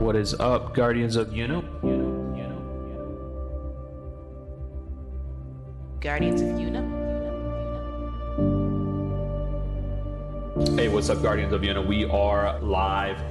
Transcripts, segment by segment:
What is up, Guardians of Uno? Guardians of Una. Hey, what's up, Guardians of Uno? We are live.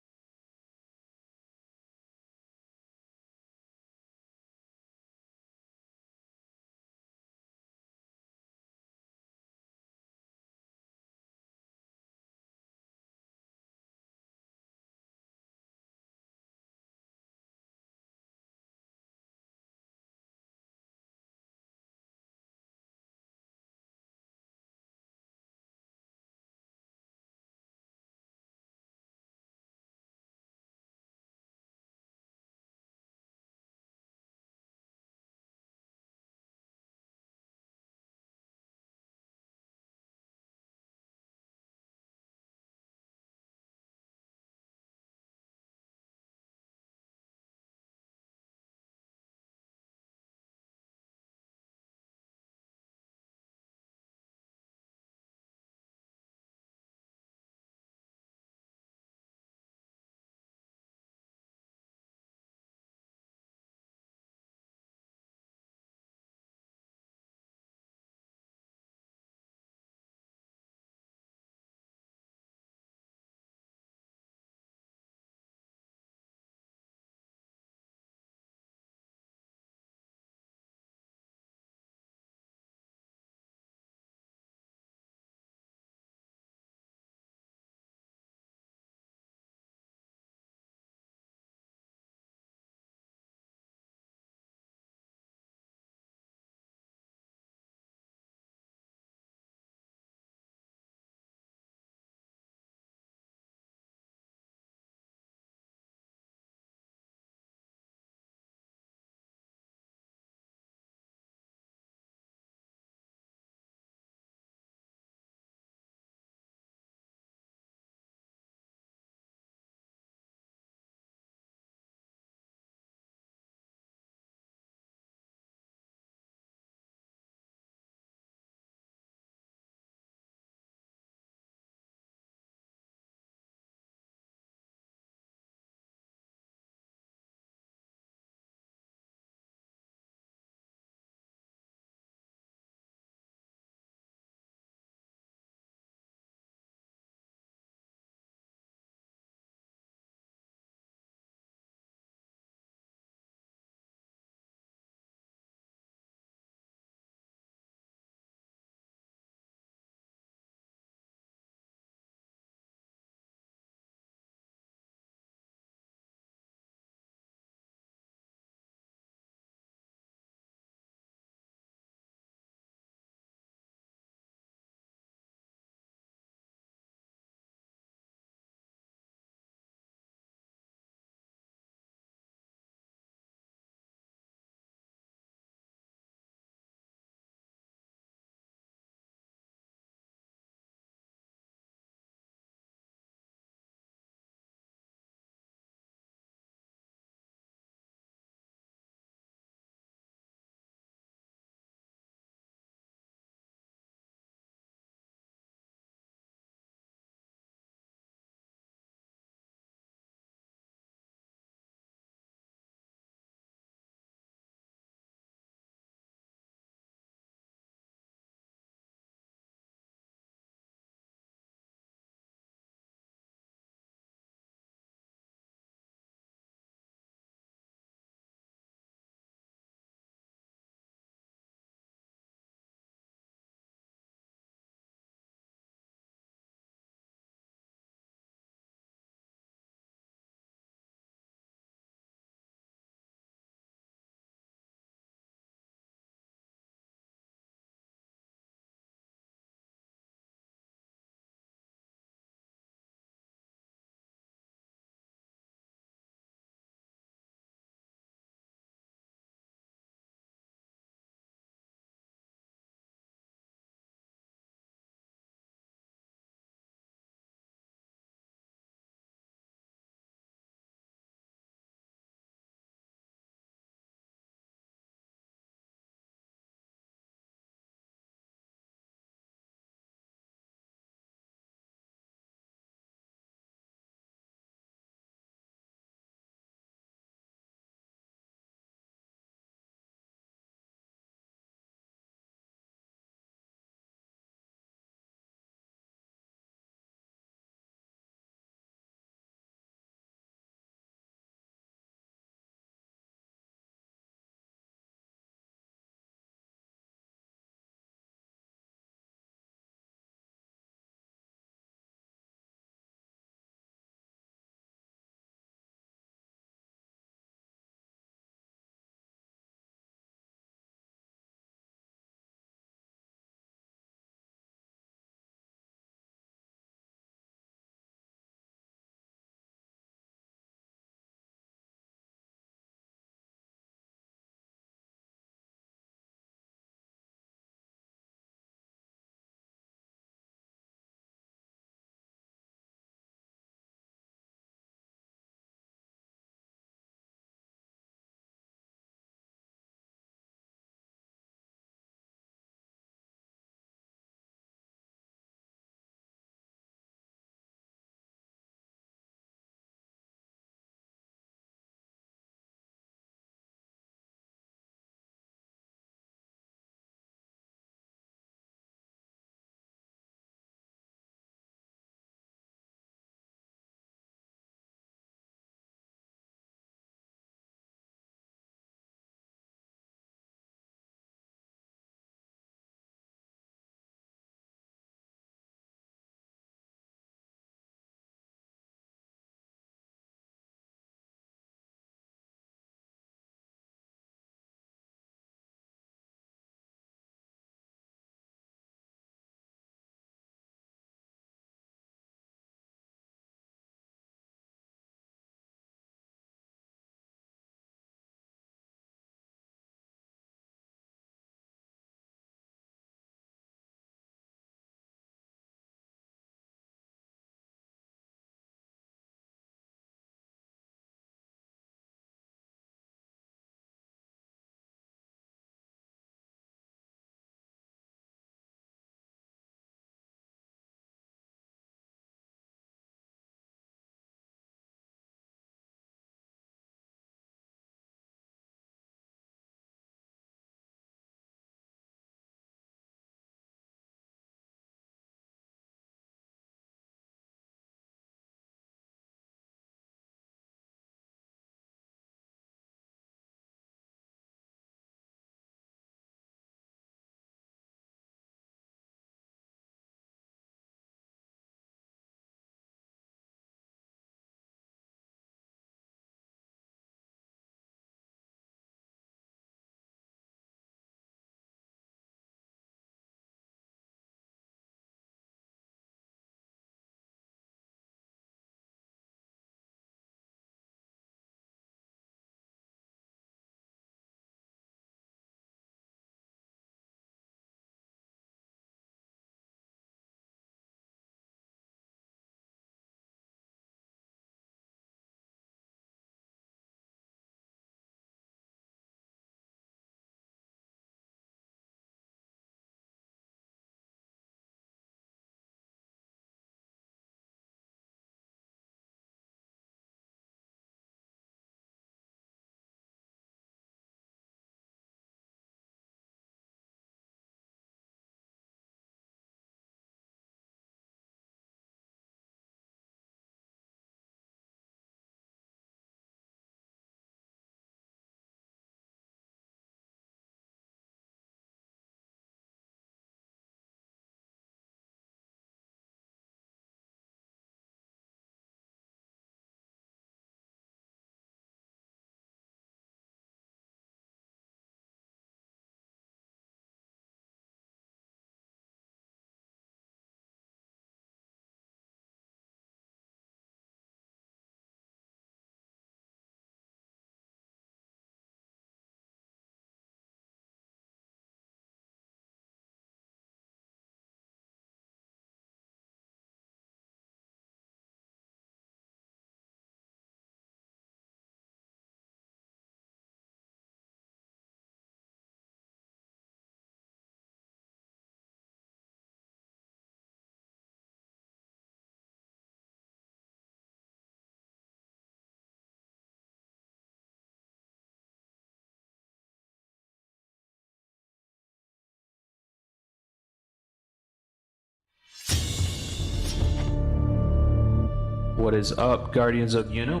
What is up, Guardians of Uno?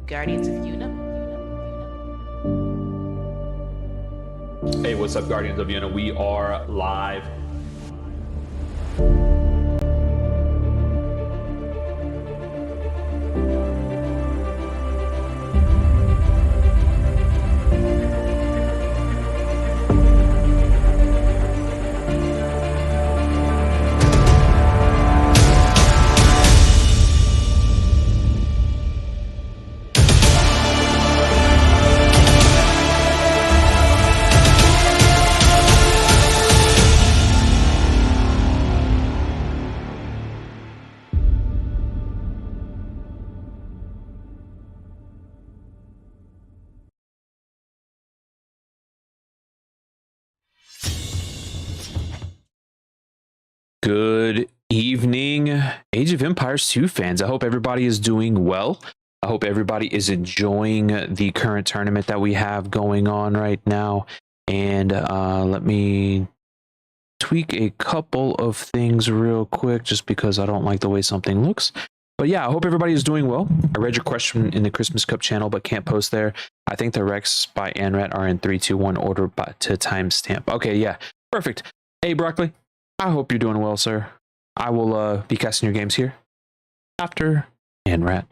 Guardians of Uno. Hey, what's up, Guardians of Uno? We are live. Good evening, Age of Empires 2 fans. I hope everybody is doing well. I hope everybody is enjoying the current tournament that we have going on right now. And let me tweak a couple of things real quick just because I don't like the way something looks. But yeah, I hope everybody is doing well. I read your question in the Christmas Cup channel, but can't post there. I think the Recs by Anrat are in 3, 2, 1 order to timestamp. Okay, yeah, perfect. Hey, Broccoli. I hope you're doing well, sir. I will be casting your games here after Anrat.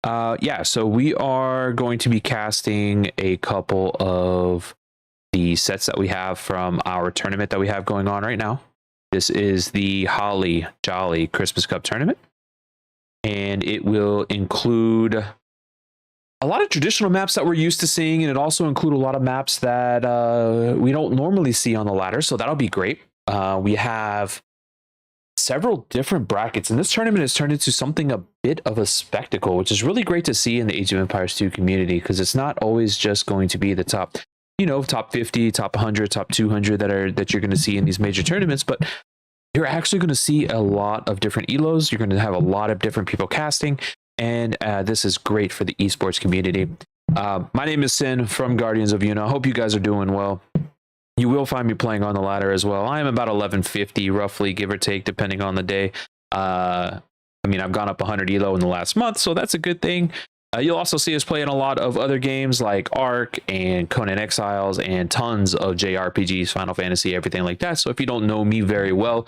Yeah, so we are going to be casting a couple of the sets that we have from our tournament that we have going on right now. This is the HollyJolly Christmas Cup tournament, and it will include a lot of traditional maps that we're used to seeing, and it also include a lot of maps that we don't normally see on the ladder, so that'll be great. We have several different brackets, and this tournament has turned into something a bit of a spectacle, which is really great to see in the Age of Empires 2 community, because it's not always just going to be the top, top 50, top 100, top 200 that you're going to see in these major tournaments, but you're actually going to see a lot of different elos. You're going to have a lot of different people casting, and this is great for the esports community. My name is Sin from Guardians of Uno. I hope you guys are doing well. You will find me playing on the ladder as well. I am about 1150, roughly, give or take, depending on the day. I mean, I've gone up 100 elo in the last month, so that's a good thing. You'll also see us playing a lot of other games like Ark and Conan Exiles and tons of JRPGs, Final Fantasy, everything like that. So if you don't know me very well,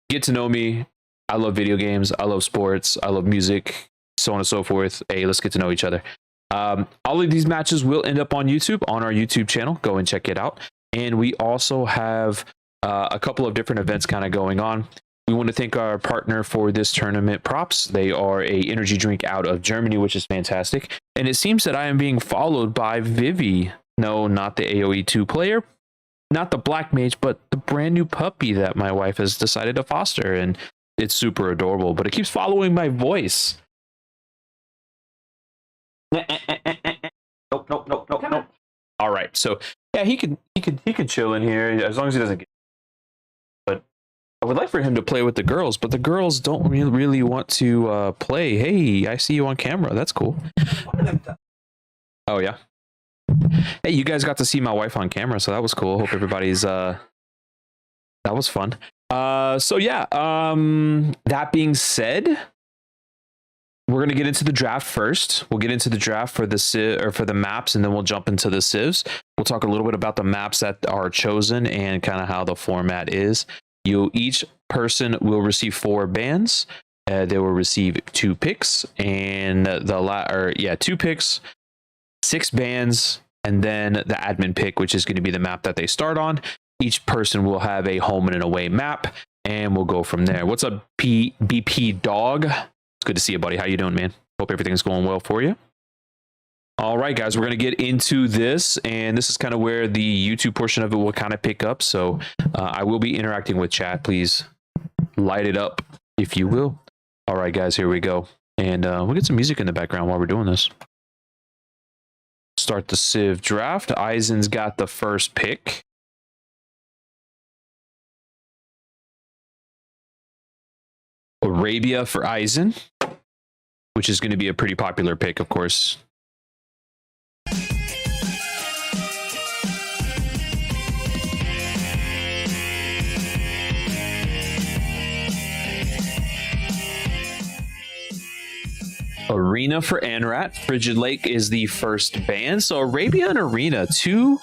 get to know me. I love video games. I love sports. I love music, so on and so forth. Hey, let's get to know each other. All of these matches will end up on YouTube, on our YouTube channel. Go and check it out. And we also have a couple of different events kind of going on. We want to thank our partner for this tournament, Props. They are a energy drink out of Germany, which is fantastic. And it seems that I am being followed by Vivi. No, not the AoE 2 player, not the Black Mage, but the brand new puppy that my wife has decided to foster. And it's super adorable, but it keeps following my voice. Nope. All right, so yeah, he can chill in here as long as he doesn't get. But I would like for him to play with the girls, but the girls don't really want to play. Hey, I see you on camera. That's cool. Oh yeah. Hey, you guys got to see my wife on camera, so that was cool. Hope everybody's that was fun. So yeah. That being said, we're going to get into the draft first. We'll get into the draft for the for the maps, and then we'll jump into the civs. We'll talk a little bit about the maps that are chosen and kind of how the format is. Each person will receive 4 bands. They will receive 2 picks, and 2 picks, 6 bands, and then the admin pick, which is going to be the map that they start on. Each person will have a home and an away map, and we'll go from there. What's up, BP Dog? It's good to see you, buddy. How you doing, man? Hope everything's going well for you. All right, guys, we're going to get into this, and this is kind of where the YouTube portion of it will kind of pick up. So I will be interacting with chat. Please light it up, if you will. All right, guys, here we go. And we'll get some music in the background while we're doing this. Start the Civ draft. Eisen's got the first pick. Arabia for Eisen, which is going to be a pretty popular pick, of course. Arena for Anrat. Frigid Lake is the first ban. So Arabia and Arena, two,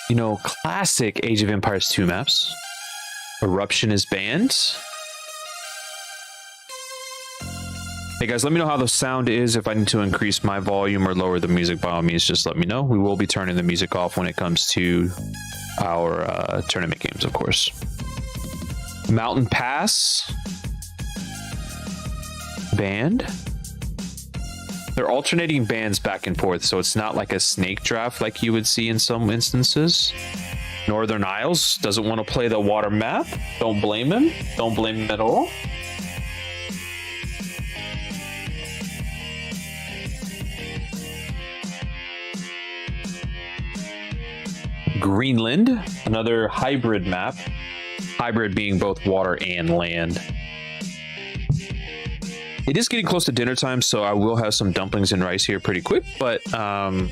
you know, classic Age of Empires 2 maps. Eruption is banned. Hey guys, let me know how the sound is. If I need to increase my volume or lower the music, by all means, just let me know. We will be turning the music off when it comes to our tournament games, of course. Mountain Pass. Banned. They're alternating bans back and forth, so it's not like a snake draft like you would see in some instances. Northern Isles doesn't want to play the water map. Don't blame him. Don't blame him at all. Greenland, another hybrid map. Hybrid being both water and land. It is getting close to dinner time, so I will have some dumplings and rice here pretty quick, but some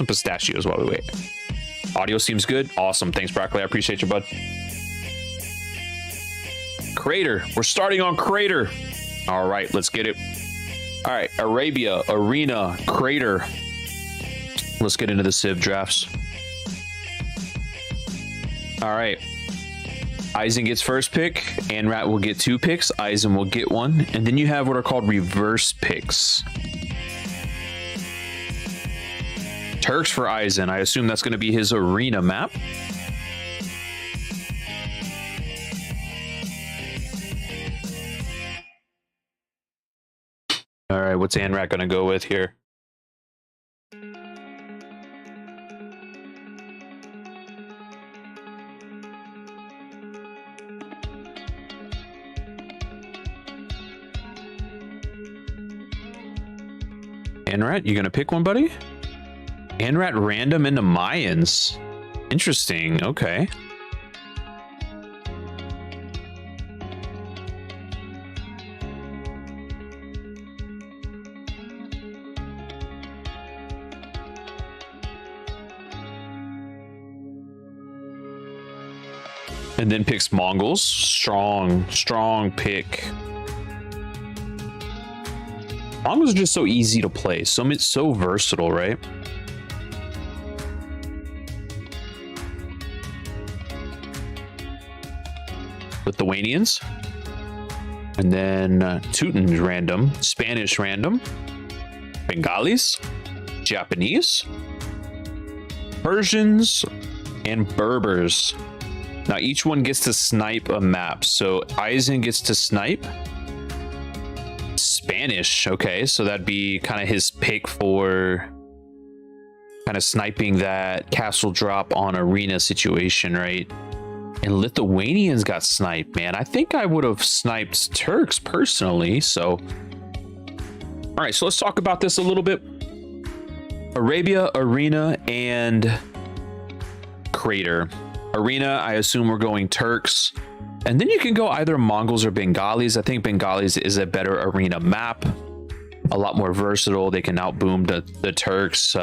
pistachios while we wait. Audio seems good. Awesome. Thanks, Broccoli. I appreciate you, bud. Crater. We're starting on Crater. All right, let's get it. All right, Arabia, Arena, Crater. Let's get into the Civ drafts. All right. Eisen gets first pick. Anrat will get 2 picks. Eisen will get 1. And then you have what are called reverse picks. Turks for Eisen. I assume that's going to be his arena map. All right, what's Anrat going to go with here? Anrat, you gonna pick one, buddy? Anrat random into Mayans. Interesting. Okay. And then picks Mongols. Strong pick. Mongols are just so easy to play. So versatile, right? Lithuanians. And then Teutons random. Spanish random. Bengalis. Japanese. Persians. And Berbers. Now each one gets to snipe a map. So Eisen gets to snipe. Spanish. Okay, so that'd be kind of his pick for kind of sniping that castle drop on arena situation, right? And Lithuanians got sniped, man. I think I would have sniped Turks personally. So, all right, so let's talk about this a little bit. Arabia, Arena, and Crater. Arena, I assume we're going Turks. And then you can go either Mongols or Bengalis. I think Bengalis is a better arena map. A lot more versatile. They can outboom the Turks.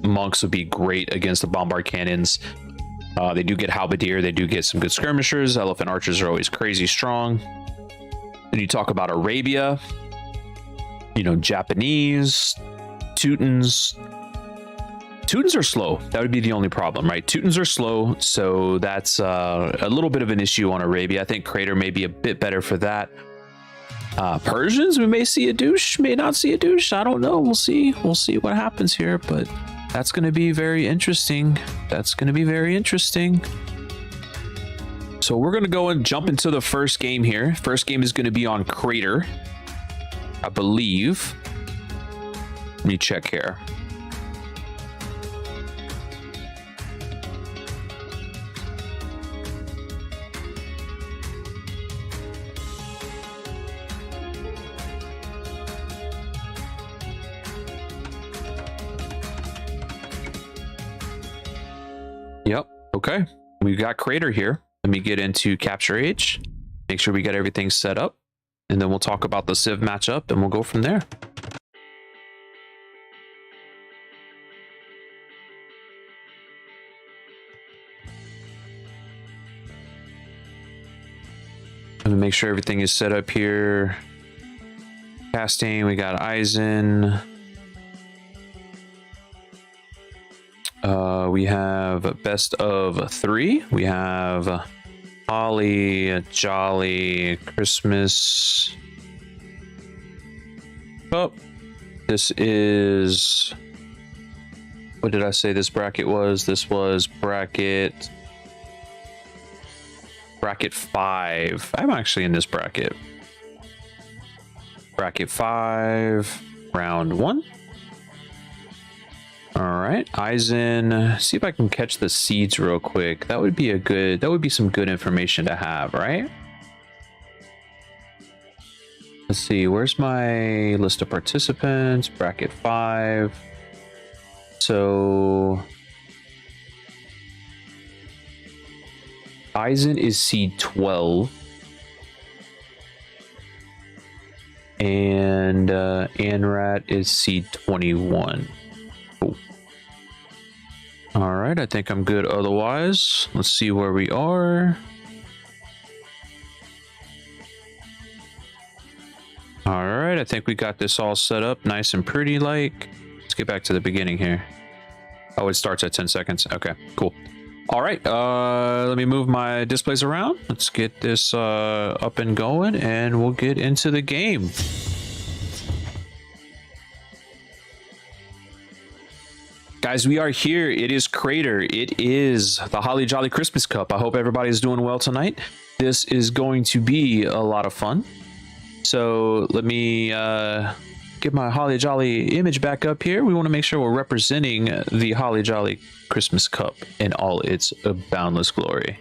Monks would be great against the bombard cannons. They do get halberdier. They do get some good skirmishers. Elephant archers are always crazy strong. Then you talk about Arabia. You know, Japanese, Teutons. Teutons are slow. That would be the only problem, right? Teutons are slow, so that's a little bit of an issue on Arabia. I think Crater may be a bit better for that. Persians, we may see a douche, may not see a douche. I don't know. We'll see. We'll see what happens here, but that's going to be very interesting. That's going to be very interesting. So we're going to go and jump into the first game here. First game is going to be on Crater, I believe. Let me check here. Yep. Okay. We've got Crater here. Let me get into Capture Age. Make sure we get everything set up. And then we'll talk about the Civ matchup and we'll go from there. Let me make sure everything is set up here. Casting, we got Eisen. We have best of 3. We have Holly, Jolly, Christmas. Oh, this is... What did I say this bracket was? This was bracket 5. I'm actually in this bracket. Bracket 5, round 1. All right, Eisen. See if I can catch the seeds real quick. That would be some good information to have, right? Let's see, where's my list of participants? Bracket 5. So Eisen is seed 12. And Anrat is seed 21. Cool. All right, I think I'm good otherwise. Let's see where we are. All right, I think we got this all set up nice and pretty like. Let's get back to the beginning here. Oh, it starts at 10 seconds. Okay, cool. All right, let me move my displays around. Let's get this up and going, and we'll get into the game. Guys, we are here. It is Crater. It is the HollyJolly Christmas Cup. I hope everybody's doing well tonight. This is going to be a lot of fun. So let me get my HollyJolly image back up here. We want to make sure we're representing the HollyJolly Christmas Cup in all its boundless glory.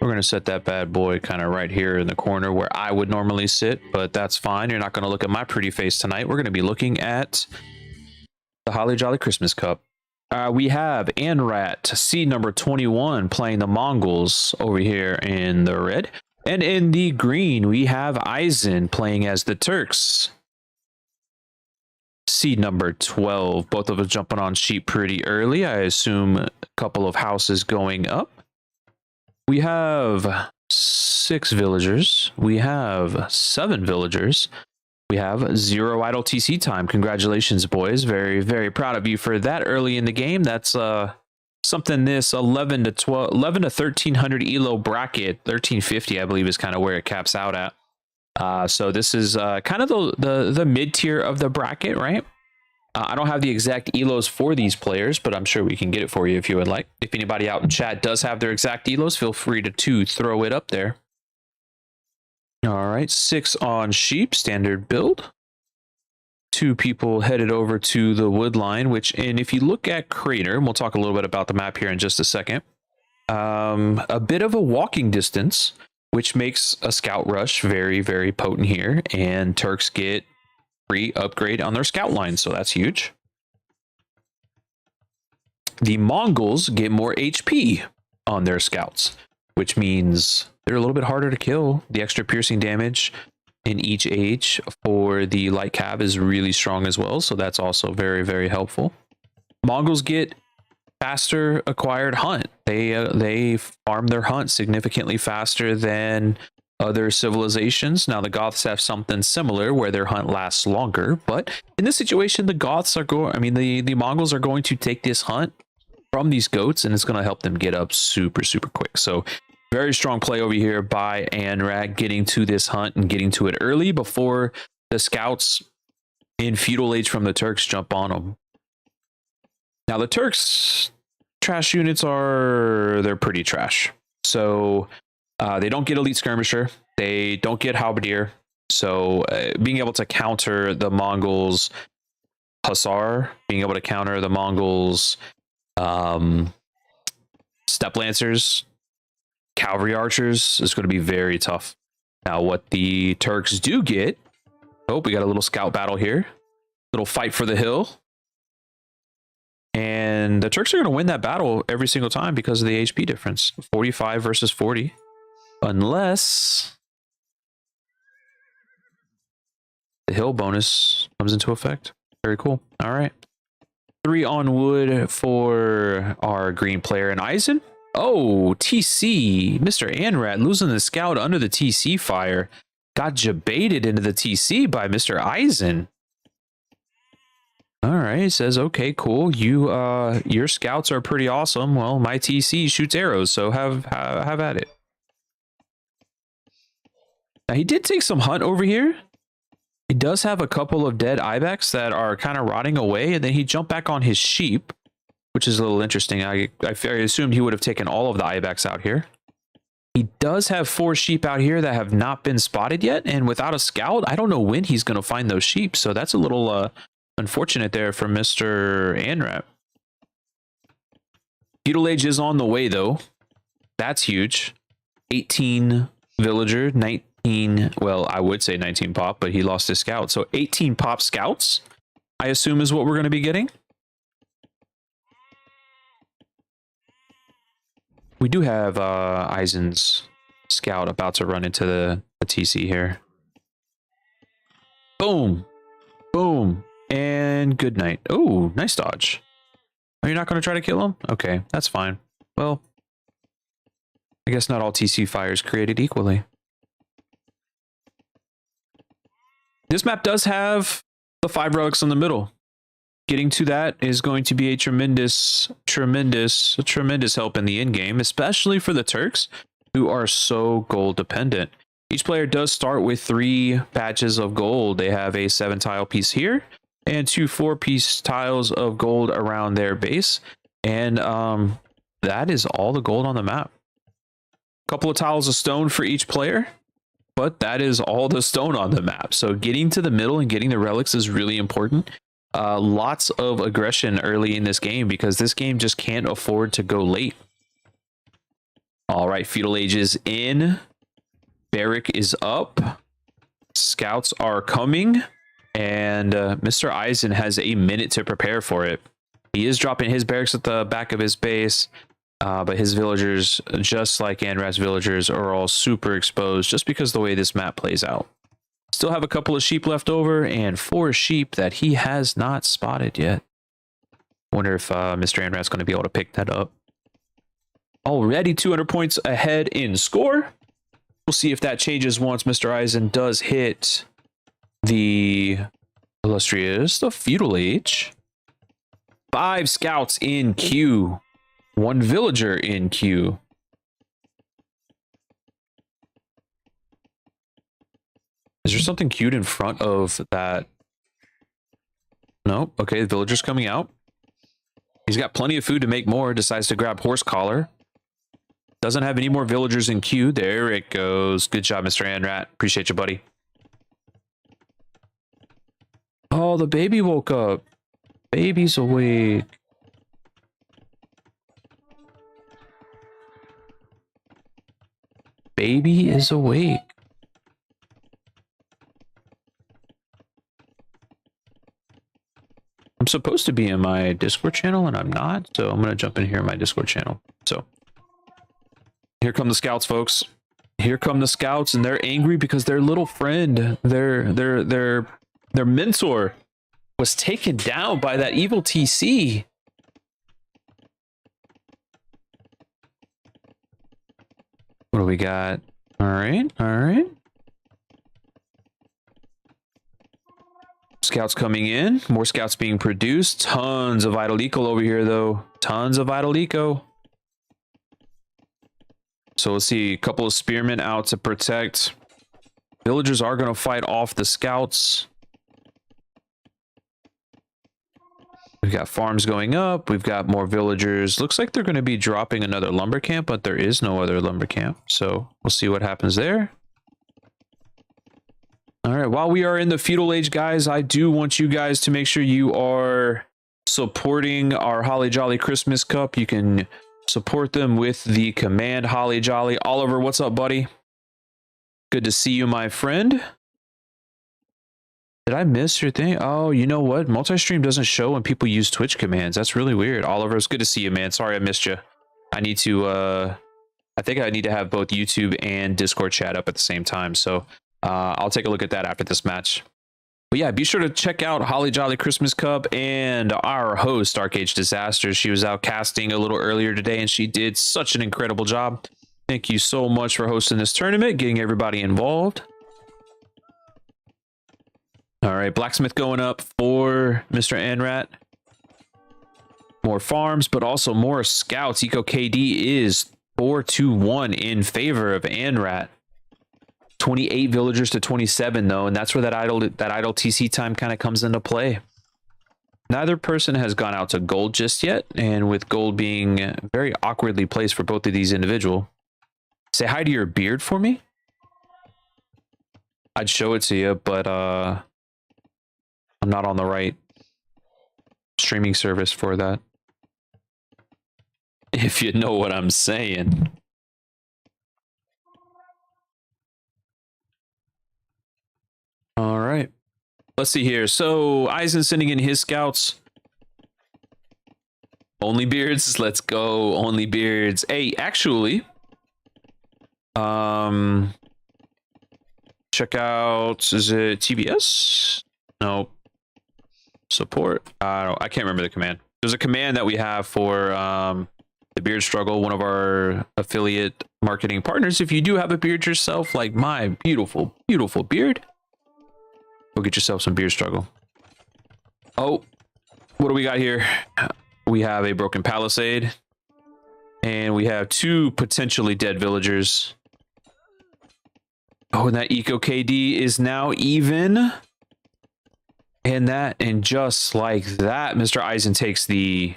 We're going to set that bad boy kind of right here in the corner where I would normally sit, but that's fine. You're not going to look at my pretty face tonight. We're going to be looking at the HollyJolly Christmas Cup. We have Anrat, seed number 21, playing the Mongols over here in the red. And in the green, we have Eisen playing as the Turks. Seed number 12. Both of us jumping on sheep pretty early. I assume a couple of houses going up. We have 6 villagers. We have 7 villagers. We have 0 idle TC time. Congratulations, boys. Very, very proud of you for that early in the game. That's something this 11 to 1300 elo bracket, 1350, I believe, is kind of where it caps out at. So this is kind of the mid tier of the bracket, right? I don't have the exact elos for these players, but I'm sure we can get it for you if you would like. If anybody out in chat does have their exact elos, feel free to throw it up there. All right, 6 on sheep, standard build. 2 people headed over to the wood line, and if you look at Crater, and we'll talk a little bit about the map here in just a second, a bit of a walking distance, which makes a scout rush very, very potent here, and Turks get free upgrade on their scout line, so that's huge. The Mongols get more HP on their scouts, which means they're a little bit harder to kill. The extra piercing damage in each age for the light cav is really strong as well, so that's also very, very helpful. Mongols get faster acquired hunt. They farm their hunt significantly faster than other civilizations. Now the Goths have something similar where their hunt lasts longer, but in this situation the Goths are the Mongols are going to take this hunt from these goats, and it's going to help them get up super, super quick. So very strong play over here by Anrat, getting to this hunt and getting to it early before the scouts in feudal age from the Turks jump on them. Now the Turks trash units they're pretty trash. So they don't get elite skirmisher. They don't get halberdier. So being able to counter the Mongols hussar, being able to counter the Mongols steppe lancers, cavalry archers is going to be very tough. Now what the Turks do get, we got a little scout battle here, little fight for the hill, and the Turks are going to win that battle every single time because of the HP difference, 45 versus 40, unless the hill bonus comes into effect. Very cool. All right, 3 on wood for our green player. And Eisen, Oh, TC. Mr. Anrat losing the scout under the TC fire. Got jebaited into the TC by Mr. Eisen. All right, says, okay, cool. Your scouts are pretty awesome. Well, my TC shoots arrows, so have at it. Now, he did take some hunt over here. He does have a couple of dead ibex that are kind of rotting away, and then he jumped back on his sheep, which is a little interesting. I assumed he would have taken all of the ibex out here. He does have 4 sheep out here that have not been spotted yet, and without a scout, I don't know when he's going to find those sheep, so that's a little unfortunate there for Mr. Anrat. Feudal Age is on the way, though. That's huge. 18 villager, 19, well, I would say 19 pop, but he lost his scout. So 18 pop scouts, I assume, is what we're going to be getting. We do have Eisen's scout about to run into the TC here. Boom. Boom. And good night. Oh, nice dodge. Are you not going to try to kill him? Okay, that's fine. Well, I guess not all TC fires created equally. This map does have the 5 relics in the middle. Getting to that is going to be a tremendous help in the end game, especially for the Turks, who are so gold dependent. Each player does start with 3 patches of gold. They have a 7-tile piece here and 2 4-piece tiles of gold around their base, and that is all the gold on the map. A couple of tiles of stone for each player, but that is all the stone on the map. So getting to the middle and getting the relics is really important. Lots of aggression early in this game because this game just can't afford to go late. All right, Feudal Age is in. Barrack is up. Scouts are coming. And Mr. Eisen has a minute to prepare for it. He is dropping his barracks at the back of his base. But his villagers, just like Anrat's villagers, are all super exposed just because of the way this map plays out. Still have a couple of sheep left over and 4 sheep that he has not spotted yet. Wonder if Mr. Anrat's going to be able to pick that up. Already 200 points ahead in score. We'll see if that changes once Mr. Eisen does hit the illustrious, the Feudal Age. 5 scouts in queue. 1 villager in queue. Is there something queued in front of that? No. Okay, the villager's coming out. He's got plenty of food to make more. Decides to grab horse collar. Doesn't have any more villagers in queue. There it goes. Good job, Mr. Anrat. Appreciate you, buddy. Oh, the baby woke up. Baby's awake. Baby is awake. I'm supposed to be in my Discord channel and I'm not, so I'm gonna jump in here in my Discord channel. So here come the scouts, folks. Here come the scouts, and they're angry because their little friend, their mentor, was taken down by that evil TC. What do we got? All right, all right. Scouts coming in. More scouts being produced. Tons of Vital Eco over here, though. Tons of Vital Eco. So let's see. A couple of spearmen out to protect. Villagers are going to fight off the scouts. We've got farms going up. We've got more villagers. Looks like they're going to be dropping another lumber camp, but there is no other lumber camp. So we'll see what happens there. All right, while we are in the Feudal Age, guys, I do want you guys to make sure you are supporting our HollyJolly Christmas Cup. You can support them with the command HollyJolly. Oliver, what's up, buddy? Good to see you, my friend. Did I miss your thing? Oh, you know what? Multi-stream doesn't show when people use Twitch commands. That's really weird. Oliver, it's good to see you, man. Sorry I missed you. I need to, I think I need to have both YouTube and Discord chat up at the same time. So I'll take a look at that after this match. But yeah, be sure to check out HollyJolly Christmas Cup and our host, darkagedesaster. She was out casting a little earlier today, and she did such an incredible job. Thank you so much for hosting this tournament, getting everybody involved. All right, blacksmith going up for Mr. Anrat. More farms, but also more scouts. Eco KD is 4-1 in favor of Anrat. 28 villagers to 27 though, and that's where that idle TC time kind of comes into play. Neither person has gone out to gold just yet, and with gold being very awkwardly placed for both of these individuals. Say hi to your beard for me. I'd show it to you, but I'm not on the right streaming service for that. If you know what I'm saying. All right. Let's see here. So Eisen sending in his scouts. Only beards. Let's go. Only beards. Hey, actually, check out, is it TBS? No. Support. I can't remember the command. There's a command that we have for the beard struggle, one of our affiliate marketing partners. If you do have a beard yourself, like my beautiful, beautiful beard, go get yourself some beard struggle. Oh, what do we got here? We have a broken palisade, and we have 2 potentially dead villagers. Oh, and that Eco KD is now even. And just like that, Mr. Eisen takes the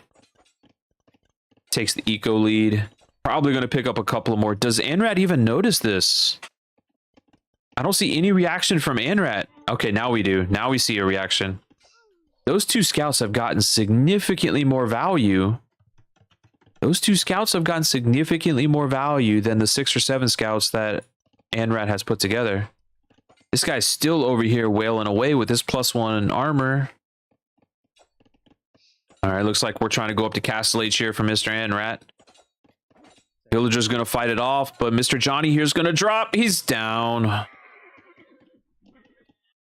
eco lead. Probably going to pick up a couple more. Does Anrat even notice this? I don't see any reaction from Anrat. Okay, now we do. Now we see a reaction. Those 2 scouts have gotten significantly more value. Those 2 scouts have gotten significantly more value than the 6 or 7 scouts that Anrat has put together. This guy's still over here wailing away with his +1 armor. All right, looks like we're trying to go up to Castle H here for Mr. Anrat. Villager's going to fight it off, but Mr. Johnny here's going to drop. He's down.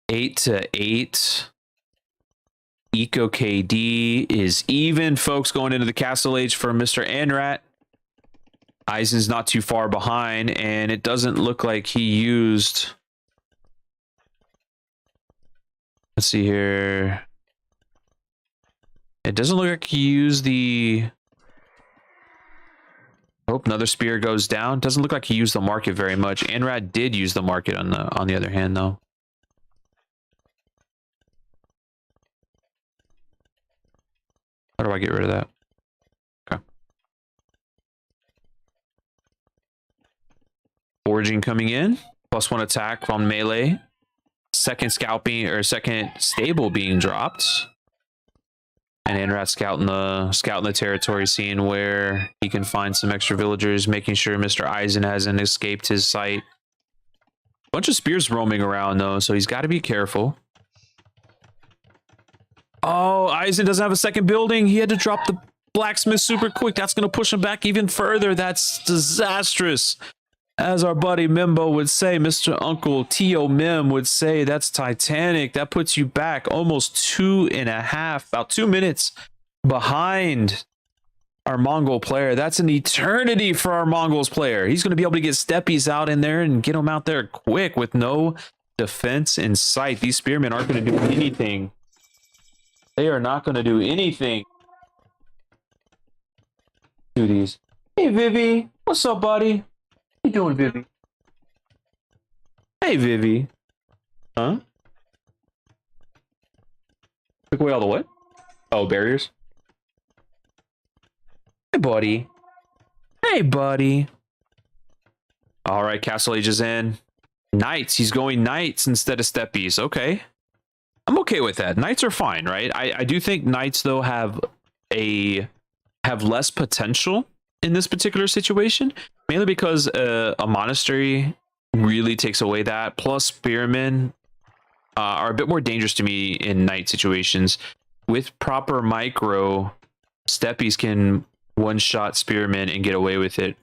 8-8. Eco KD is even, folks, going into the Castle Age for Mr. Anrat. Eisen's not too far behind, and it doesn't look like he used... Let's see here. It doesn't look like he used the... Oh, another spear goes down. Doesn't look like he used the market very much. Anrat did use the market on the other hand, though. How do I get rid of that? Okay. Foraging coming in. +1 attack on melee. Second scalping or second stable being dropped. And Anrat scouting the territory, seeing where he can find some extra villagers, making sure Mr. Eisen hasn't escaped his sight. Bunch of spears roaming around though, so he's got to be careful. Oh, Eisen doesn't have a second building. He had to drop the blacksmith super quick. That's going to push him back even further. That's disastrous. As our buddy Mimbo would say, Mr. Uncle Tio Mim would say, that's Titanic. That puts you back almost 2.5, about 2 minutes behind our Mongol player. That's an eternity for our Mongols player. He's going to be able to get steppies out in there and get them out there quick with no defense in sight. These spearmen aren't going to do anything. They are not going to do anything to these. Hey, Vivi. What's up, buddy? How you doing, Vivi? Hey, Vivi. Huh? Took away all the what? Oh, barriers. Hey, buddy. Hey, buddy. All right, Castle Age is in. Knights. He's going knights instead of steppies. Okay. I'm okay with that. Knights are fine, right? I do think knights, though, have less potential in this particular situation, mainly because a monastery really takes away that. Plus, spearmen are a bit more dangerous to me in knight situations. With proper micro, steppies can one-shot spearmen and get away with it.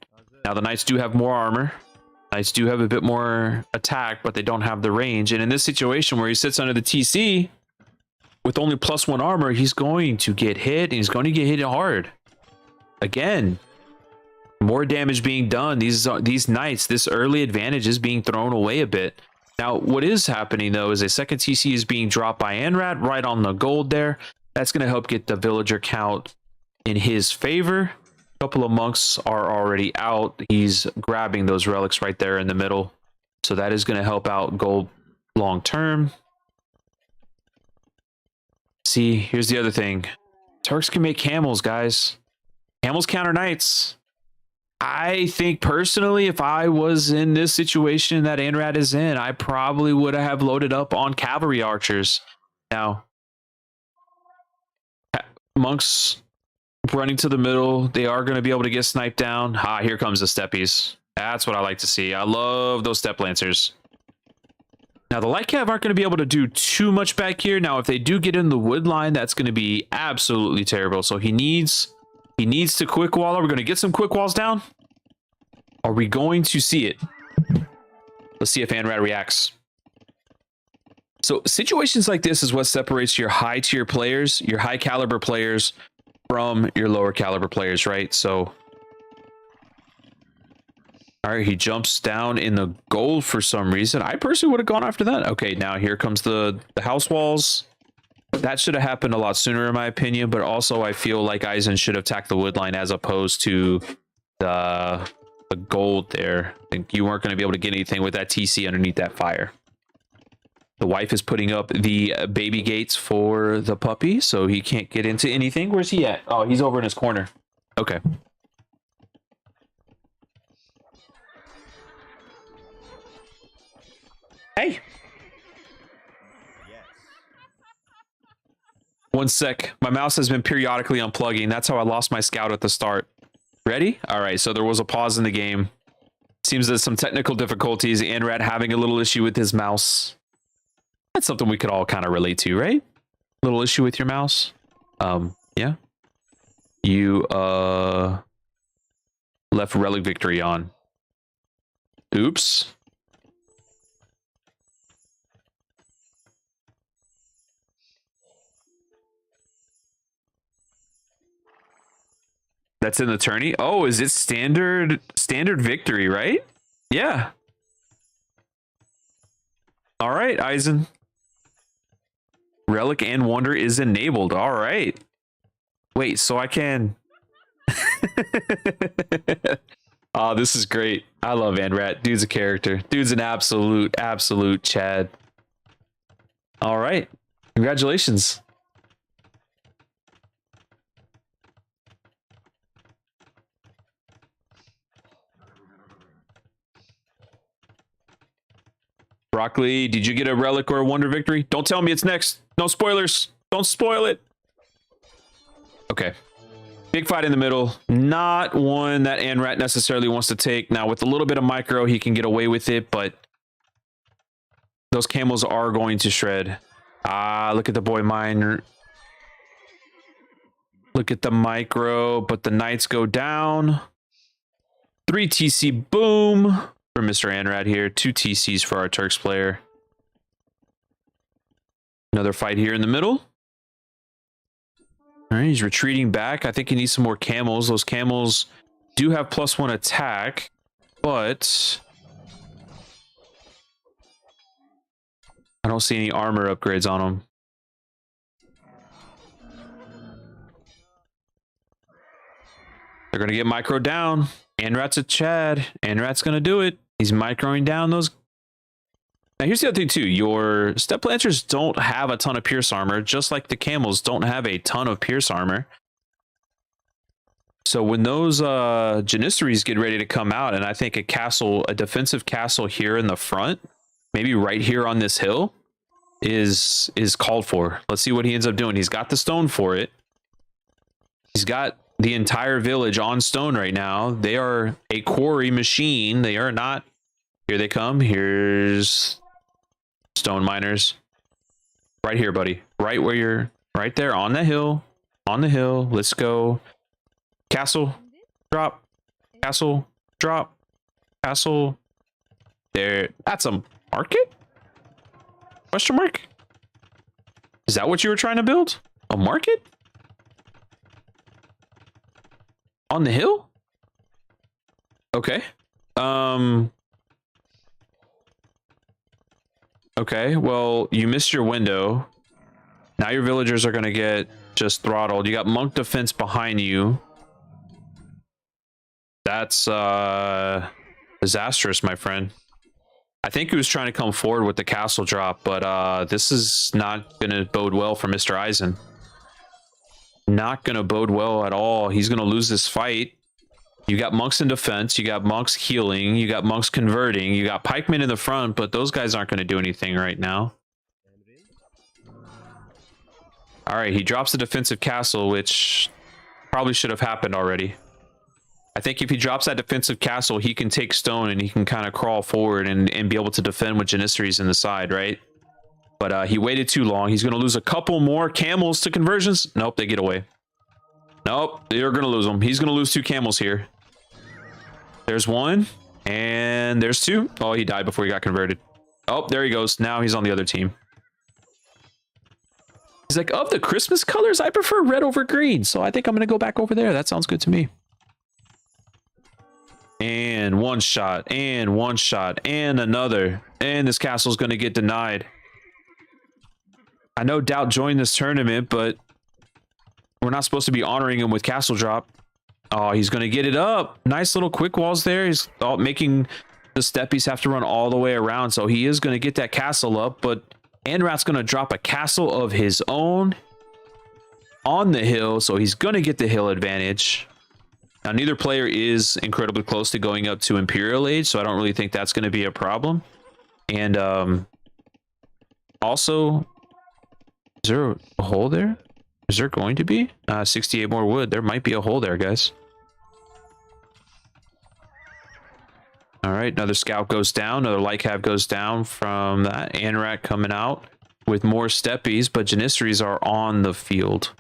Now, the knights do have more armor. Knights do have a bit more attack, but they don't have the range. And in this situation where he sits under the TC with only +1 armor, he's going to get hit, and he's going to get hit hard. Again, more damage being done. These Knights, this early advantage is being thrown away a bit. Now, what is happening, though, is a second TC is being dropped by Anrat right on the gold there. That's going to help get the villager count in his favor. A couple of monks are already out. He's grabbing those relics right there in the middle. So that is going to help out gold long term. See, here's the other thing. Turks can make camels, guys. Camels counter Knights. I think personally, if I was in this situation that Anrat is in, I probably would have loaded up on cavalry archers. Now, monks running to the middle, they are going to be able to get sniped down. Here comes the steppies. That's what I like to see. I love those step lancers. Now, the light cav aren't going to be able to do too much back here. Now, if they do get in the wood line, that's going to be absolutely terrible. So he needs to quick wall. Are we going to get some quick walls down? Are we going to see it? Let's see if Anrat reacts. So situations like this is what separates your high tier players, your high caliber players from your lower caliber players, right? So, all right, he jumps down in the gold for some reason. I personally would have gone after that. Okay, now here comes the house walls. That should have happened a lot sooner, in my opinion, but also I feel like Eisen should have attacked the wood line as opposed to the gold there. I think you weren't going to be able to get anything with that TC underneath that fire. The wife is putting up the baby gates for the puppy, so he can't get into anything. Where's he at? Oh, he's over in his corner. Okay. Hey! One sec. My mouse has been periodically unplugging. That's how I lost my scout at the start. Ready? All right, so there was a pause in the game. Seems there's some technical difficulties. Anrat having a little issue with his mouse. That's something we could all kind of relate to, right? Little issue with your mouse. Yeah. You left relic victory on. Oops. That's in the tourney. Oh, is it standard victory, right? Yeah. All right, Eisen. Relic and Wonder is enabled. All right. Wait, so I can... Oh, this is great. I love Anrat. Dude's a character. Dude's an absolute Chad. All right. Congratulations. Broccoli, did you get a relic or a wonder victory? Don't tell me it's next. No spoilers. Don't spoil it. Okay. Big fight in the middle. Not one that Anrat necessarily wants to take. Now, with a little bit of micro, he can get away with it, but those camels are going to shred. Look at the boy miner. Look at the micro, but the knights go down. 3 TC, boom. For Mr. Anrat here. 2 TCs for our Turks player. Another fight here in the middle. All right, he's retreating back. I think he needs some more camels. Those camels do have +1 attack, but I don't see any armor upgrades on them. They're going to get micro down. Anrat's a Chad. Anrat's going to do it. He's microing down those. Now, here's the other thing, too. Your step lancers don't have a ton of pierce armor, just like the camels don't have a ton of pierce armor. So when those Janissaries get ready to come out, and I think a defensive castle here in the front, maybe right here on this hill, is called for. Let's see what he ends up doing. He's got the stone for it. He's got the entire village on stone right now. They are a quarry machine. They are not. Here they come. Here's stone miners. Right here, buddy. Right where you're. Right there on the hill. On the hill. Let's go. Castle. Drop. Castle. Drop. Castle. There, that's a market? Question mark? Is that what you were trying to build? A market? On the hill? Okay. Okay, well, you missed your window. Now your villagers are gonna get just throttled. You got monk defense behind you. That's disastrous, my friend. I think he was trying to come forward with the castle drop, but this is not gonna bode well for Mr. Eisen. Not gonna bode well at all. He's gonna lose this fight. You got monks in defense, you got monks healing, you got monks converting, you got pikemen in the front, but those guys aren't going to do anything right now. All right, he drops the defensive castle, which probably should have happened already. I think if he drops that defensive castle, he can take stone and he can kind of crawl forward and be able to defend with Janissaries in the side, right? But he waited too long. He's going to lose a couple more camels to conversions. Nope, they get away. Nope, they're going to lose them. He's going to lose 2 camels here. There's 1, and there's 2. Oh, he died before he got converted. Oh, there he goes. Now he's on the other team. He's like, of the Christmas colors, I prefer red over green. So I think I'm going to go back over there. That sounds good to me. And 1 shot, and 1 shot, and another. And this castle's going to get denied. I know Doubt joined this tournament, but we're not supposed to be honoring him with castle drop. Oh, he's going to get it up. Nice little quick walls there. He's making the steppies have to run all the way around. So he is going to get that castle up. But Anrat's going to drop a castle of his own on the hill. So he's going to get the hill advantage. Now, neither player is incredibly close to going up to Imperial Age. So I don't really think that's going to be a problem. And also, is there a hole there? Is there going to be? 68 more wood. There might be a hole there, guys. All right, another scout goes down. Another light cab goes down from that. Anrat coming out with more steppies, but Janissaries are on the field.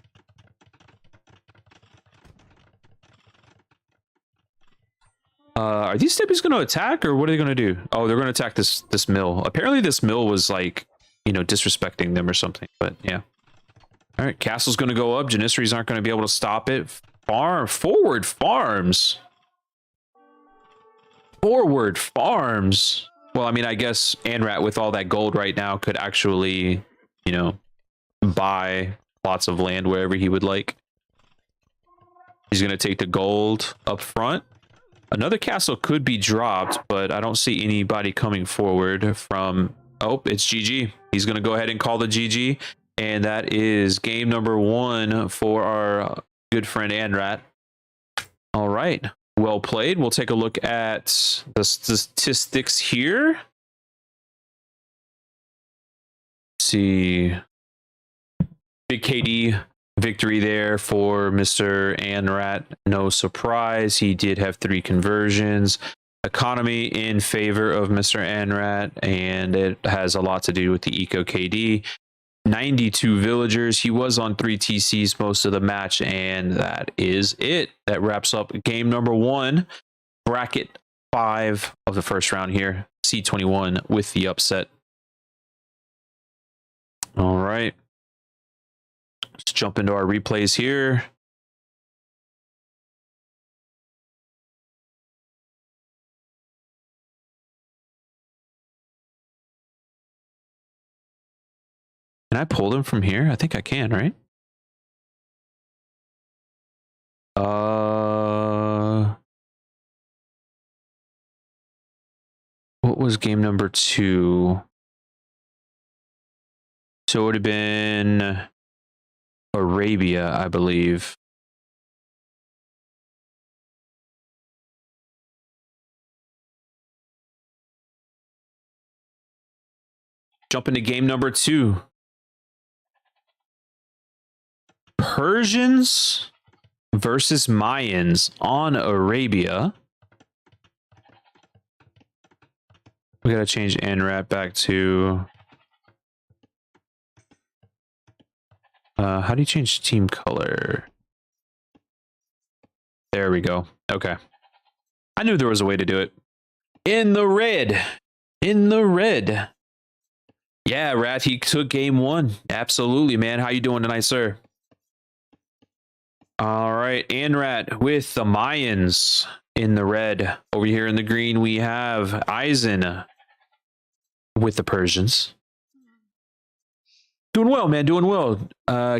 Are these steppies going to attack, or what are they going to do? Oh, they're going to attack this mill. Apparently, this mill was like, you know, disrespecting them or something. But yeah. All right, castle's going to go up. Janissaries aren't going to be able to stop it. Forward farms. Forward farms. Well, I mean, I guess Anrat with all that gold right now could actually, you know, buy lots of land wherever he would like. He's going to take the gold up front. Another castle could be dropped, but I don't see anybody coming forward from... Oh, it's GG. He's going to go ahead and call the GG. And that is game number 1 for our good friend Anrat. All right. Well played. We'll take a look at the statistics here. Let's see. Big KD victory there for Mr. Anrat. No surprise. He did have 3 conversions. Economy in favor of Mr. Anrat, and it has a lot to do with the Eco KD. 92 villagers. He was on 3 TCs most of the match, and that is it. That wraps up game number 1, bracket 5 of the first round here. C21 with the upset. All right. Let's jump into our replays here. Can I pull them from here? I think I can, right? What was game number 2? So it would have been Arabia, I believe. Jump into game number 2. Persians versus Mayans on Arabia. We gotta change Anrat back to... how do you change team color? There we go. Okay. I knew there was a way to do it. In the red, in the red. Yeah, Rat, he took game one. Absolutely, man. How you doing tonight, sir? All right, Anrat with the Mayans in the red. Over here in the green, we have Eisen with the Persians. Doing well, man. Doing well.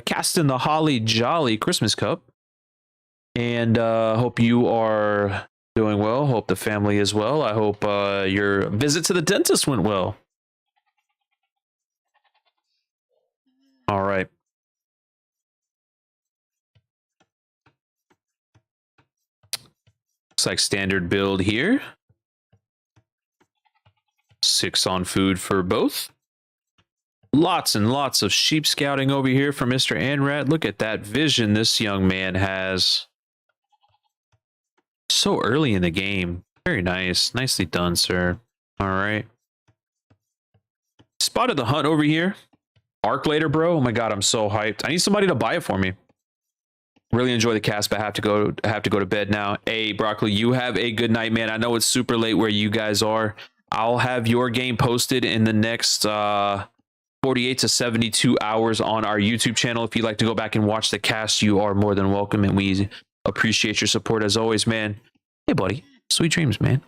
Casting the HollyJolly Christmas Cup. And hope you are doing well. Hope the family is well. I hope your visit to the dentist went well. All right. Looks like standard build here. 6 on food for both. Lots and lots of sheep scouting over here for Mr. Anrat. Look at that vision this young man has. So early in the game. Very nice. Nicely done, sir. All right. Spotted the hunt over here. Arc later, bro. Oh my god, I'm so hyped. I need somebody to buy it for me. Really enjoy the cast, but I have to go to bed now. Hey, Broccoli, you have a good night, man. I know it's super late where you guys are. I'll have your game posted in the next 48 to 72 hours on our YouTube channel. If you'd like to go back and watch the cast, you are more than welcome, and we appreciate your support as always, man. Hey, buddy. Sweet dreams, man.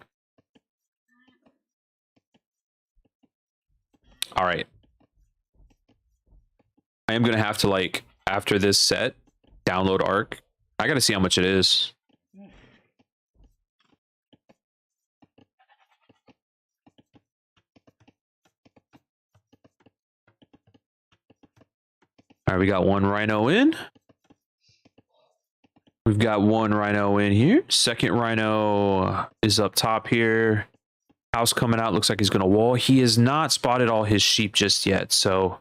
All right. I am going to have to, like, after this set, download Arc. I got to see how much it is. All right, we got one rhino in. We've got one rhino in here. Second rhino is up top here. House coming out. Looks like he's going to wall. He has not spotted all his sheep just yet, so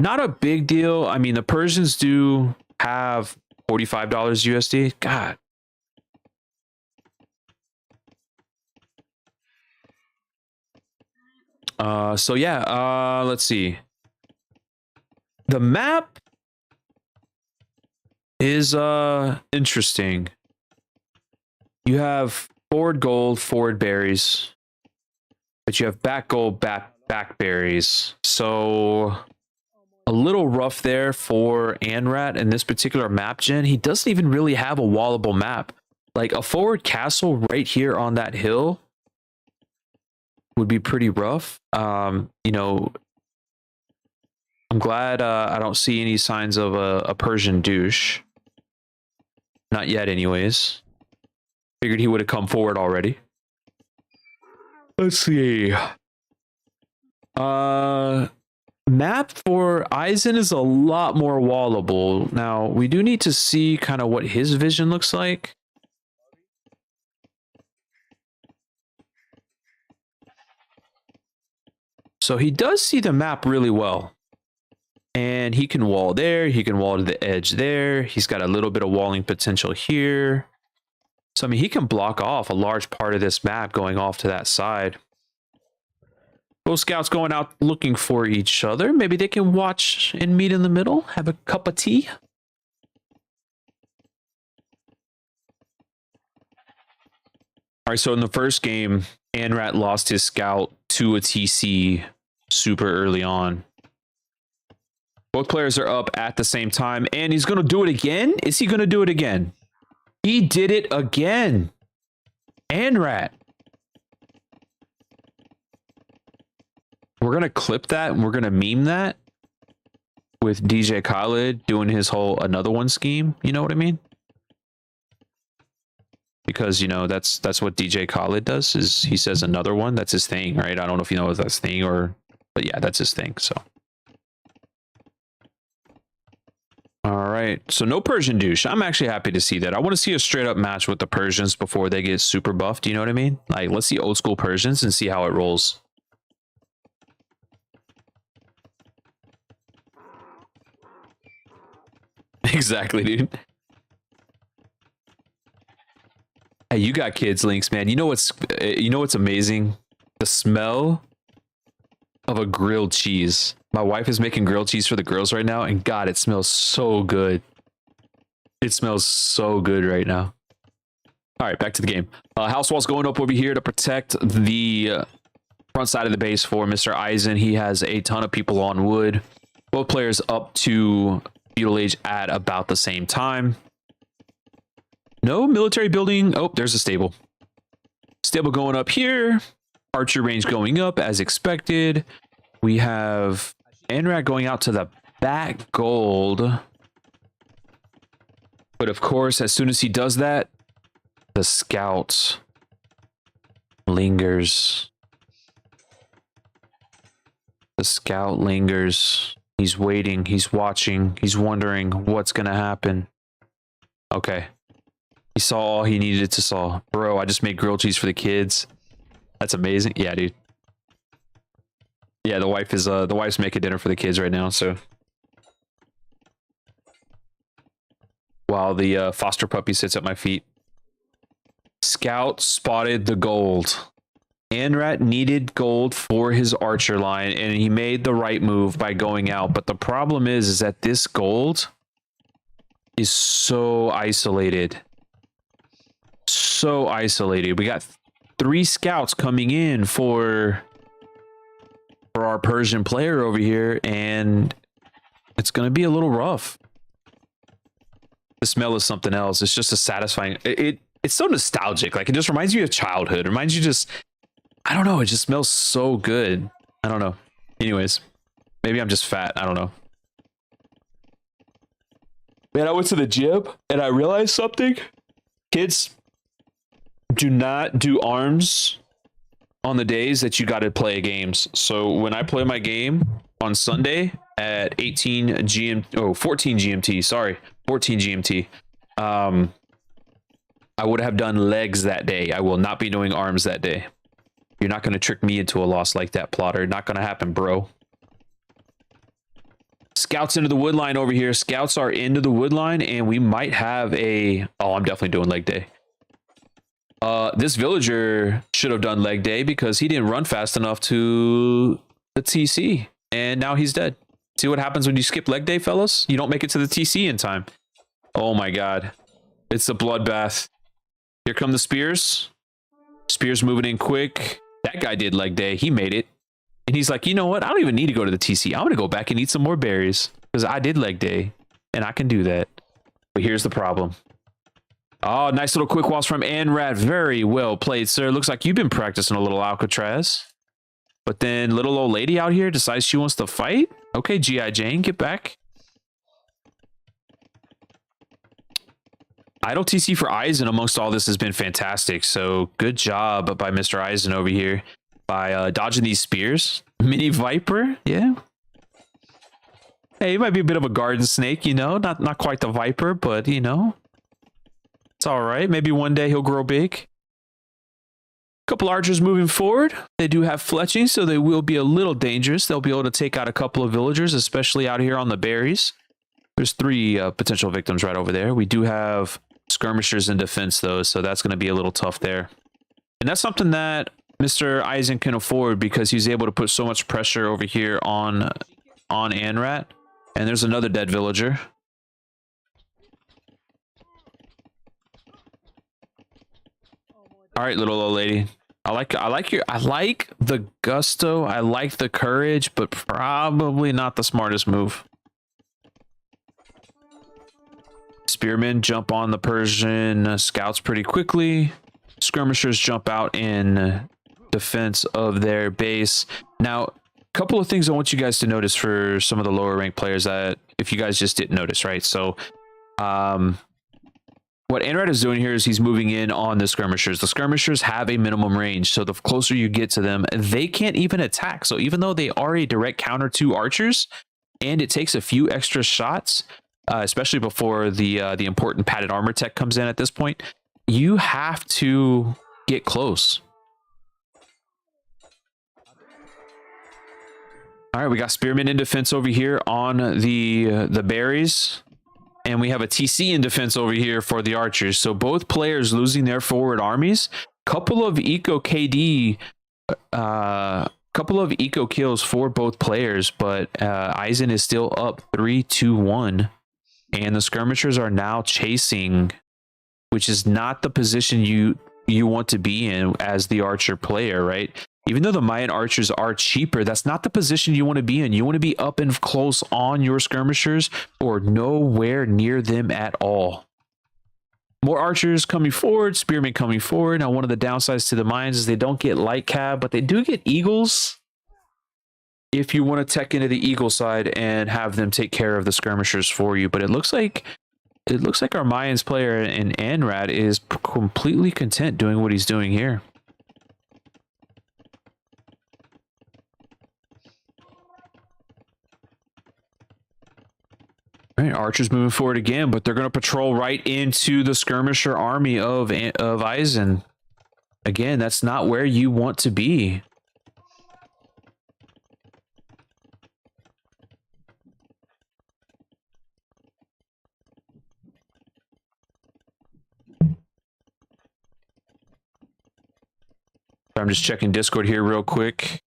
not a big deal. I mean, the Persians do have $45 USD. God. So yeah, let's see. The map is interesting. You have forward gold, forward berries, but you have back gold, back berries. So a little rough there for Anrat in this particular map gen. He doesn't even really have a wallable map. Like a forward castle right here on that hill would be pretty rough. You know, I'm glad I don't see any signs of a Persian douche. Not yet, anyways. Figured he would have come forward already. Let's see. Map for Eisen is a lot more wallable. Now, we do need to see kind of what his vision looks like. So he does see the map really well. And he can wall there. He can wall to the edge there. He's got a little bit of walling potential here. So, I mean, he can block off a large part of this map going off to that side. Both scouts going out looking for each other. Maybe they can watch and meet in the middle. Have a cup of tea. All right, so in the first game, Anrat lost his scout to a TC super early on. Both players are up at the same time, and he's going to do it again? Is he going to do it again? He did it again. Anrat. We're going to clip that, and we're going to meme that with DJ Khaled doing his whole another one scheme. You know what I mean? Because, you know, that's what DJ Khaled does, is he says another one. That's his thing, right? I don't know if you know if that's his thing or... But yeah, that's his thing, so... All right, so no Persian douche. I'm actually happy to see that. I want to see a straight up match with the Persians before they get super buffed. You know what I mean? Like, let's see old school Persians and see how it rolls. Exactly, dude. Hey, you got kids, Lynx, man. You know what's amazing? The smell of a grilled cheese. My wife is making grilled cheese for the girls right now, and God, it smells so good. It smells so good right now. All right, back to the game. House wall's going up over here to protect the front side of the base for Mr. Eisen. He has a ton of people on wood. Both players up to feudal age at about the same time. No military building. Oh, there's a stable. Stable going up here. Archer range going up as expected. We have Anrat going out to the back gold. But of course, as soon as he does that, the scout lingers. The scout lingers. He's waiting. He's watching. He's wondering what's going to happen. Okay. He saw all he needed to saw. Bro, I just made grilled cheese for the kids. That's amazing. Yeah, dude. Yeah, the wife's making dinner for the kids right now, so. While the foster puppy sits at my feet. Scout spotted the gold. Anrat needed gold for his archer line, and he made the right move by going out. But the problem is that this gold is so isolated. So isolated. We got 3 scouts coming in for our Persian player over here, and it's going to be a little rough. The smell is something else. It's just a satisfying... It's so nostalgic. Like, it just reminds you of childhood. It reminds you just... I don't know. It just smells so good. I don't know. Anyways, maybe I'm just fat. I don't know. Man, I went to the gym and I realized something. Kids, do not do arms on the days that you got to play games. So when I play my game on Sunday at 14 GMT, sorry, 14 GMT, I would have done legs that day. I will not be doing arms that day. You're not going to trick me into a loss like that, Plotter. Not going to happen, bro. Scouts into the wood line over here. Scouts are into the wood line, and we might have a... Oh, I'm definitely doing leg day. This villager should have done leg day because he didn't run fast enough to the TC, and now he's dead. See what happens when you skip leg day, fellas? You don't make it to the TC in time. Oh my god. It's a bloodbath. Here come the spears. Spears moving in quick. That guy did leg day. He made it. And he's like, you know what? I don't even need to go to the TC. I'm going to go back and eat some more berries because I did leg day and I can do that. But here's the problem. Oh, nice little quick waltz from Anrat. Very well played, sir. Looks like you've been practicing a little Alcatraz. But then little old lady out here decides she wants to fight. Okay, G.I. Jane, get back. Idle TC for Eisen amongst all this has been fantastic. So good job by Mr. Eisen over here by dodging these spears. Mini Viper, yeah. Hey, he might be a bit of a garden snake, you know. Not quite the Viper, but, you know. It's all right. Maybe one day he'll grow big. Couple archers moving forward. They do have fletching, so they will be a little dangerous. They'll be able to take out a couple of villagers, especially out here on the berries. There's 3 potential victims right over there. We do have skirmishers in defense, though, so that's going to be a little tough there. And that's something that Mr. Eisen can afford because he's able to put so much pressure over here on Anrat. And there's another dead villager. All right, little old lady. I like the gusto. I like the courage, but probably not the smartest move. Spearmen jump on the Persian scouts pretty quickly. Skirmishers jump out in defense of their base. Now, a couple of things I want you guys to notice for some of the lower ranked players that if you guys just didn't notice, right? So, what Anrat is doing here is he's moving in on the skirmishers. The skirmishers have a minimum range, so the closer you get to them, they can't even attack. So even though they are a direct counter to archers, and it takes a few extra shots, especially before the important padded armor tech comes in at this point, you have to get close. All right, we got spearmen in defense over here on the berries. And we have a TC in defense over here for the archers. So both players losing their forward armies. Couple of eco KD, couple of eco kills for both players, but Eisen is still up 3-2-1. And the skirmishers are now chasing, which is not the position you want to be in as the archer player, right? even though the Mayan archers are cheaper, that's not the position you want to be in. You want to be up and close on your skirmishers or nowhere near them at all. More archers coming forward, spearmen coming forward. Now, one of the downsides to the Mayans is they don't get light cab, but they do get eagles if you want to tech into the eagle side and have them take care of the skirmishers for you. But it looks like our Mayans player in Anrad is completely content doing what he's doing here. All right, archers moving forward again, but they're going to patrol right into the skirmisher army of Eisen. Again, that's not where you want to be. I'm just checking Discord here real quick.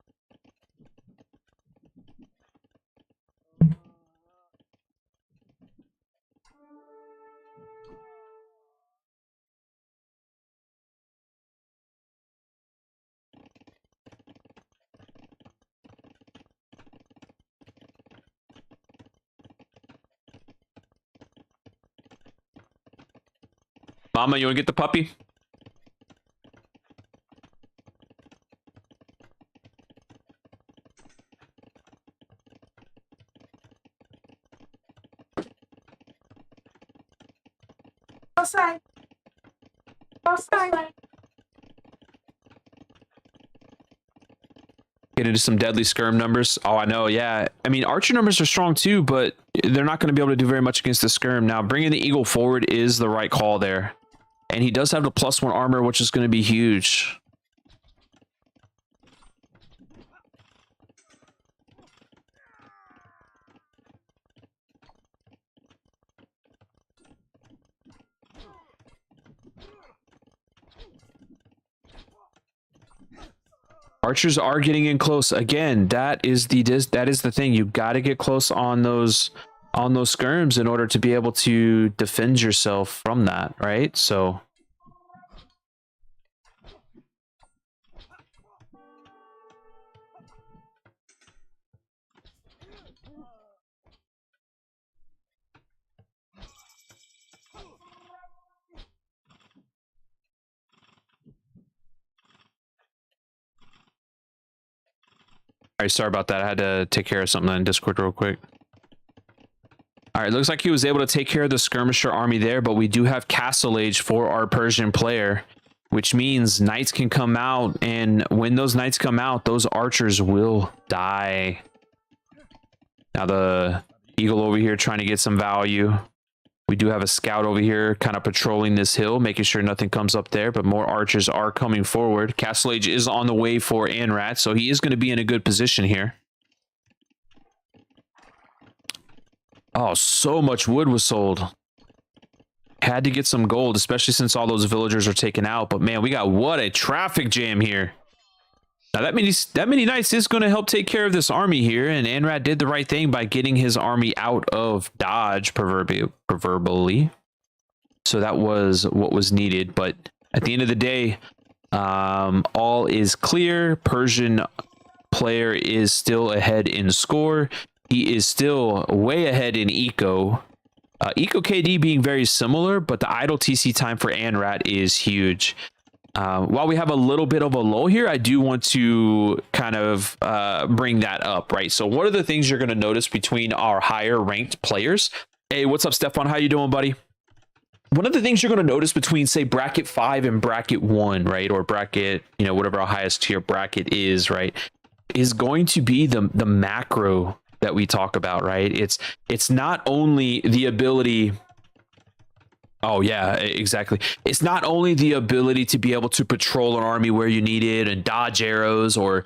Mama, you want to get the puppy? Outside. Outside. Get into some deadly skirm numbers. Oh, I know. Yeah. I mean, archer numbers are strong too, but they're not going to be able to do very much against the skirm. Now, bringing the eagle forward is the right call there. And he does have the +1 armor, which is going to be huge. Archers are getting in close again. That is the thing. You got to get close on those skirms in order to be able to defend yourself from that, right? So all right, sorry about that. I had to take care of something on Discord real quick. All right, looks like he was able to take care of the skirmisher army there, but we do have Castle Age for our Persian player, which means knights can come out, and when those knights come out, those archers will die. Now the eagle over here trying to get some value. We do have a scout over here kind of patrolling this hill, making sure nothing comes up there, but more archers are coming forward. Castle Age is on the way for Anrat, so he is going to be in a good position here. Oh, so much wood was sold. Had to get some gold, especially since all those villagers are taken out. But man, we got what a traffic jam here. Now that many knights is going to help take care of this army here, and Anrat did the right thing by getting his army out of dodge, proverbially. So that was what was needed. But at the end of the day, all is clear. Persian player is still ahead in score. He is still way ahead in eco. Eco KD being very similar, but the idle TC time for Anrat is huge. While we have a little bit of a lull here, I do want to kind of bring that up, right? So what are the things you're going to notice between our higher ranked players? Hey, what's up, Stefan? How you doing, buddy? One of the things you're going to notice between, say, bracket 5 and bracket 1, right? Or bracket, you know, whatever our highest tier bracket is, right? Is going to be the macro that we talk about, right? It's not only the ability. Oh yeah, exactly. It's not only the ability to be able to patrol an army where you need it and dodge arrows or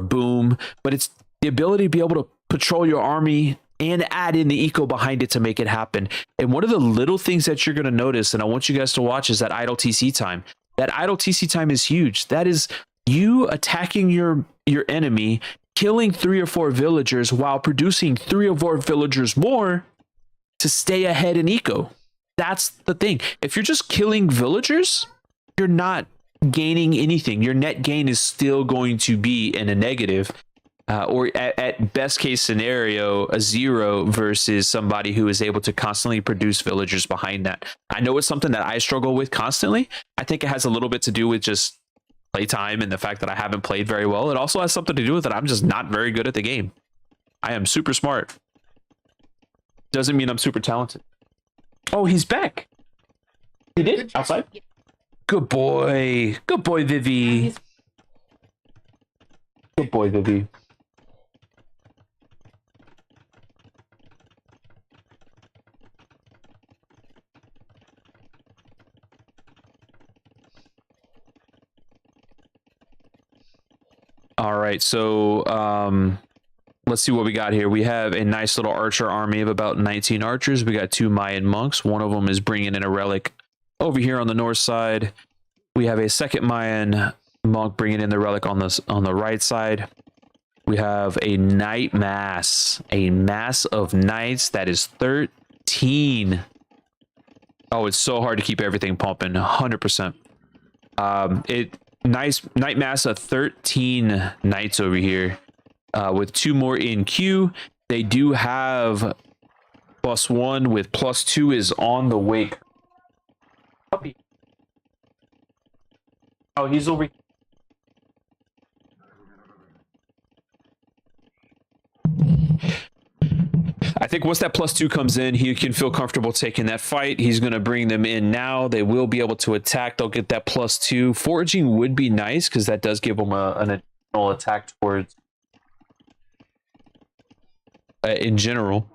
boom, but it's the ability to be able to patrol your army and add in the eco behind it to make it happen. And one of the little things that you're going to notice, and I want you guys to watch, is that idle TC time. That idle TC time is huge. That is you attacking your enemy, killing 3 or 4 villagers while producing 3 or 4 villagers more to stay ahead in eco. That's the thing. If you're just killing villagers, you're not gaining anything. Your net gain is still going to be in a negative, or at best case scenario, a 0 versus somebody who is able to constantly produce villagers behind that. I know it's something that I struggle with constantly. I think it has a little bit to do with just playtime and the fact that I haven't played very well. It also has something to do with that I'm just not very good at the game. I am super smart. Doesn't mean I'm super talented. Oh, he's back. He did? Outside? Good boy. Good boy, Vivi. Good boy, Vivi. All right, so let's see what we got here. We have a nice little archer army of about 19 archers. We got 2 Mayan monks. One of them is bringing in a relic over here on the north side. We have a second Mayan monk bringing in the relic on the right side. We have a knight mass, a mass of knights that is 13. Oh, it's so hard to keep everything pumping. 100%. Nice knight mass of 13 knights over here, with 2 more in queue. They do have +1 with +2 is on the way. Puppy. Oh, he's over. I think once that +2 comes in, he can feel comfortable taking that fight. He's going to bring them in now. They will be able to attack. They'll get that +2. Foraging would be nice because that does give them an additional attack towards in general.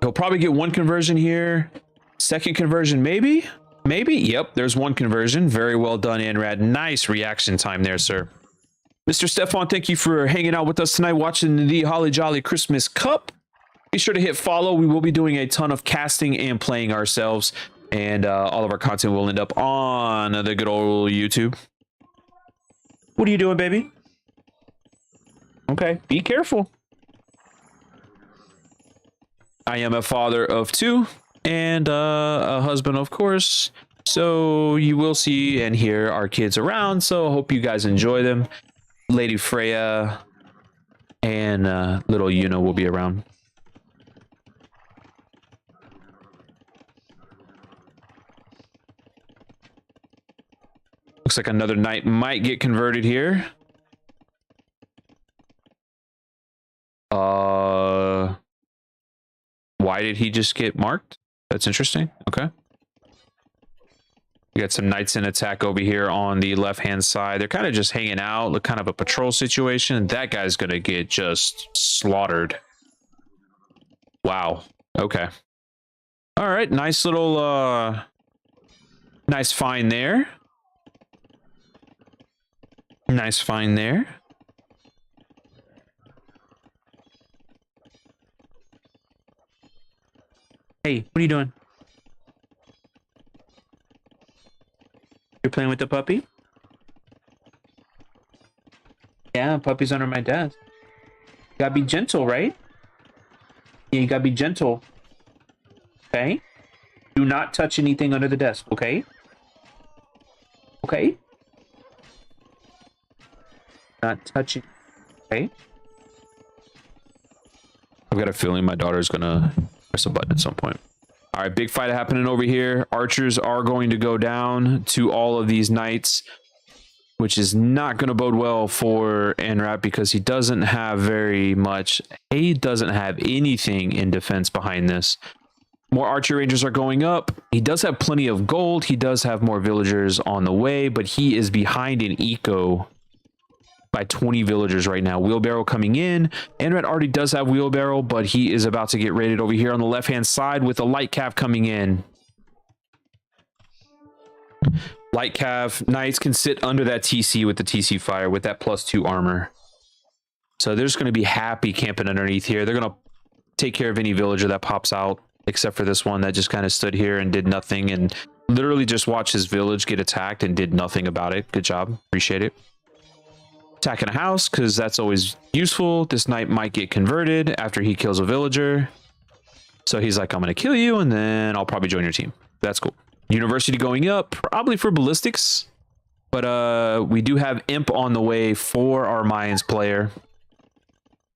He'll probably get 1 conversion here. Second conversion, maybe? Maybe? Yep, there's 1 conversion. Very well done, Anrad. Nice reaction time there, sir. Mr. Stefan, thank you for hanging out with us tonight, watching the HollyJolly Christmas Cup. Be sure to hit follow. We will be doing a ton of casting and playing ourselves, and all of our content will end up on the good old YouTube. What are you doing, baby? Okay, be careful. I am a father of 2 and a husband, of course. So you will see and hear our kids around. So I hope you guys enjoy them. Lady Freya and little Yuna will be around. Looks like another knight might get converted here. Why did he just get marked? That's interesting. Okay. We got some knights in attack over here on the left-hand side. They're kind of just hanging out, look kind of a patrol situation. That guy's going to get just slaughtered. Wow. Okay. All right. Nice little, nice find there. Nice find there. Hey, what are you doing? You're playing with the puppy? Yeah, puppy's under my desk. You gotta be gentle, right? Yeah, you gotta be gentle. Okay? Do not touch anything under the desk, okay? Okay? Not touching. Okay? I've got a feeling my daughter's gonna press a button at some point. All right, big fight happening over here. Archers are going to go down to all of these knights, which is not going to bode well for Anrat because he doesn't have very much. He doesn't have anything in defense behind this. More archer rangers are going up. He does have plenty of gold. He does have more villagers on the way, but he is behind in eco by 20 villagers right now. Wheelbarrow coming in. Anrat already does have wheelbarrow, but he is about to get raided over here on the left-hand side with a light cav coming in. Light cav knights can sit under that TC with the TC fire with that +2 armor. So they're just going to be happy camping underneath here. They're going to take care of any villager that pops out, except for this one that just kind of stood here and did nothing and literally just watched his village get attacked and did nothing about it. Good job. Appreciate it. Attacking a house because that's always useful. This knight might get converted after he kills a villager. So he's like, I'm going to kill you and then I'll probably join your team. That's cool. University going up, probably for ballistics. But we do have Imp on the way for our Mayans player.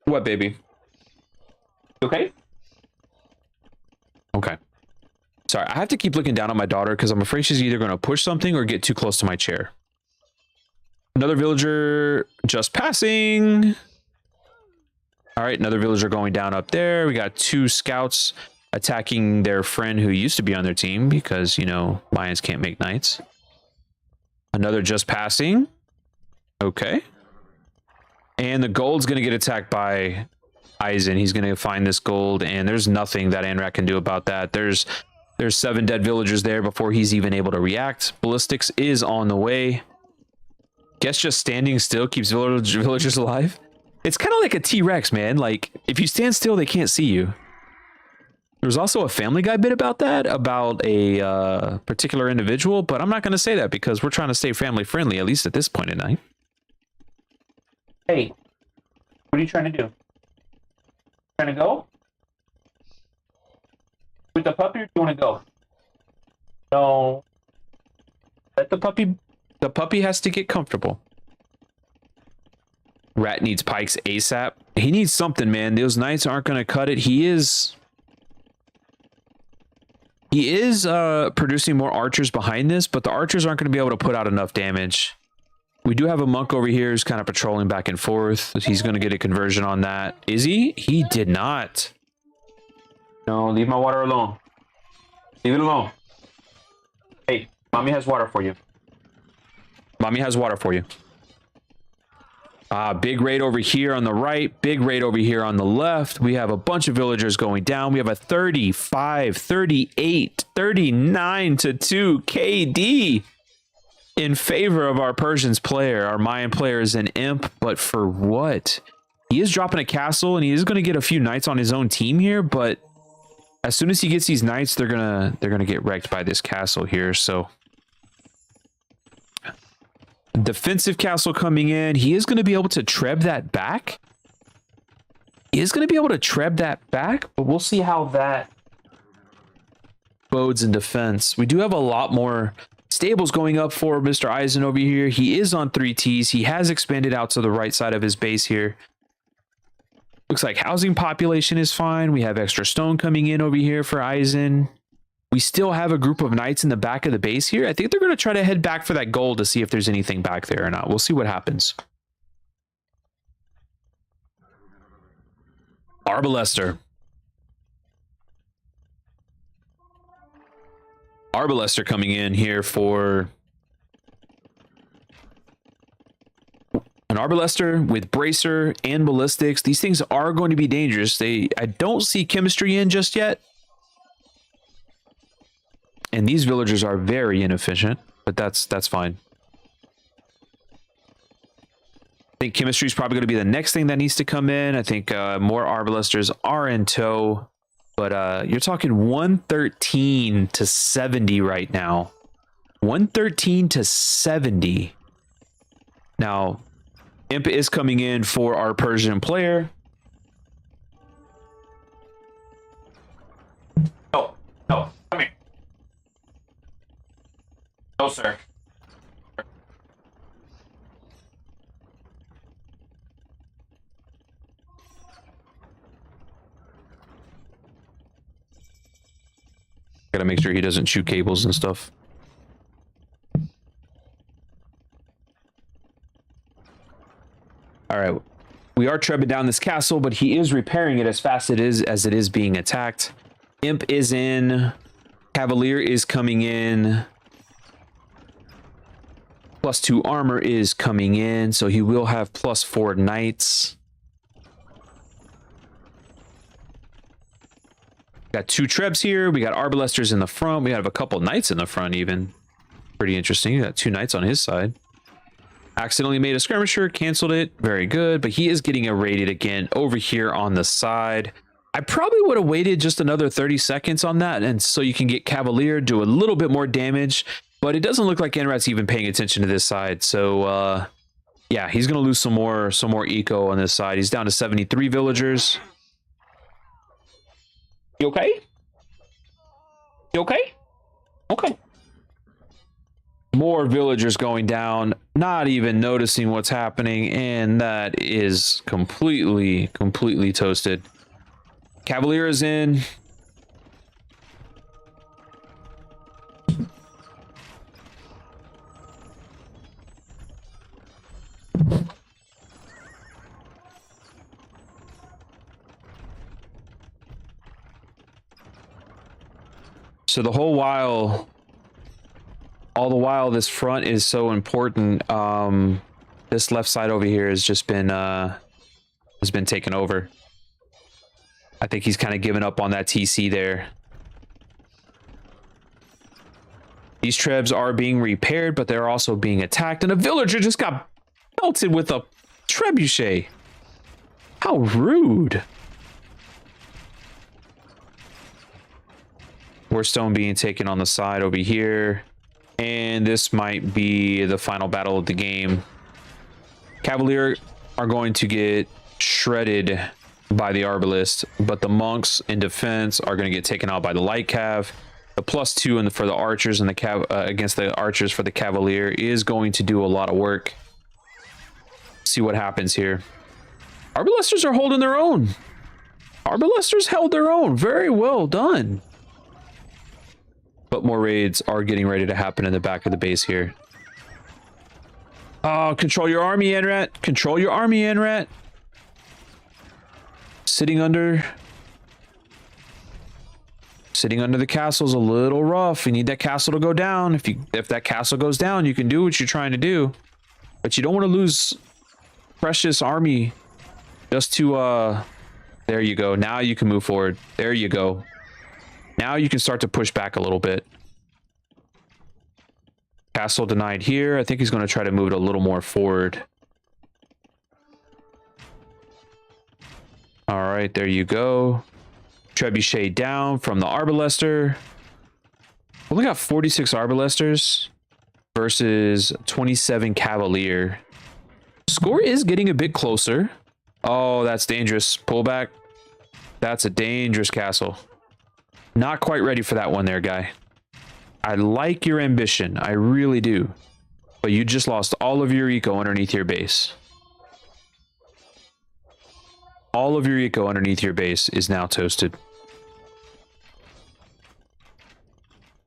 What, baby? Okay? Okay. Sorry, I have to keep looking down at my daughter because I'm afraid she's either going to push something or get too close to my chair. Another villager just passing. All right, another villager going down up there. We got 2 scouts attacking their friend who used to be on their team because, you know, Mayans can't make knights. Another just passing. Okay. And the gold's going to get attacked by Eisen. He's going to find this gold, and there's nothing that Anrat can do about that. There's 7 dead villagers there before he's even able to react. Ballistics is on the way. Guess just standing still keeps villagers alive. It's kind of like a T-Rex, man. Like, if you stand still, they can't see you. There's also a Family Guy bit about that, about a particular individual, but I'm not going to say that because we're trying to stay family friendly, at least at this point in night. Hey, what are you trying to do? Trying to go? With the puppy, or do you want to go? No. Let the puppy has to get comfortable. Rat needs pikes ASAP. He needs something, man. Those knights aren't going to cut it. He is producing more archers behind this, but the archers aren't going to be able to put out enough damage. We do have a monk over here who's kind of patrolling back and forth. He's going to get a conversion on that. Is he? He did not. No, leave my water alone. Leave it alone. Hey, mommy has water for you. Mommy has water for you. Big raid over here on the right. Big raid over here on the left. We have a bunch of villagers going down. We have a 35, 38, 39 to 2 KD in favor of our Persians player. Our Mayan player is an imp, but for what? He is dropping a castle, and he is going to get a few knights on his own team here, but as soon as he gets these knights, they're gonna get wrecked by this castle here. So defensive castle coming in. He is going to be able to treb that back. He is going to be able to treb that back, but we'll see how that bodes in defense. We do have a lot more stables going up for Mr. Eisen over here. He is on 3 Ts. He has expanded out to the right side of his base here. Looks like housing population is fine. We have extra stone coming in over here for Eisen. We still have a group of knights in the back of the base here. I think they're going to try to head back for that gold to see if there's anything back there or not. We'll see what happens. Arbalester. Arbalester coming in here for an Arbalester with Bracer and Ballistics. These things are going to be dangerous. I don't see chemistry in just yet. And these villagers are very inefficient, but that's fine. I think chemistry is probably going to be the next thing that needs to come in. I think more Arbalesters are in tow, but you're talking 113 to 70 right now. 113 to 70. Now, Imp is coming in for our Persian player. No, come here. No, sir. Gotta make sure he doesn't shoot cables and stuff. All right. We are trebbing down this castle, but he is repairing it as fast as it is being attacked. Imp is in. Cavalier is coming in. +2 armor is coming in, so he will have +4 knights. Got 2 trebs here. We got Arbalesters in the front. We have a couple knights in the front even. Pretty interesting. Got 2 knights on his side. Accidentally made a skirmisher, canceled it. Very good, but he is getting irradiated again over here on the side. I probably would have waited just another 30 seconds on that, and so you can get Cavalier, do a little bit more damage. But it doesn't look like Enrat's even paying attention to this side. So, yeah, he's going to lose some more eco on this side. He's down to 73 villagers. You okay? You okay? Okay. More villagers going down, not even noticing what's happening, and that is completely toasted. Cavalier is in. So the whole while, all the while, this front is so important. This left side over here has just been taken over. I think he's kind of given up on that TC there. These trebs are being repaired, but they're also being attacked, and a villager just got pelted with a trebuchet. How rude. More stone being taken on the side over here. And this might be the final battle of the game. Cavalier are going to get shredded by the Arbalist, but the monks in defense are going to get taken out by the light cav. The +2 for the archers and the against the archers for the Cavalier is going to do a lot of work. See what happens here. Arbalesters are holding their own. Arbalesters held their own. Very well done. But more raids are getting ready to happen in the back of the base here. Oh, control your army, Enrat. Control your army, Enrat. Sitting under the castle is a little rough. You need that castle to go down. If that castle goes down, you can do what you're trying to do. But you don't want to lose precious army just to there you go. Now you can move forward. There you go. Now you can start to push back a little bit. Castle denied here. I think he's going to try to move it a little more forward. All right, there you go. Trebuchet down from the Arbalester. Only got 46 Arbalesters versus 27 Cavalier. Score is getting a bit closer. Oh, that's dangerous. Pull back. That's a dangerous castle. Not quite ready for that one there, guy. I like your ambition. I really do. But you just lost all of your eco underneath your base. All of your eco underneath your base is now toasted.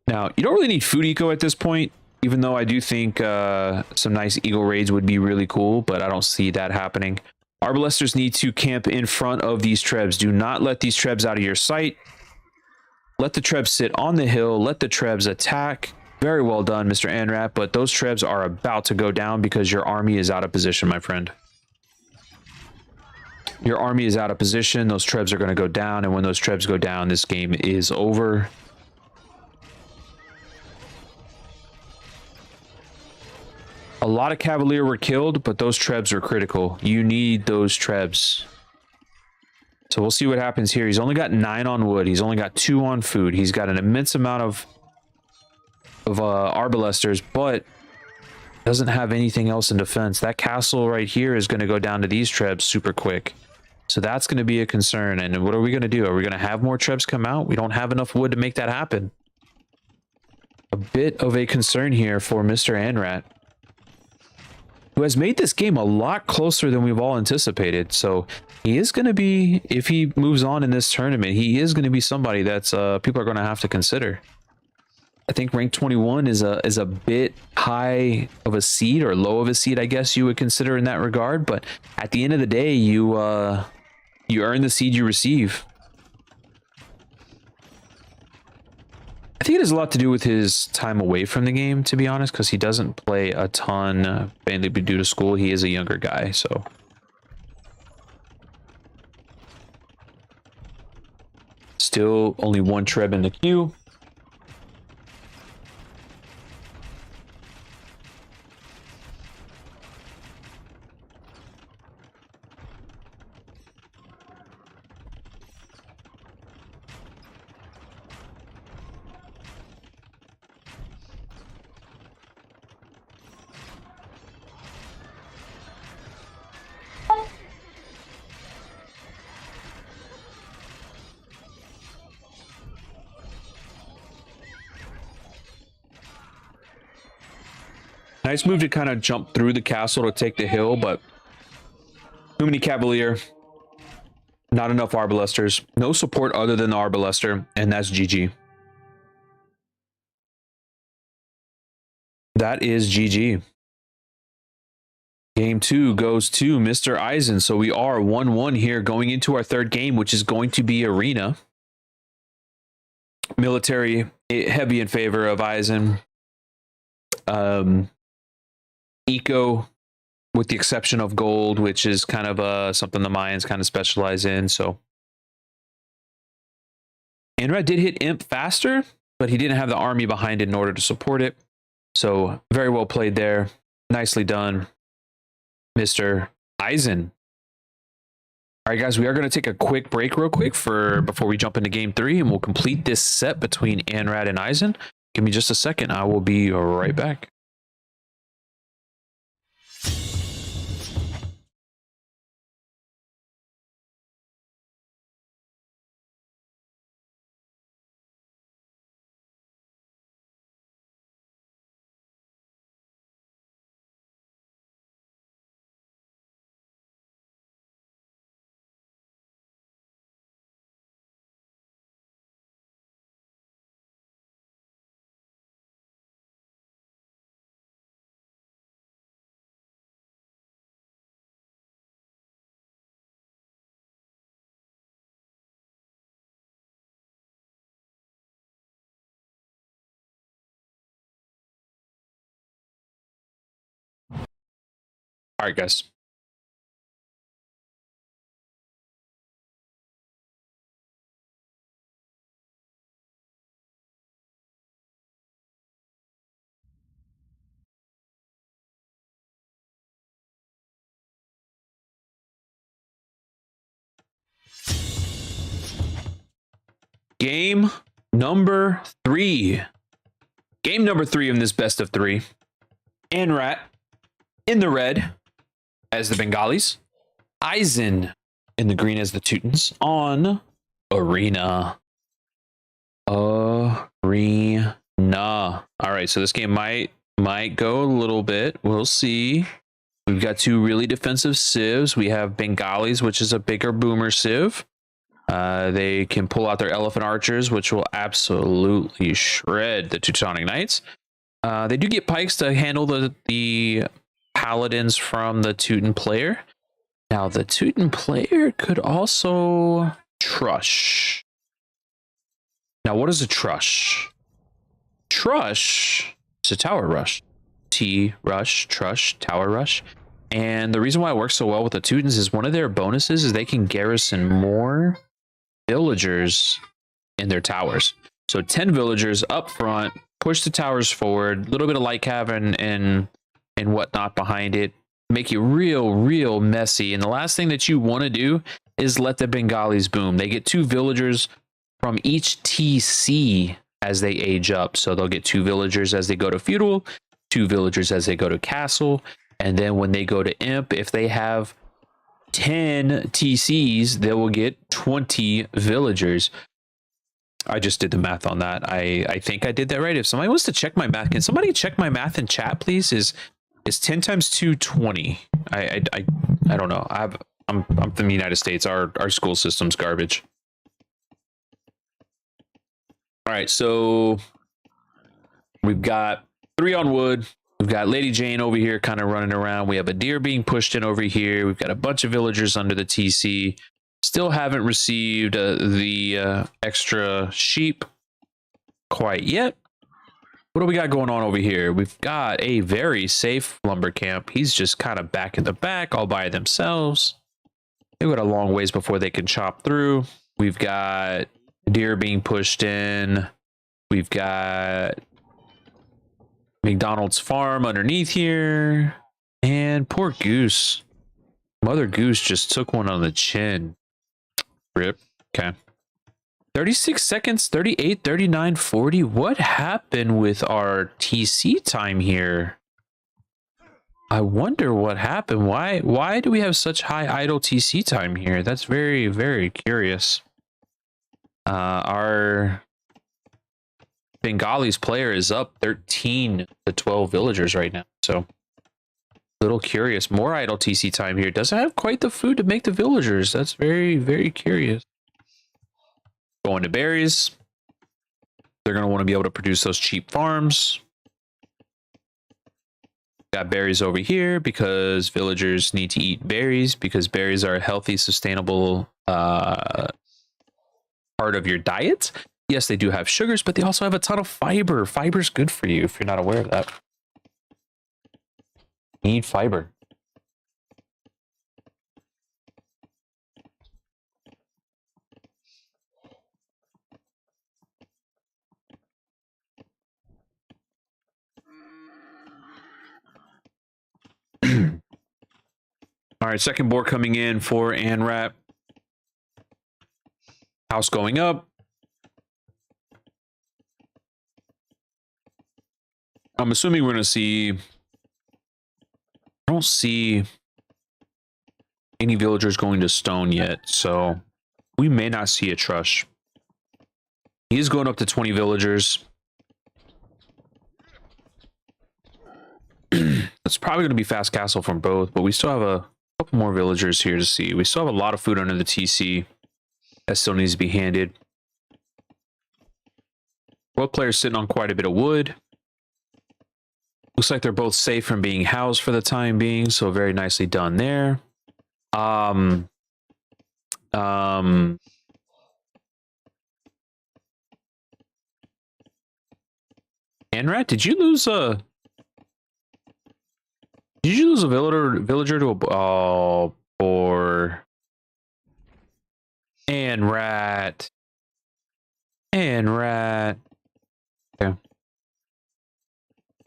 Now, you don't really need food eco at this point, even though I do think some nice eagle raids would be really cool, but I don't see that happening. Arbalesters need to camp in front of these trebs. Do not let these trebs out of your sight. Let the trebs sit on the hill. Let the trebs attack. Very well done, Mr. Anrat, but those trebs are about to go down because your army is out of position, my friend. Your army is out of position. Those trebs are going to go down, and when those trebs go down, this game is over. A lot of Cavalier were killed, but those trebs were critical. You need those trebs. So we'll see what happens here. He's only got 9 on wood. He's only got 2 on food. He's got an immense amount of Arbalesters, but doesn't have anything else in defense. That castle right here is going to go down to these trebs super quick. So that's going to be a concern. And what are we going to do? Are we going to have more trebs come out? We don't have enough wood to make that happen. A bit of a concern here for Mr. Anrat, who has made this game a lot closer than we've all anticipated. So he is going to be, if he moves on in this tournament, he is going to be somebody that's people are going to have to consider. I think rank 21 is a bit high of a seed, or low of a seed, I guess you would consider in that regard. But at the end of the day, you earn the seed you receive. I think it has a lot to do with his time away from the game, to be honest, because he doesn't play a ton, mainly due to school. He is a younger guy, so. Still only 1 treb in the queue. Nice move to kind of jump through the castle to take the hill, but too many Cavalier. Not enough Arbalesters. No support other than the Arbalester, and that's GG. That is GG. Game 2 goes to Mr. Eisen. So we are 1-1 here going into our third game, which is going to be Arena. Military, heavy in favor of Eisen. Eco, with the exception of gold, which is kind of something the Mayans kind of specialize in. So Anrad did hit Imp faster, but he didn't have the army behind it in order to support it. So very well played there. Nicely done, Mr. Eisen. All right, guys, we are going to take a quick break real quick before we jump into game 3, and we'll complete this set between Anrad and Eisen. Give me just a second. I will be right back. All right, guys. Game number 3. Game number 3 in this best of 3. Anrat in the red as the Bengalis. Eisen in the green as the Teutons on Arena. All right, so this game might go a little bit. We'll see. We've got 2 really defensive civs. We have Bengalis, which is a bigger boomer civ. They can pull out their elephant archers, which will absolutely shred the Teutonic Knights. They do get pikes to handle the paladins from the Teuton player. Now, the Teuton player could also trush. Now, what is a trush? Trush is a tower rush. T-rush, trush, tower rush. And the reason why it works so well with the Teutons is one of their bonuses is they can garrison more villagers in their towers. So 10 villagers up front, push the towers forward, a little bit of light cav and whatnot behind it, make it real messy. And the last thing that you want to do is let the Bengalis boom. They get 2 villagers from each TC as they age up. So they'll get 2 villagers as they go to feudal, 2 villagers as they go to castle, and then when they go to imp, if they have 10 TCs, they will get 20 villagers. I just did the math on that. I think I did that right. If somebody wants to check my math, can somebody check my math in chat, please? Is 10 times 2 20? I don't know. I'm from the United States. Our school system's garbage. All right, so we've got 3 on wood. We've got Lady Jane over here kind of running around. We have a deer being pushed in over here. We've got a bunch of villagers under the TC. Still haven't received the extra sheep quite yet. What do we got going on over here? We've got a very safe lumber camp. He's just kind of back in the back all by themselves. They've got a long ways before they can chop through. We've got deer being pushed in. We've got McDonald's farm underneath here. And poor Goose. Mother Goose just took one on the chin. Rip. Okay. 36 seconds, 38, 39, 40. What happened with our TC time here? I wonder what happened. Why do we have such high idle TC time here? That's very curious. Our Bengali's player is up 13 to 12 villagers right now. So a little curious. More idle TC time here. Doesn't have quite the food to make the villagers. That's very, very curious. Going to berries. They're going to want to be able to produce those cheap farms. Got berries over here because villagers need to eat berries because berries are a healthy, sustainable part of your diet. Yes, they do have sugars, but they also have a ton of fiber. Fiber's good for you if you're not aware of that. You need fiber. All right, second board coming in for Anrat. House going up. I'm assuming we're going to see... I don't see any villagers going to stone yet, so we may not see a trush. He is going up to 20 villagers. It's probably going to be fast castle from both, but we still have a couple more villagers here to see. We still have a lot of food under the TC that still needs to be handed. Both players sitting on quite a bit of wood. Looks like they're both safe from being housed for the time being, so very nicely done there. Anrat, did you lose a villager to a or Anrat? Okay.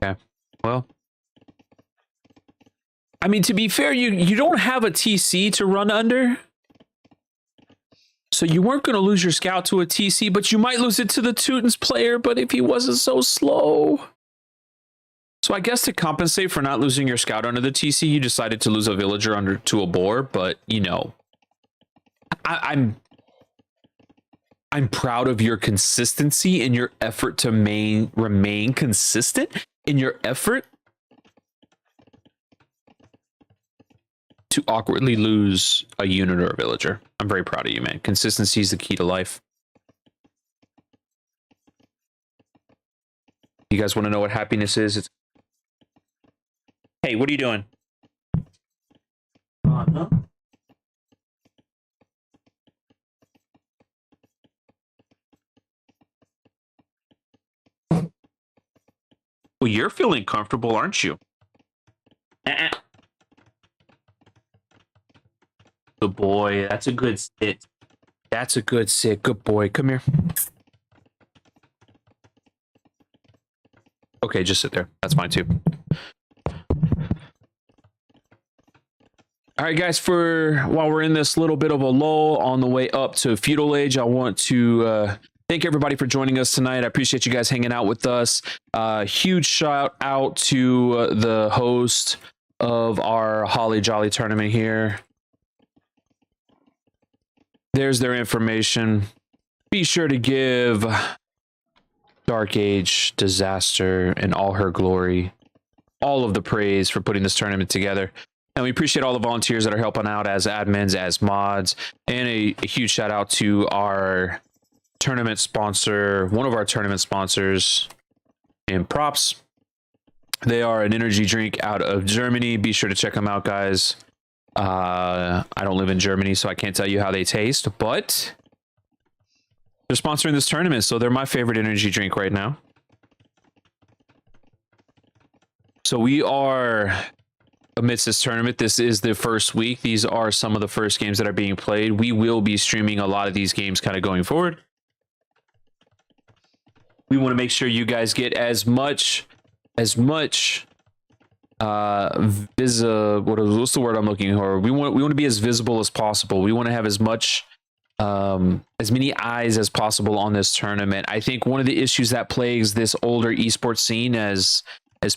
Okay. Well, I mean, to be fair, you don't have a TC to run under. So you weren't going to lose your scout to a TC, but you might lose it to the Teutons player, but if he wasn't so slow. So I guess to compensate for not losing your scout under the TC, you decided to lose a villager under to a boar, but you know, I'm proud of your consistency and your effort to remain consistent in your effort to awkwardly lose a unit or a villager. I'm very proud of you, man. Consistency is the key to life. You guys want to know what happiness is? Hey, what are you doing? No. Well, you're feeling comfortable, aren't you? Good boy. That's a good sit. That's a good sit. Good boy. Come here. Okay, just sit there. That's fine too. All right, guys, while we're in this little bit of a lull on the way up to Feudal Age, I want to thank everybody for joining us tonight. I appreciate you guys hanging out with us. Huge shout out to the host of our HollyJolly tournament here. There's their information. Be sure to give darkagedesaster in all her glory all of the praise for putting this tournament together. And we appreciate all the volunteers that are helping out as admins, as mods, and a huge shout out to our tournament sponsor, one of our tournament sponsors, in Props. They are an energy drink out of Germany. Be sure to check them out, guys. I don't live in Germany, so I can't tell you how they taste, but they're sponsoring this tournament, so they're my favorite energy drink right now. So we are amidst this tournament. This is the first week. These are some of the first games that are being played. We will be streaming a lot of these games kind of going forward. We want to make sure you guys get as much what's the word I'm looking for? We want to be as visible as possible. We want to have as many eyes as possible on this tournament. I think one of the issues that plagues this older esports scene, as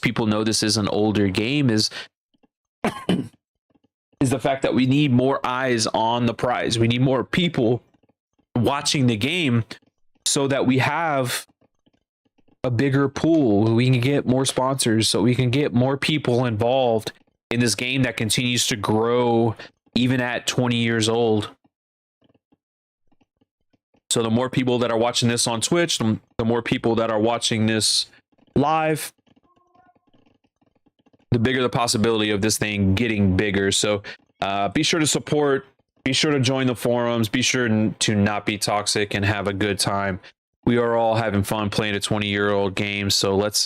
people know this is an older game, is the fact that we need more eyes on the prize. We need more people watching the game so that we have a bigger pool. We can get more sponsors, so we can get more people involved in this game that continues to grow even at 20 years old. So the more people that are watching this on Twitch, the more people that are watching this live, the bigger the possibility of this thing getting bigger. So be sure to support, be sure to join the forums, be sure to not be toxic and have a good time. We are all having fun playing a 20-year-old game, so let's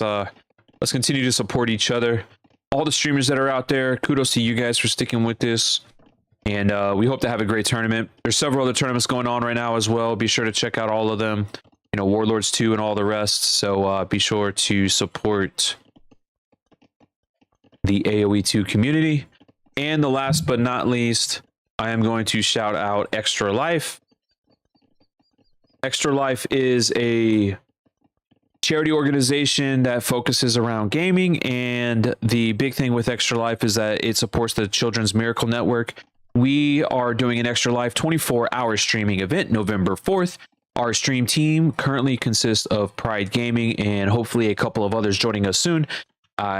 continue to support each other. All the streamers that are out there, kudos to you guys for sticking with this. And we hope to have a great tournament. There's several other tournaments going on right now as well. Be sure to check out all of them. You know, Warlords 2 and all the rest. So be sure to support the AoE 2 community. And the last but not least, I am going to shout out Extra Life. Extra Life is a charity organization that focuses around gaming. And the big thing with Extra Life is that it supports the Children's Miracle Network. We are doing an Extra Life 24-hour streaming event November 4th. Our stream team currently consists of Pride Gaming and hopefully a couple of others joining us soon.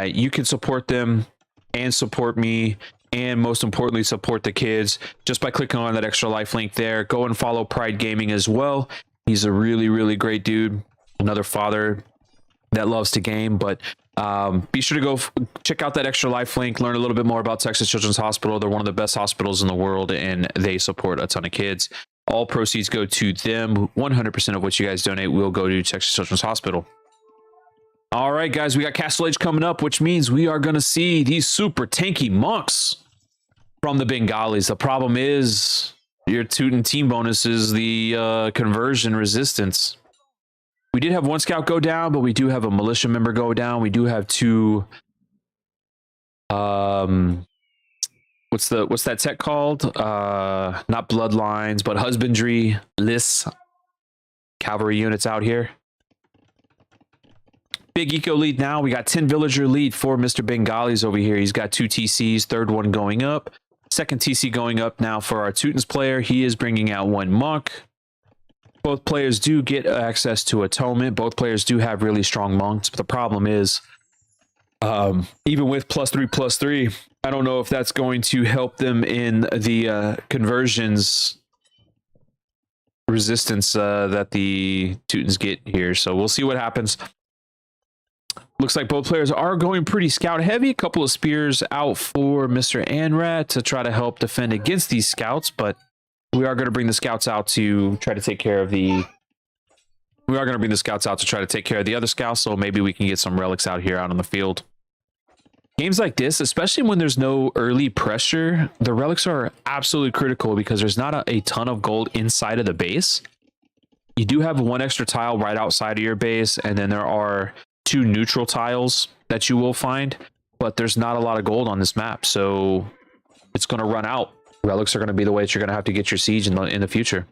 You can support them and support me, and most importantly, support the kids just by clicking on that Extra Life link there. Go and follow Pride Gaming as well. He's a really, really great dude. Another father that loves to game, but be sure to go check out that Extra Life link, learn a little bit more about Texas Children's Hospital. They're one of the best hospitals in the world, and they support a ton of kids. All proceeds go to them. 100% of what you guys donate will go to Texas Children's Hospital. All right, guys, we got Castle Age coming up, which means we are going to see these super tanky monks from the Bengalis. The problem is your Teuton team bonus is the conversion resistance. We did have one scout go down, but we do have a militia member go down. We do have two. What's that tech called? Not bloodlines, but husbandry lists. Cavalry units out here. Big eco lead now. We got 10 villager lead for Mr. Bengalis over here. He's got 2 TCs, third one going up. Second TC going up now for our Teutons player. He is bringing out 1 monk. Both players do get access to atonement. Both players do have really strong monks, but the problem is, even with +3/+3, I don't know if that's going to help them in the conversions resistance that the Teutons get here. So we'll see what happens. Looks like both players are going pretty scout heavy. A couple of spears out for Mr. Anrat to try to help defend against these scouts, but we are going to bring the scouts out to try to take care of the... We are going to bring the scouts out to try to take care of the other scouts, so maybe we can get some relics out here out on the field. Games like this, especially when there's no early pressure, the relics are absolutely critical because there's not a ton of gold inside of the base. You do have 1 extra tile right outside of your base, and then there are 2 neutral tiles that you will find, but there's not a lot of gold on this map, so it's going to run out. Relics are going to be the way that you're going to have to get your siege in the future.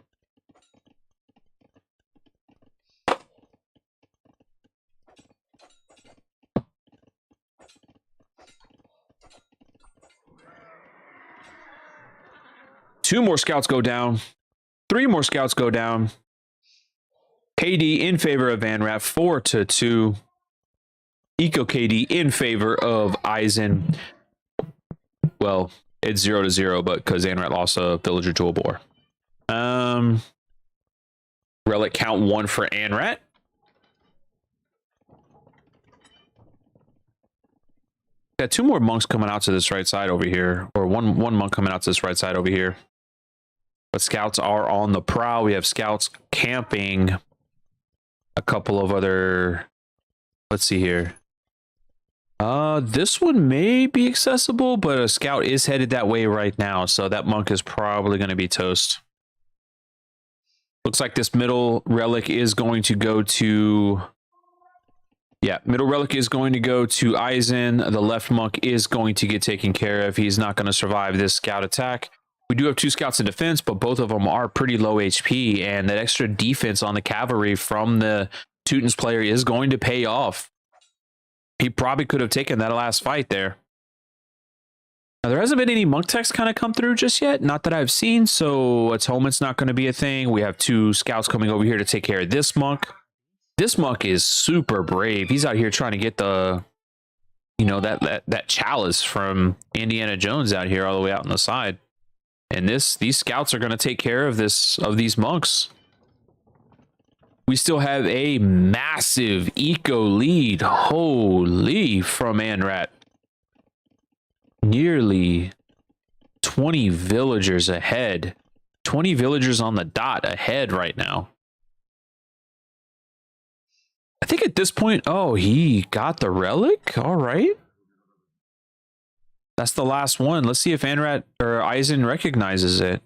Two more scouts go down. 3 more scouts go down. KD in favor of Vanrat, 4-2. Eco KD in favor of Eisen. Well, it's 0-0, but because Anrat lost a villager to a boar. Relic count 1 for Anrat. Got 2 more monks coming out to this right side over here, or one monk coming out to this right side over here. But scouts are on the prowl. We have scouts camping a couple of other... Let's see here. This one may be accessible, but a scout is headed that way right now, so that monk is probably going to be toast. Looks like this middle relic is going to go to... Yeah, middle relic is going to go to Eisen. The left monk is going to get taken care of. He's not going to survive this scout attack. We do have 2 scouts in defense, but both of them are pretty low HP, and that extra defense on the cavalry from the Teutons player is going to pay off. He probably could have taken that last fight there. Now, there hasn't been any monk text kind of come through just yet. Not that I've seen, so atonement's not going to be a thing. We have 2 scouts coming over here to take care of this monk. This monk is super brave. He's out here trying to get the, you know, that chalice from Indiana Jones out here all the way out on the side. And these scouts are going to take care of these monks. We still have a massive eco lead. Holy, from Anrat. Nearly 20 villagers ahead. 20 villagers on the dot ahead right now. I think at this point, oh, he got the relic. All right. That's the last one. Let's see if Anrat or Eisen recognizes it.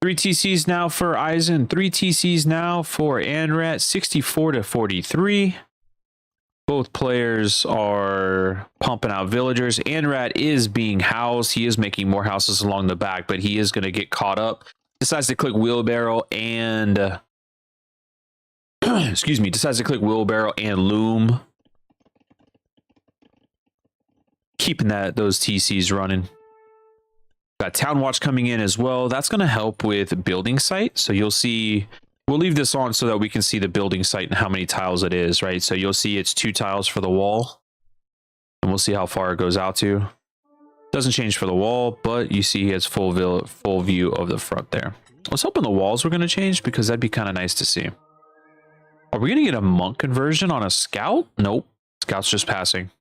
3 TCs now for Eisen. 3 TCs now for Anrat. 64-43. Both players are pumping out villagers. Anrat is being housed. He is making more houses along the back, but he is going to get caught up. Decides to click wheelbarrow and excuse me, decides to click wheelbarrow and loom. Keeping those TCs running. Got Town Watch coming in as well. That's going to help with building site. So you'll see, we'll leave this on so that we can see the building site and how many tiles it is, right? So you'll see it's 2 tiles for the wall. And we'll see how far it goes out to. Doesn't change for the wall, but you see it's full view of the front there. I was hoping the walls were going to change because that'd be kind of nice to see. Are we going to get a monk conversion on a scout? Nope. Scout's just passing.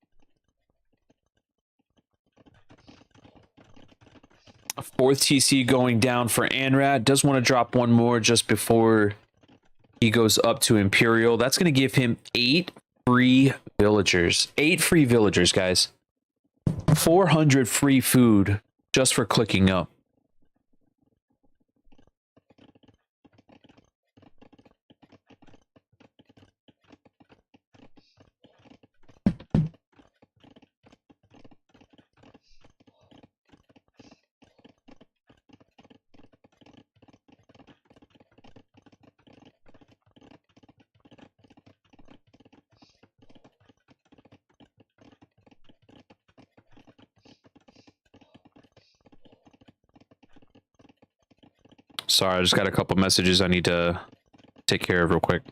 A 4th TC going down for Anrat. Does want to drop one more just before he goes up to Imperial. That's going to give him 8 free villagers. 8 free villagers, guys. 400 free food just for clicking up. Sorry, I just got a couple messages I need to take care of real quick.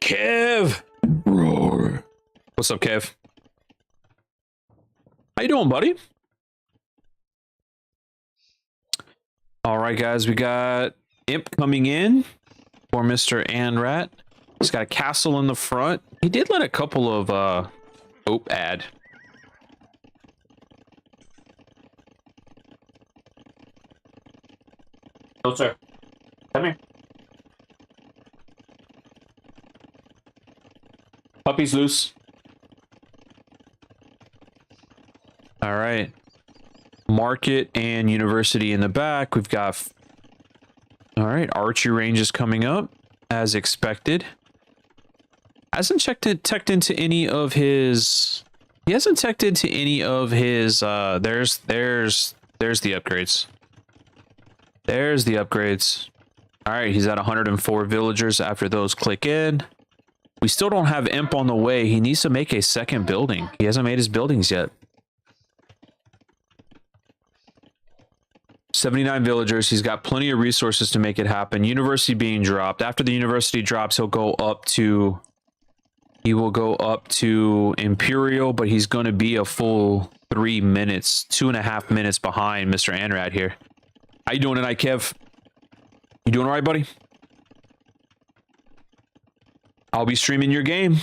Kev! Roar. What's up, Kev? How you doing, buddy? All right, guys, we got Imp coming in for Mr. Anrat. He's got a castle in the front. He did let a couple of add. No, sir. Come here. Puppy's loose. All right. Market and university in the back. We've got... All right. Archery range is coming up as expected. Hasn't teched into any of his... He hasn't teched into any of his... There's the upgrades. There's the upgrades. All right. He's at 104 villagers after those click in. We still don't have Imp on the way. He needs to make a second building. He hasn't made his buildings yet. 79 villagers. He's got plenty of resources to make it happen. University being dropped. After the university drops, he'll go up to... He will go up to Imperial, but he's going to be a full 3 minutes, 2.5 minutes behind Mr. Anrat here. How you doing tonight, Kev? You doing all right, buddy? I'll be streaming your game.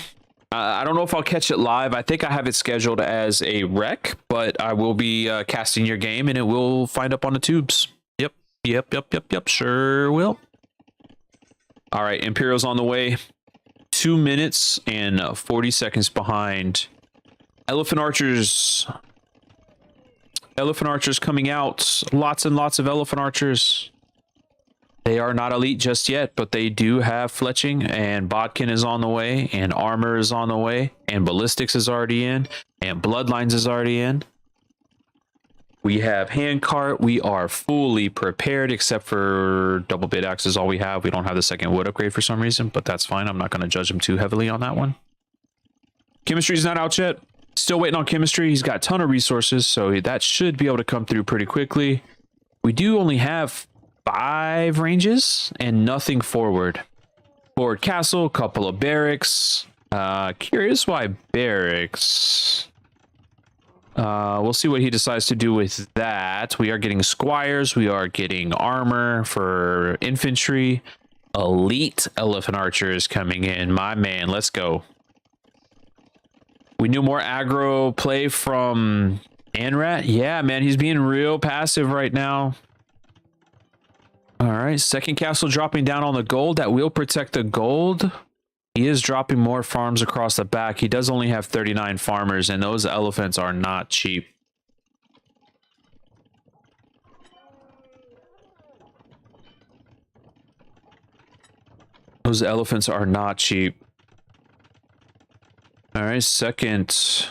I don't know if I'll catch it live. I think I have it scheduled as a rec, but I will be casting your game and it will find up on the tubes. Yep. Yep. Sure will. All right, Imperial's on the way. 2 minutes and 40 seconds behind. Elephant archers coming out. Lots and lots of elephant archers. They are not elite just yet, but they do have fletching, and Bodkin is on the way, and armor is on the way, and ballistics is already in, and bloodlines is already in. We have handcart. We are fully prepared, except for double bit axe is all we have. We don't have the second wood upgrade for some reason, but that's fine. I'm not going to judge him too heavily on that one. Chemistry's not out yet. Still waiting on chemistry. He's got a ton of resources, so that should be able to come through pretty quickly. We do only have 5 ranges and nothing forward. Forward castle, couple of barracks. Curious why barracks. We'll see what he decides to do with that. We are getting squires. We are getting armor for infantry. Elite elephant archers coming in. My man, let's go. We knew more aggro play from Anrat. Yeah, man, he's being real passive right now. All right, second castle dropping down on the gold. That will protect the gold. He is dropping more farms across the back. He does only have 39 farmers, and those elephants are not cheap. Those elephants are not cheap. All right, second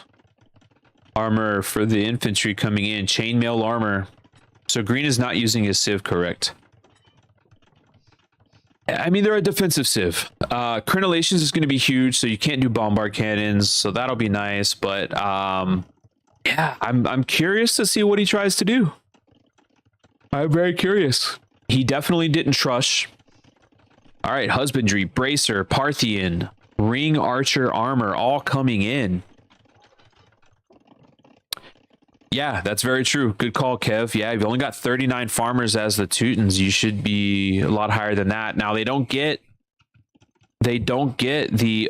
armor for the infantry coming in. Chainmail armor. So green is not using his civ correct. I mean, they're a defensive civ. Crenellations is going to be huge, so you can't do bombard cannons, so that'll be nice. But yeah, I'm curious to see what he tries to do. I'm very curious. He definitely didn't trush. All right, husbandry, bracer, Parthian, ring archer armor, all coming in. Yeah, that's very true. Good call, Kev. Yeah, you've only got 39 farmers as the Teutons. You should be a lot higher than that. Now they don't get the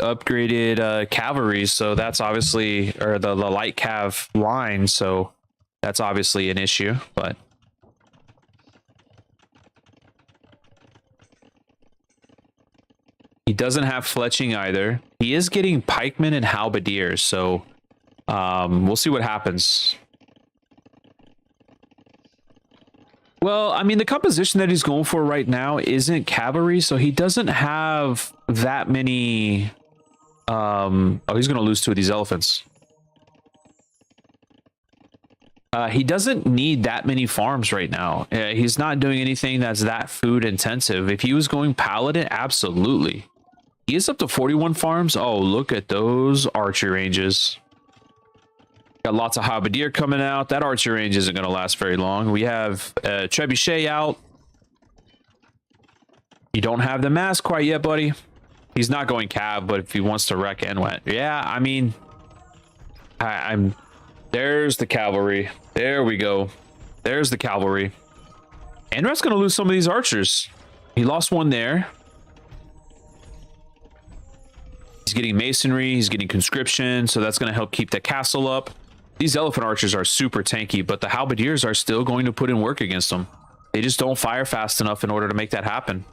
upgraded cavalry, so that's obviously, or the light cav line, so that's obviously an issue. But he doesn't have fletching either. He is getting pikemen and halberdiers, so we'll see what happens. Well, I mean, the composition that he's going for right now isn't cavalry, so he doesn't have that many. Oh, he's going to lose 2 of these elephants. He doesn't need that many farms right now. He's not doing anything that's that food intensive. If he was going paladin, absolutely. He is up to 41 farms. Oh, look at those archer ranges. Got lots of halberdier coming out. That archer range isn't going to last very long. We have trebuchet out. You don't have the mask quite yet, buddy. He's not going cav, but if he wants to wreck Enwet, yeah, I mean, I'm. There's the cavalry. There we go. There's the cavalry. Enwet's going to lose some of these archers. He lost one there. He's getting masonry. He's getting conscription, so that's going to help keep the castle up. These elephant archers are super tanky, but the halberdiers are still going to put in work against them. They just don't fire fast enough in order to make that happen.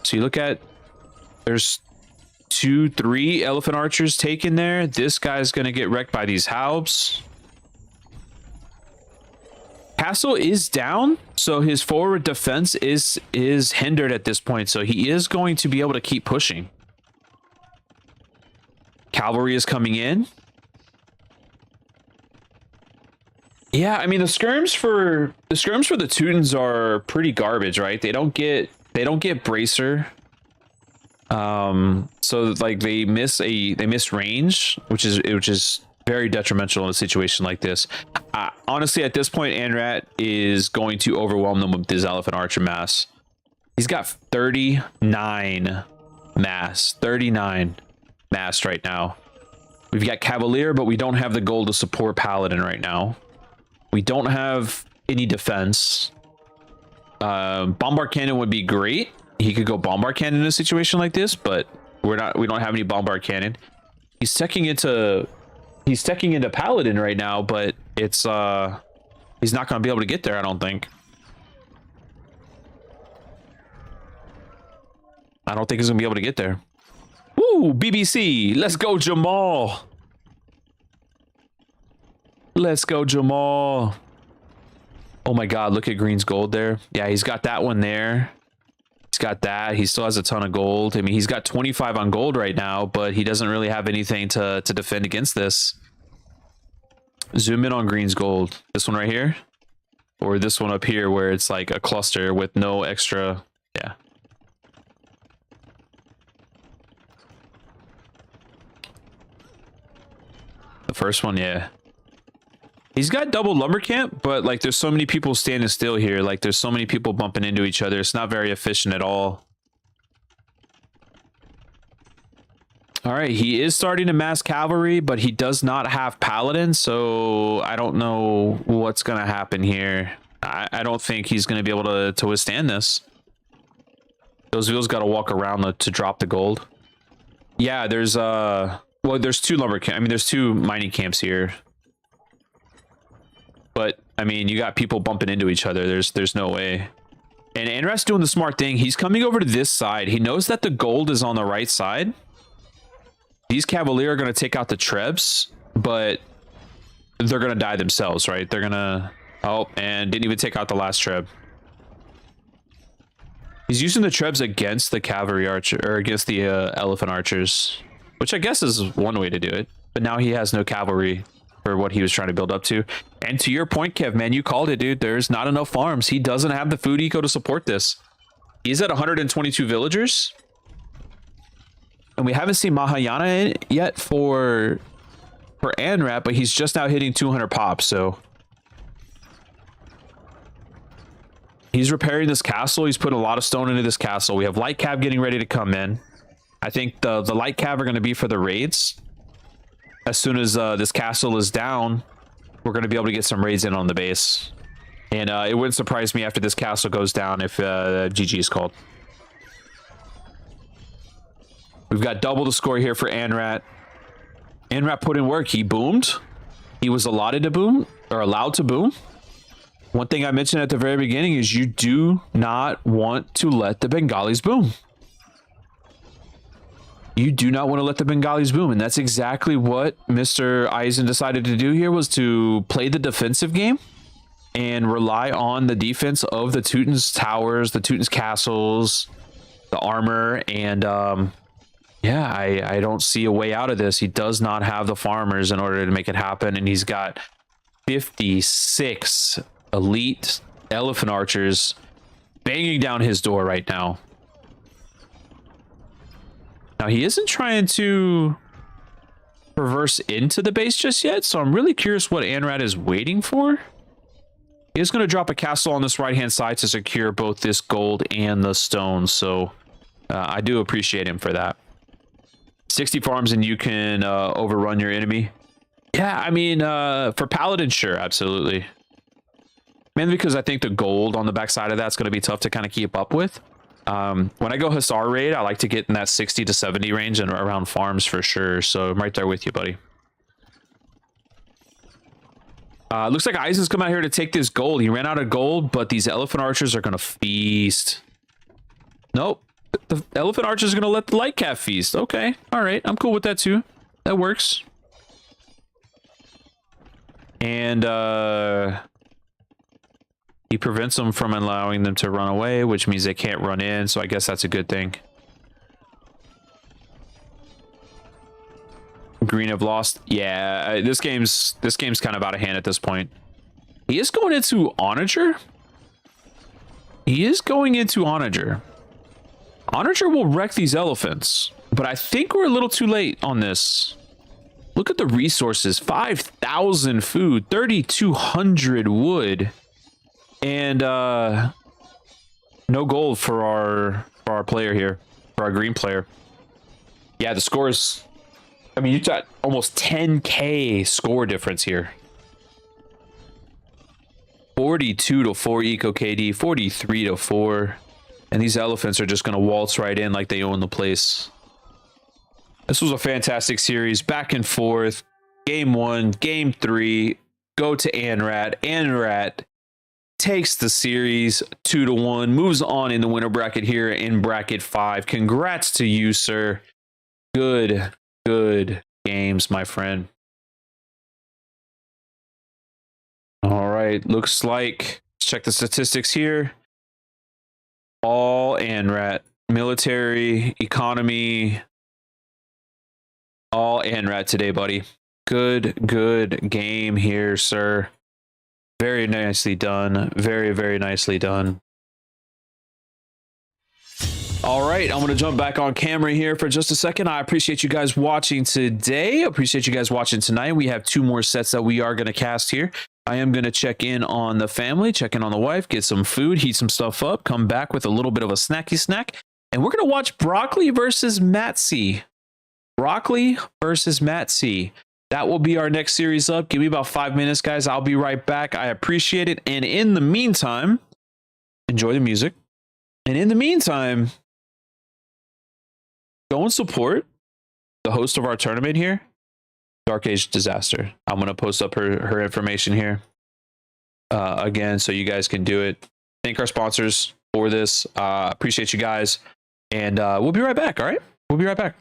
So you look at, there's 2, 3 elephant archers taken there. This guy's going to get wrecked by these halbs. Castle is down, so his forward defense is hindered at this point, so he is going to be able to keep pushing. Cavalry is coming in. Yeah, I mean, the skirms for the Teutons are pretty garbage, right? They don't get bracer. So like they miss range, which is very detrimental in a situation like this. Honestly, at this point, Anrat is going to overwhelm them with his elephant archer mass. He's got 39 mass. 39 mass right now. We've got Cavalier, but we don't have the gold to support Paladin right now. We don't have any defense. Bombard cannon would be great. He could go bombard cannon in a situation like this, but we don't have any bombard cannon. He's teching into Paladin right now, but it's He's not going to be able to get there, I don't think. I don't think he's going to be able to get there. Woo, BBC. Let's go, Jamal. Let's go, Jamal. Oh my God, look at Green's gold there. Yeah, he's got that one there. He's got that. He still has a ton of gold. I mean, he's got 25 on gold right now, but he doesn't really have anything to defend against this. Zoom in on Green's gold. This one right here? Or this one up here where it's like a cluster with no extra... Yeah. The first one, yeah. He's got double lumber camp, but like there's so many people standing still here. Like there's so many people bumping into each other. It's not very efficient at all. All right, he is starting to mass cavalry, but he does not have paladin, so I don't know what's going to happen here. I don't think he's going to be able to withstand this. Those wheels got to walk around to drop the gold. Yeah, there's well, there's two lumber camp. I mean, there's two mining camps here. But I mean, you got people bumping into each other. There's no way. And Anrat's doing the smart thing. He's coming over to this side. He knows that the gold is on the right side. These Cavalier are going to take out the Trebs, but they're going to die themselves, right? They're going to... Oh, and didn't even take out the last Treb. He's using the Trebs against the cavalry archer, or against the elephant archers, which I guess is one way to do it. But now he has no cavalry for what he was trying to build up to. And to your point, Kev, man, you called it, dude. There's not enough farms. He doesn't have the food eco to support this. He's at 122 villagers. And we haven't seen Mahayana yet for Anrat, but he's just now hitting 200 pops, so... He's repairing this castle. He's putting a lot of stone into this castle. We have light cav getting ready to come in. I think the light cav are going to be for the raids. As soon as this castle is down, we're going to be able to get some raids in on the base. And it wouldn't surprise me after this castle goes down if GG is called. We've got double the score here for Anrat. Anrat put in work. He boomed. He was allotted to boom, or allowed to boom. One thing I mentioned at the very beginning is you do not want to let the Bengalis boom. You do not want to let the Bengalis boom, and that's exactly what Mr. Eisen decided to do here, was to play the defensive game and rely on the defense of the Teuton's towers, the Teuton's castles, the armor, and yeah, I don't see a way out of this. He does not have the farmers in order to make it happen, and he's got 56 elite elephant archers banging down his door right now. Now, he isn't trying to reverse into the base just yet, so I'm really curious what Anrat is waiting for. He is going to drop a castle on this right-hand side to secure both this gold and the stone, so I do appreciate him for that. 60 farms and you can overrun your enemy. Yeah, I mean, for Paladin, sure, absolutely. Mainly because I think the gold on the backside of that's going to be tough to kind of keep up with. When I go Hussar raid, I like to get in that 60 to 70 range and around farms for sure. So I'm right there with you, buddy. Looks like Eisen's come out here to take this gold. He ran out of gold, but these elephant archers are going to feast. Nope. The elephant archers are going to let the light cat feast. Okay. All right. I'm cool with that too. That works. And he prevents them from allowing them to run away, which means they can't run in. So I guess that's a good thing. Green have lost. Yeah, this game's kind of out of hand at this point. He is going into Onager. He is going into Onager. Onager will wreck these elephants, but I think we're a little too late on this. Look at the resources: 5,000 food, 3,200 wood, and no gold for our player here, for our green player. Yeah, the score is, I mean, you got almost 10k score difference here. 42 to 4 eco KD, 43 to 4, and these elephants are just going to waltz right in like they own the place. This was a fantastic series, back and forth. Game 1, game 3, go to Anrat. Anrat takes the series 2-1, moves on in the winner bracket here in bracket 5. Congrats to you, sir. Good games, my friend. All right, looks like, let's check the statistics here. All Anrat, military, economy, all Anrat today, buddy. Good game here, sir. Very nicely done. Very nicely done. All right, I'm going to jump back on camera here for just a second. I appreciate you guys watching today. Appreciate you guys watching tonight. We have 2 more sets that we are going to cast here. I am going to check in on the family, check in on the wife, get some food, heat some stuff up, come back with a little bit of a snacky snack. And we're going to watch Broccoli versus Matsy. Broccoli versus Matsy. That will be our next series up. Give me about 5 minutes, guys. I'll be right back. I appreciate it. And in the meantime, enjoy the music. And in the meantime, go and support the host of our tournament here, darkagedesaster. I'm going to post up her information here again so you guys can do it. Thank our sponsors for this. Appreciate you guys. And we'll be right back, all right? We'll be right back.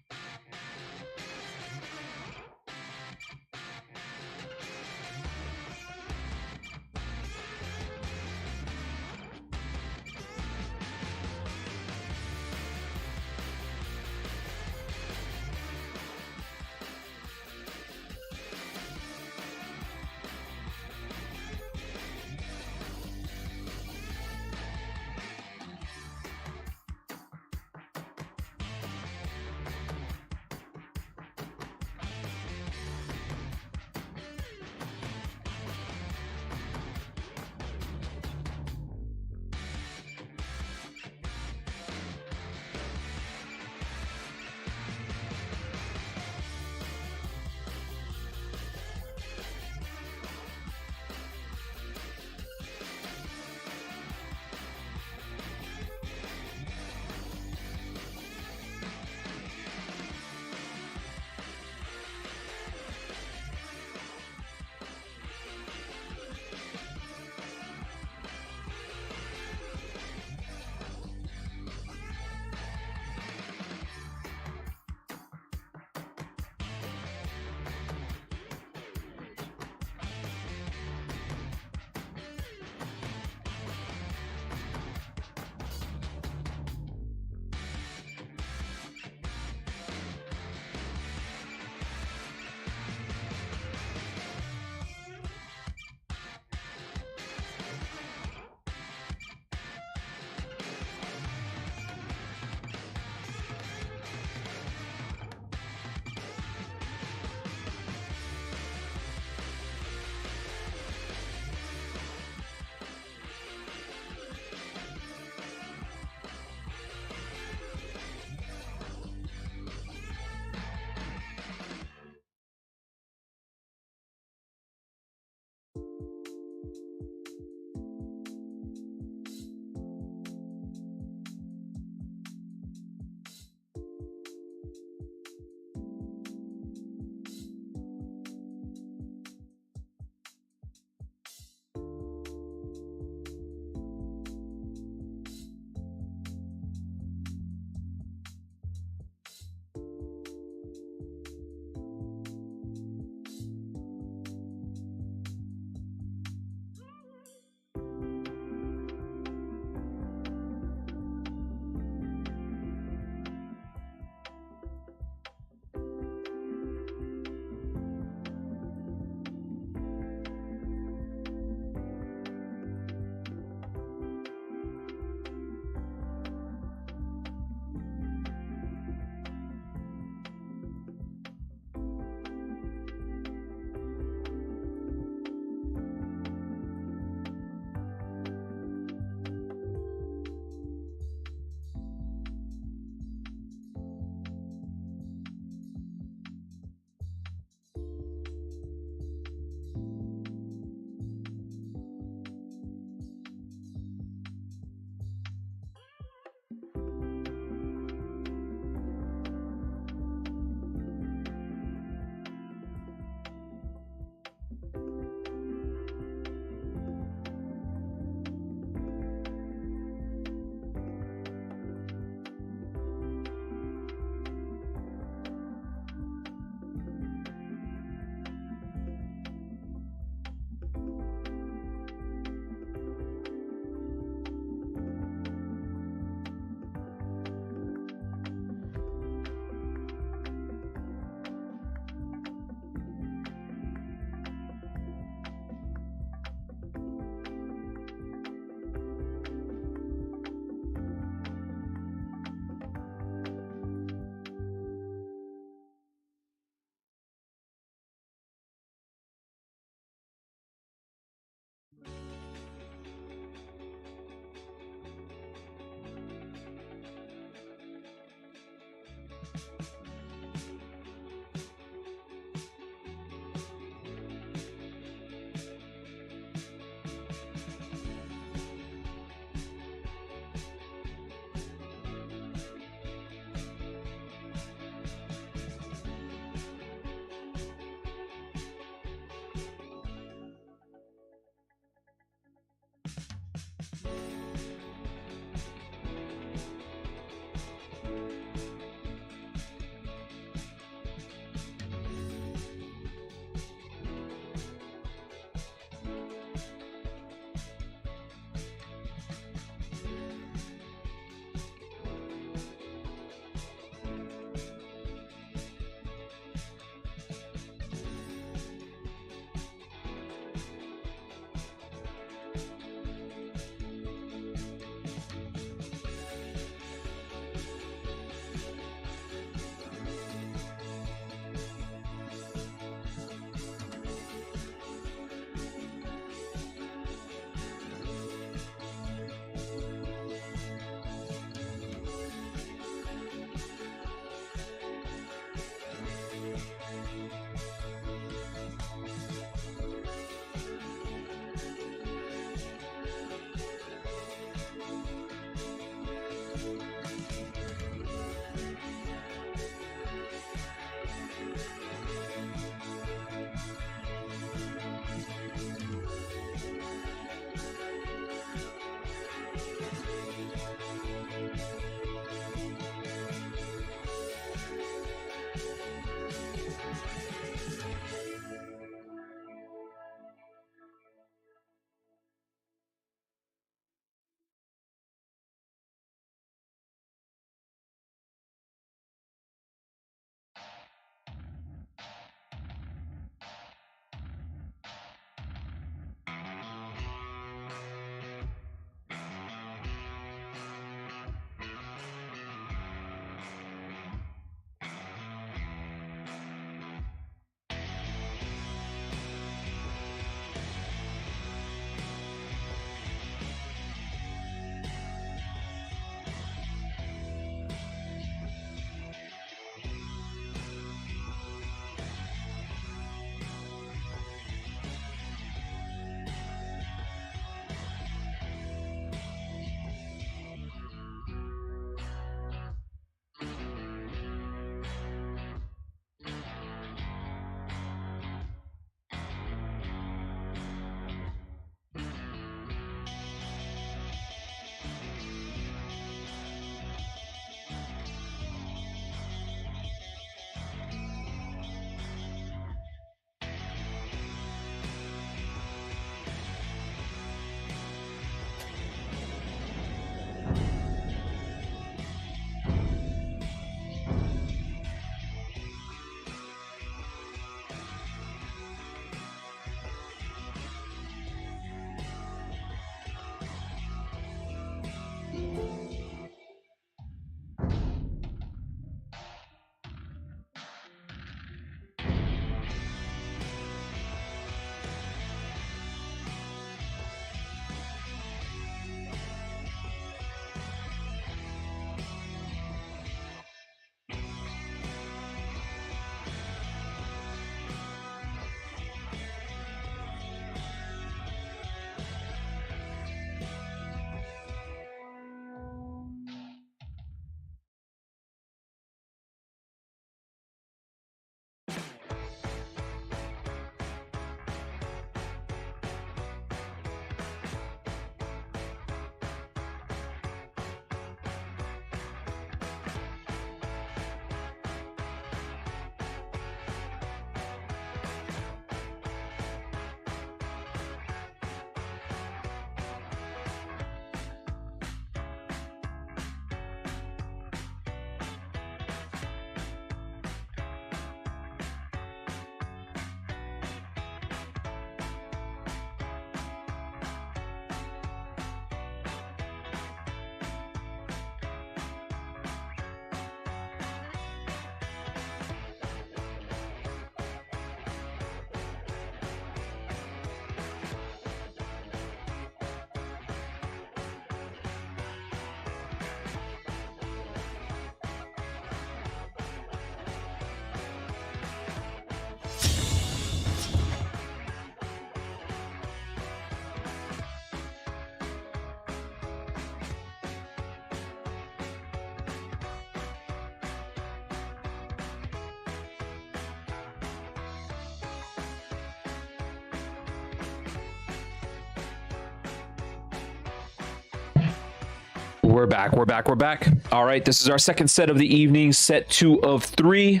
We're back. We're back. We're back. All right. This is our second set of the evening, set 2 of 3.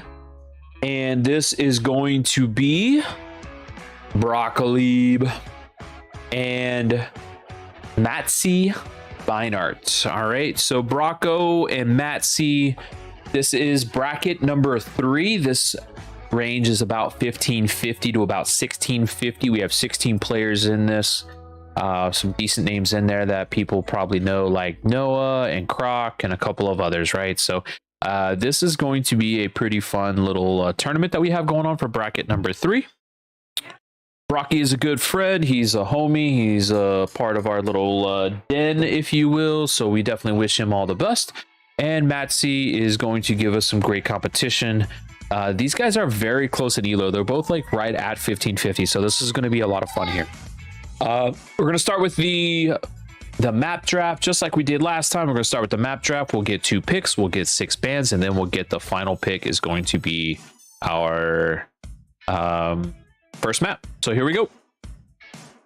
And this is going to be Broccoli and Matsy Beinart. All right. So Brocco and Matsy, this is bracket number 3. This range is about 1550 to about 1650. We have 16 players in this. Some decent names in there that people probably know, like Noah and Croc and a couple of others, right? So this is going to be a pretty fun little tournament that we have going on for bracket number 3. Brocky is a good friend. He's a homie. He's a part of our little den, if you will. So we definitely wish him all the best. And Matsy is going to give us some great competition. These guys are very close in Elo. They're both like right at 1550. So this is going to be a lot of fun here. We're going to start with the map draft, just like we did last time. We're going to start with the map draft. We'll get 2 picks. We'll get 6 bands, and then we'll get the final pick is going to be our first map. So here we go.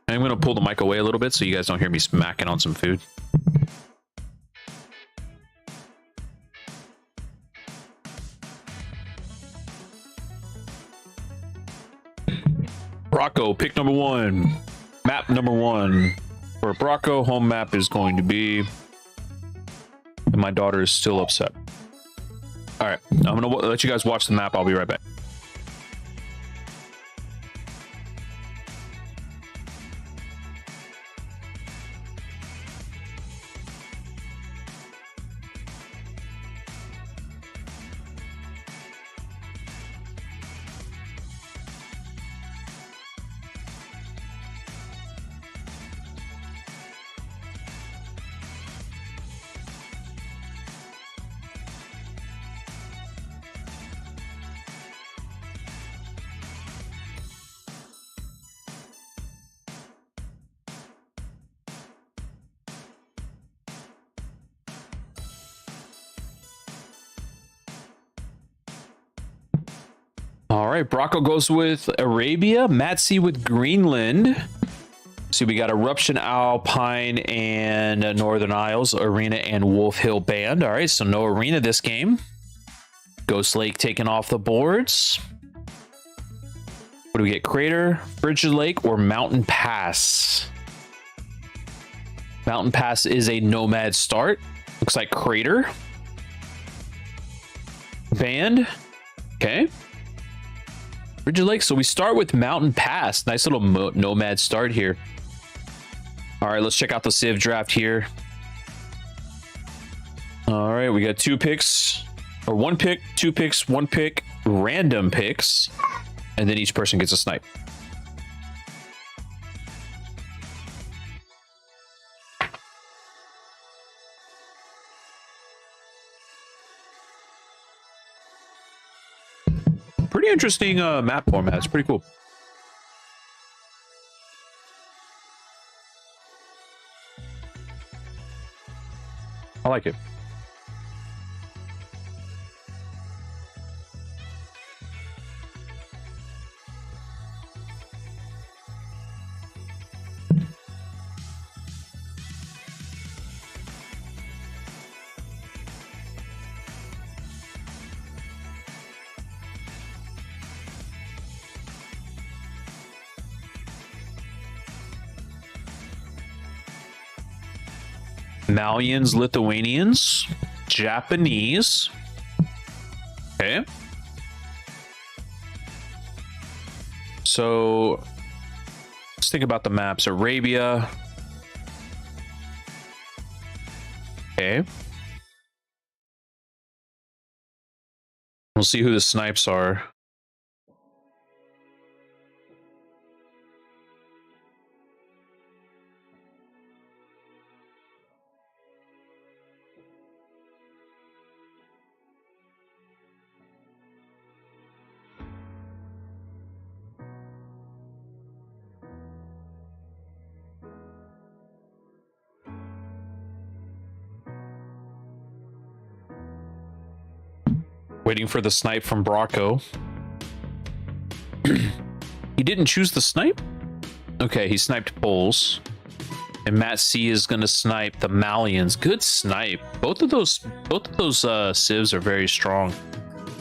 I'm going to pull the mic away a little bit so you guys don't hear me smacking on some food. Brocco, pick number 1. Map number 1 for Brocco. Home map is going to be, and my daughter is still upset. All right, I'm gonna let you guys watch the map. I'll be right back. All right, Brocco goes with Arabia, Matsy with Greenland. See, we got Eruption, Alpine, and Northern Isles, Arena, and Wolf Hill Band. All right, so no Arena this game. Ghost Lake taken off the boards. What do we get? Crater, Frigid Lake, or Mountain Pass? Mountain Pass is a Nomad start. Looks like Crater. Band. Okay. Frigid Lake. So we start with Mountain Pass. Nice little Nomad start here. All right, let's check out the Civ draft here. All right, we got 2 picks, or 1 pick, 2 picks, 1 pick, random picks, and then each person gets a snipe. Pretty interesting map format. It's pretty cool. I like it. Malians, Lithuanians, Japanese. Okay. So let's think about the maps. Arabia. Okay. We'll see who the snipes are. Waiting for the snipe from Brocco. He didn't choose the snipe? Okay, he sniped poles. and Matt C is going to snipe the Malians. Good snipe. Both of those civs are very strong.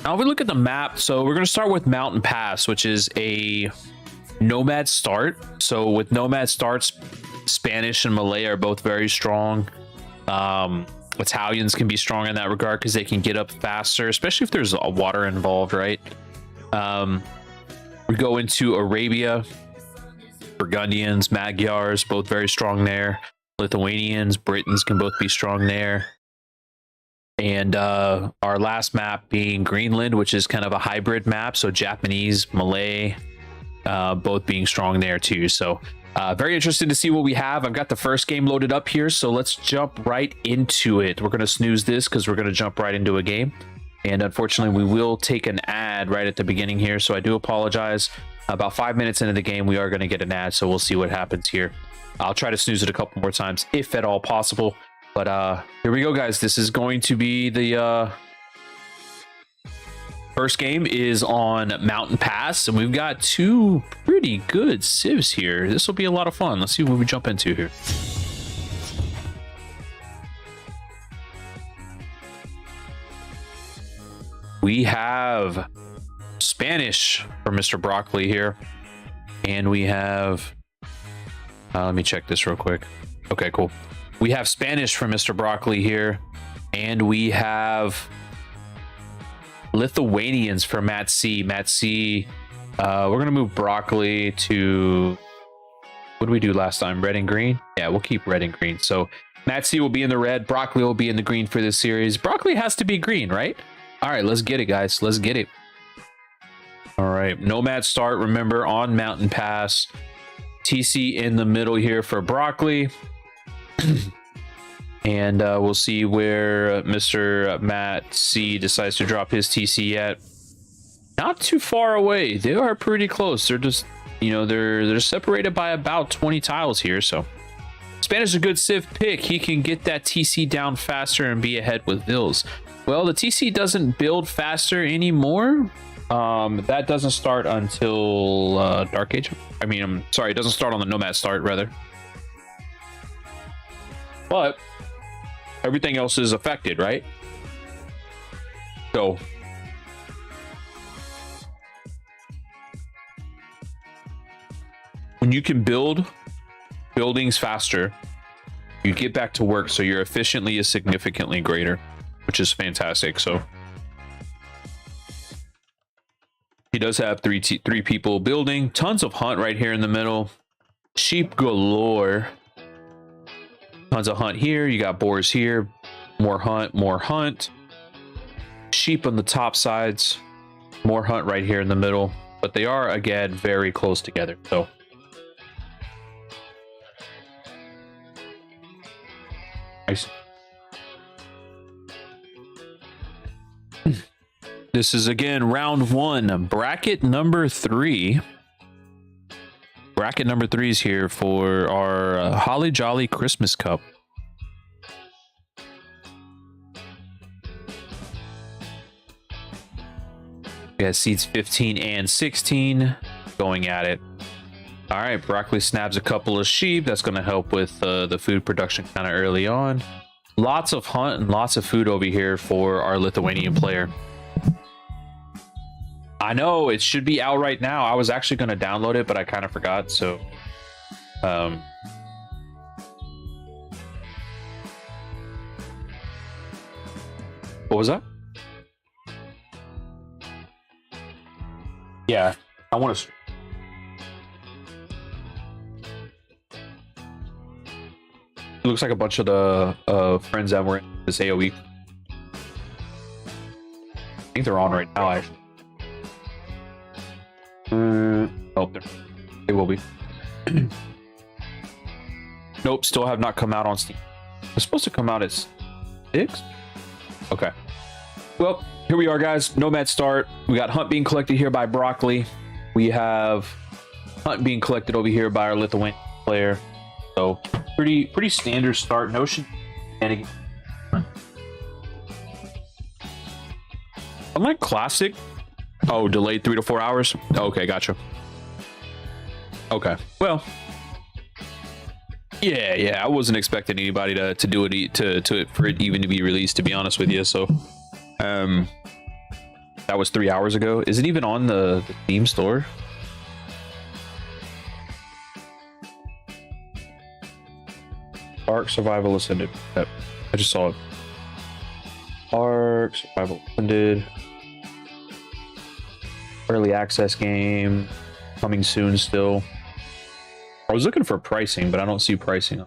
Now if we look at the map, so we're going to start with Mountain Pass, which is a nomad start. So with nomad starts, Spanish and Malay are both very strong. Italians can be strong in that regard because they can get up faster, especially if there's water involved, right? We go into Arabia. Burgundians, Magyars, both very strong there. Lithuanians, Britons can both be strong there. And our last map being Greenland, which is kind of a hybrid map. So Japanese, Malay, both being strong there too. So very interested to see what we have. I've got the first game loaded up here, so let's jump right into it. We're going to snooze this because we're going to jump right into a game. And unfortunately, we will take an ad right at the beginning here, so I do apologize. About 5 minutes into the game, we are going to get an ad, so we'll see what happens here. I'll try to snooze it a couple more times, if at all possible. But here we go, guys. This is going to be the... First game is on Mountain Pass, and we've got two pretty good civs here. This will be a lot of fun. Let's see what we jump into here. We have Spanish for Mr. Broccoli here, and we have... let me check this real quick. Okay, cool. We have Spanish for Mr. Broccoli here, and we have... Lithuanians for Matt C. Matt C, we're going to move Broccoli to... What did we do last time? Red and green? Yeah, we'll keep red and green. So Matt C will be in the red. Broccoli will be in the green for this series. Broccoli has to be green, right? All right, let's get it, guys. Let's get it. All right, Nomad start, remember, on Mountain Pass. TC in the middle here for Broccoli. And we'll see where Mr. Matt C decides to drop his TC at. Not too far away. They are pretty close. They're just, you know, they're separated by about 20 tiles here. So Spanish is a good civ pick. He can get that TC down faster and be ahead with Vils. Well, the TC doesn't build faster anymore. That doesn't start until Dark Age. I mean, I'm sorry, it doesn't start on the Nomad start, rather. But everything else is affected, right? So when you can build buildings faster, you get back to work, so your efficiency is significantly greater, which is fantastic. So he does have three people building. Tons of hunt right here in the middle. Sheep galore. Tons of hunt here. You got boars here. More hunt, more hunt. Sheep on the top sides. More hunt right here in the middle. But they are, again, very close together. So nice. This is, again, round one. Bracket number 3. Bracket number 3 is here for our HollyJolly Christmas Cup. We got seats 15 and 16 going at it. All right, Broccoli snaps a couple of sheep. That's going to help with the food production kind of early on. Lots of hunt and lots of food over here for our Lithuanian player. I know it should be out right now. I was actually going to download it, but I kind of forgot. So, what was that? Yeah, I want to. It looks like a bunch of the friends that were in this AOE. I think they're on right now, actually. Oh, they will be. Nope, still have not come out on Steam. It's supposed to come out at 6? Okay. Well, here we are, guys. Nomad start. We got hunt being collected here by Broccoli. We have hunt being collected over here by our Lithuanian player. So pretty standard start. No shenanigans. Unlike classic. Oh, delayed 3 to 4 hours. Okay, gotcha. Okay, well, Yeah. I wasn't expecting anybody to do it for it even to be released, to be honest with you. So, that was 3 hours ago. Is it even on the Steam store? Ark Survival Ascended. Yep, I just saw it. Ark Survival Ascended. Early access game. Coming soon still. I was looking for pricing, but I don't see pricing.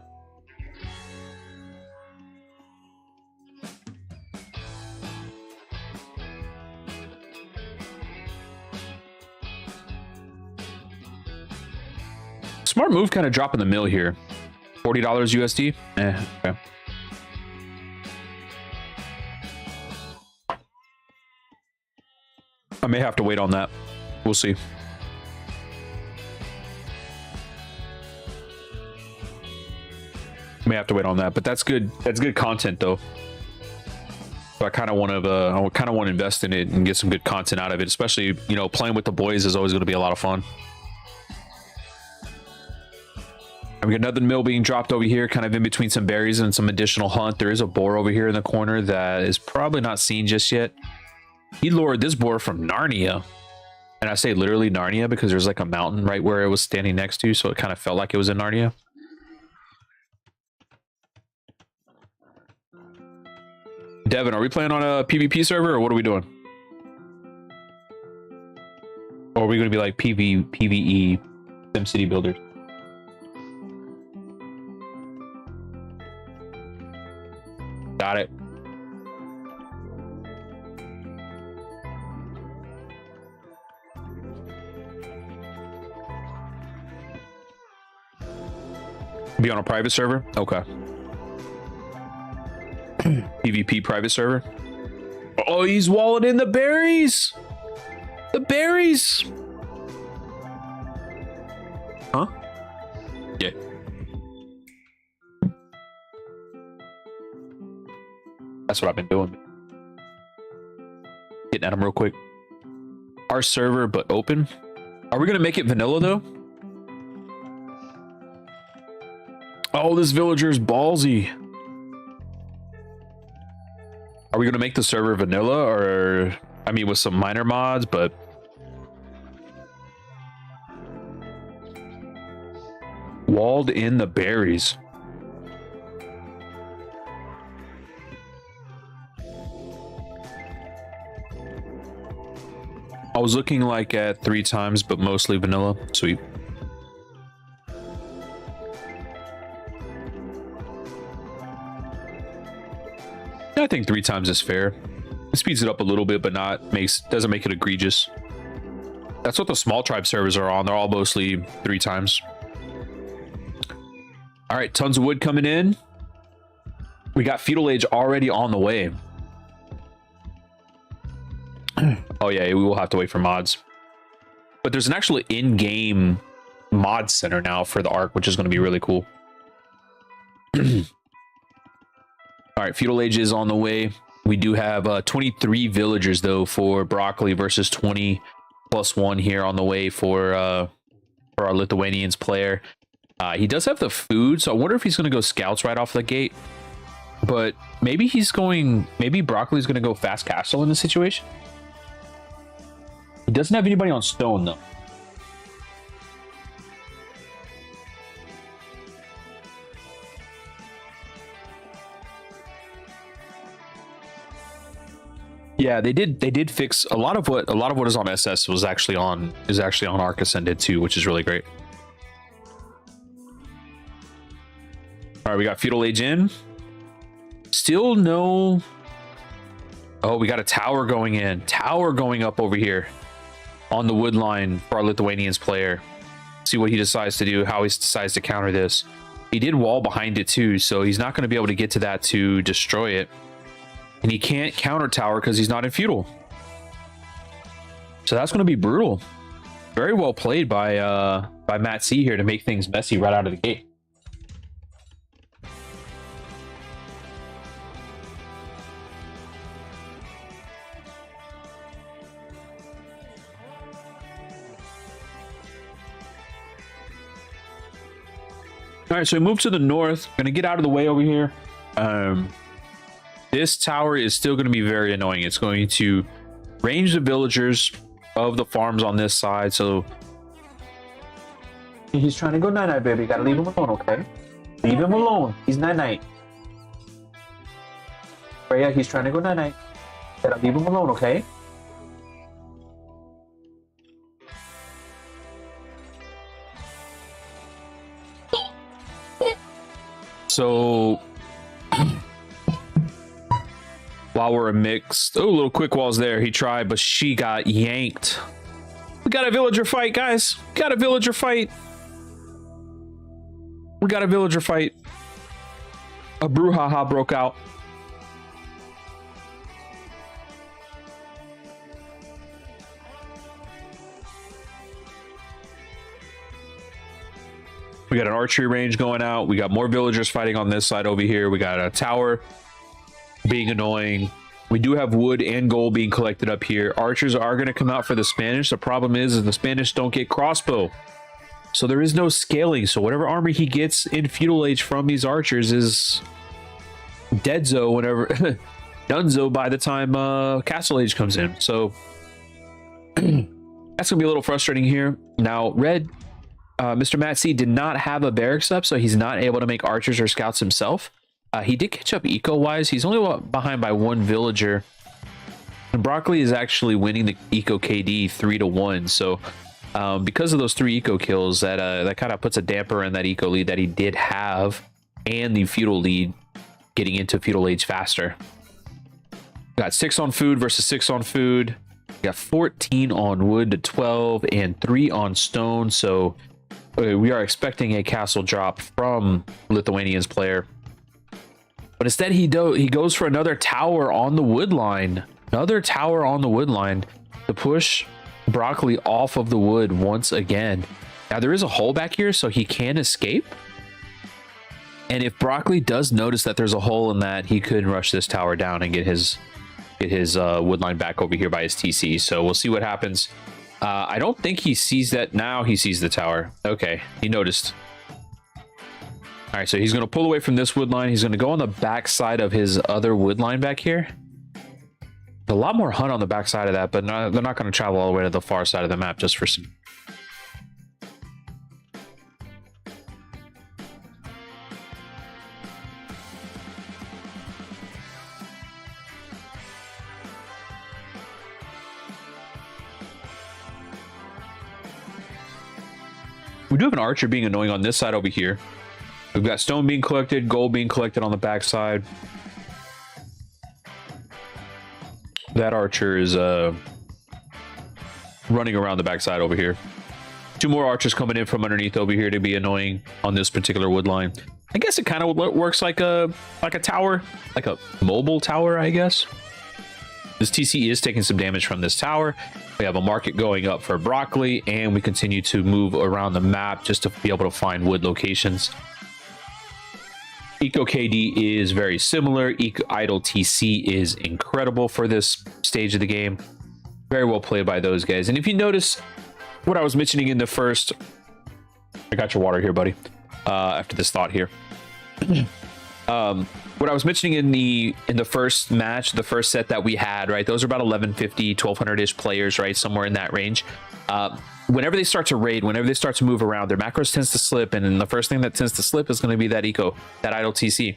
Smart move, kind of dropping the mill here. $40 USD? Okay. I may have to wait on that. We'll see. May have to wait on that, but that's good. That's good content, though. So I kind of want to invest in it and get some good content out of it. Especially, you know, playing with the boys is always going to be a lot of fun. And we got another mill being dropped over here, kind of in between some berries and some additional hunt. There is a boar over here in the corner that is probably not seen just yet. He lured this boar from Narnia. And I say literally Narnia because there's like a mountain right where it was standing next to, so it kind of felt like it was in Narnia. Devin, are we playing on a PvP server or what are we doing? Or are we going to be like PvE SimCity builders? Got it. Be on a private server? Okay. PvP private server. Oh, he's walling in the berries. The berries. Huh? Yeah. That's what I've been doing. Getting at him real quick. Our server, but open. Are we going to make it vanilla, though? Oh, this villager is ballsy. Are we going to make the server vanilla or, I mean, with some minor mods, but... Walled in the berries. I was looking like at 3 times, but mostly vanilla. Sweet. I think 3 times is fair. It speeds it up a little bit, but doesn't make it egregious. That's what the small tribe servers are on. They're all mostly 3 times. All right, tons of wood coming in. We got feudal age already on the way. Oh yeah, we will have to wait for mods. But there's an actual in-game mod center now for the Ark, which is going to be really cool. All right, feudal age is on the way. We do have 23 villagers though for broccoli versus 20 plus 1 here on the way for our Lithuanians player. He does have the food, so I wonder if he's going to go scouts right off the gate. But maybe broccoli's going to go fast castle in this situation. He doesn't have anybody on stone though. Yeah, they did fix a lot of what is on SS is actually on Ark Ascended too, which is really great. All right, we got feudal age in. Still no. Oh, we got a tower going in. Tower going up over here on the wood line for our Lithuanians player. See what he decides to do, how he decides to counter this. He did wall behind it too, so he's not going to be able to get to that to destroy it. And he can't counter tower because he's not in feudal. So that's going to be brutal. Very well played by Matt C here to make things messy right out of the gate. All right, so we move to the north. Gonna get out of the way over here. This tower is still going to be very annoying. It's going to range the villagers of the farms on this side. So he's trying to go night-night, baby. Gotta leave him alone, okay? Leave him alone. He's night-night. Freya, he's trying to go night-night. Gotta leave him alone, okay? So while we're a mixed, oh, little quick walls there. He tried, but she got yanked. We got a villager fight, guys. Got a villager fight. We got a villager fight. A brouhaha broke out. We got an archery range going out. We got more villagers fighting on this side over here. We got a tower being annoying. We do have wood and gold being collected up here. Archers are going to come out for the Spanish. The problem is the Spanish don't get crossbow. So there is no scaling. So whatever armor he gets in feudal age from these archers is deadzo whenever donezo by the time castle age comes in. So that's going to be a little frustrating here. Now, red, Mr. Matt C did not have a barracks up, so he's not able to make archers or scouts himself. He did catch up eco-wise. He's only behind by one villager. And Broccoli is actually winning the eco KD 3-1. So because of those 3 eco kills, that kind of puts a damper in that eco lead that he did have, and the feudal lead getting into feudal age faster. Got 6 on food versus 6 on food. Got 14 on wood to 12 and 3 on stone. So we are expecting a castle drop from Lithuanian's player. But instead he goes for another tower on the wood line. Another tower on the wood line to push Broccoli off of the wood once again. Now there is a hole back here, so he can escape. And if Broccoli does notice that there's a hole in that, he could rush this tower down and get his wood line back over here by his TC. So we'll see what happens. I don't think he sees that now. He sees the tower. Okay, he noticed. All right, so he's going to pull away from this wood line. He's going to go on the back side of his other wood line back here. A lot more hunt on the back side of that, but they're not going to travel all the way to the far side of the map just for some. We do have an archer being annoying on this side over here. We've got stone being collected, gold being collected on the back side. That archer is running around the back side over here. 2 more archers coming in from underneath over here to be annoying on this particular wood line. I guess it kind of works like a tower, like a mobile tower, I guess. This TC is taking some damage from this tower. We have a market going up for Broccoli, and we continue to move around the map just to be able to find wood locations. Eco KD is very similar. Eco Idle TC is incredible for this stage of the game. Very well played by those guys. And if you notice what I was mentioning in the first... I got your water here, buddy. After this thought here. What I was mentioning in the first match, the first set that we had, right? Those are about 1150, 1200-ish players, right? Somewhere in that range. Whenever they start to raid, whenever they start to move around, their macros tends to slip, and then the first thing that tends to slip is going to be that eco, that idle TC.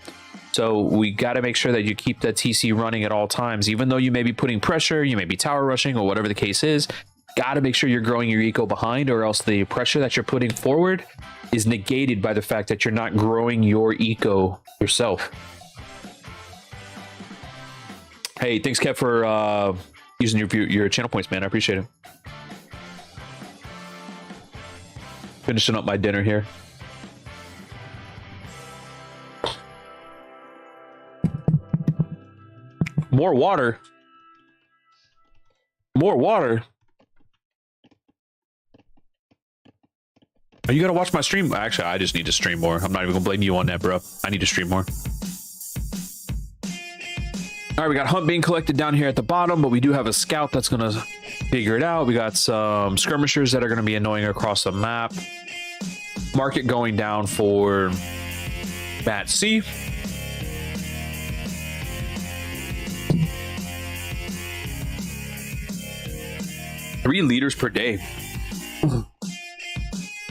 So we got to make sure that you keep that TC running at all times, even though you may be putting pressure, you may be tower rushing, or whatever the case is. Got to make sure you're growing your eco behind, or else the pressure that you're putting forward is negated by the fact that you're not growing your eco yourself. Hey, thanks, Kev, for using your channel points, man. I appreciate it. Finishing up my dinner here. More water. More water. Are you gonna watch my stream? Actually, I just need to stream more. I'm not even gonna blame you on that, bro. I need to stream more. All right, we got hunt being collected down here at the bottom, but we do have a scout that's gonna figure it out. We got some skirmishers that are gonna be annoying across the map. Market going down for Matt C. Three liters per day.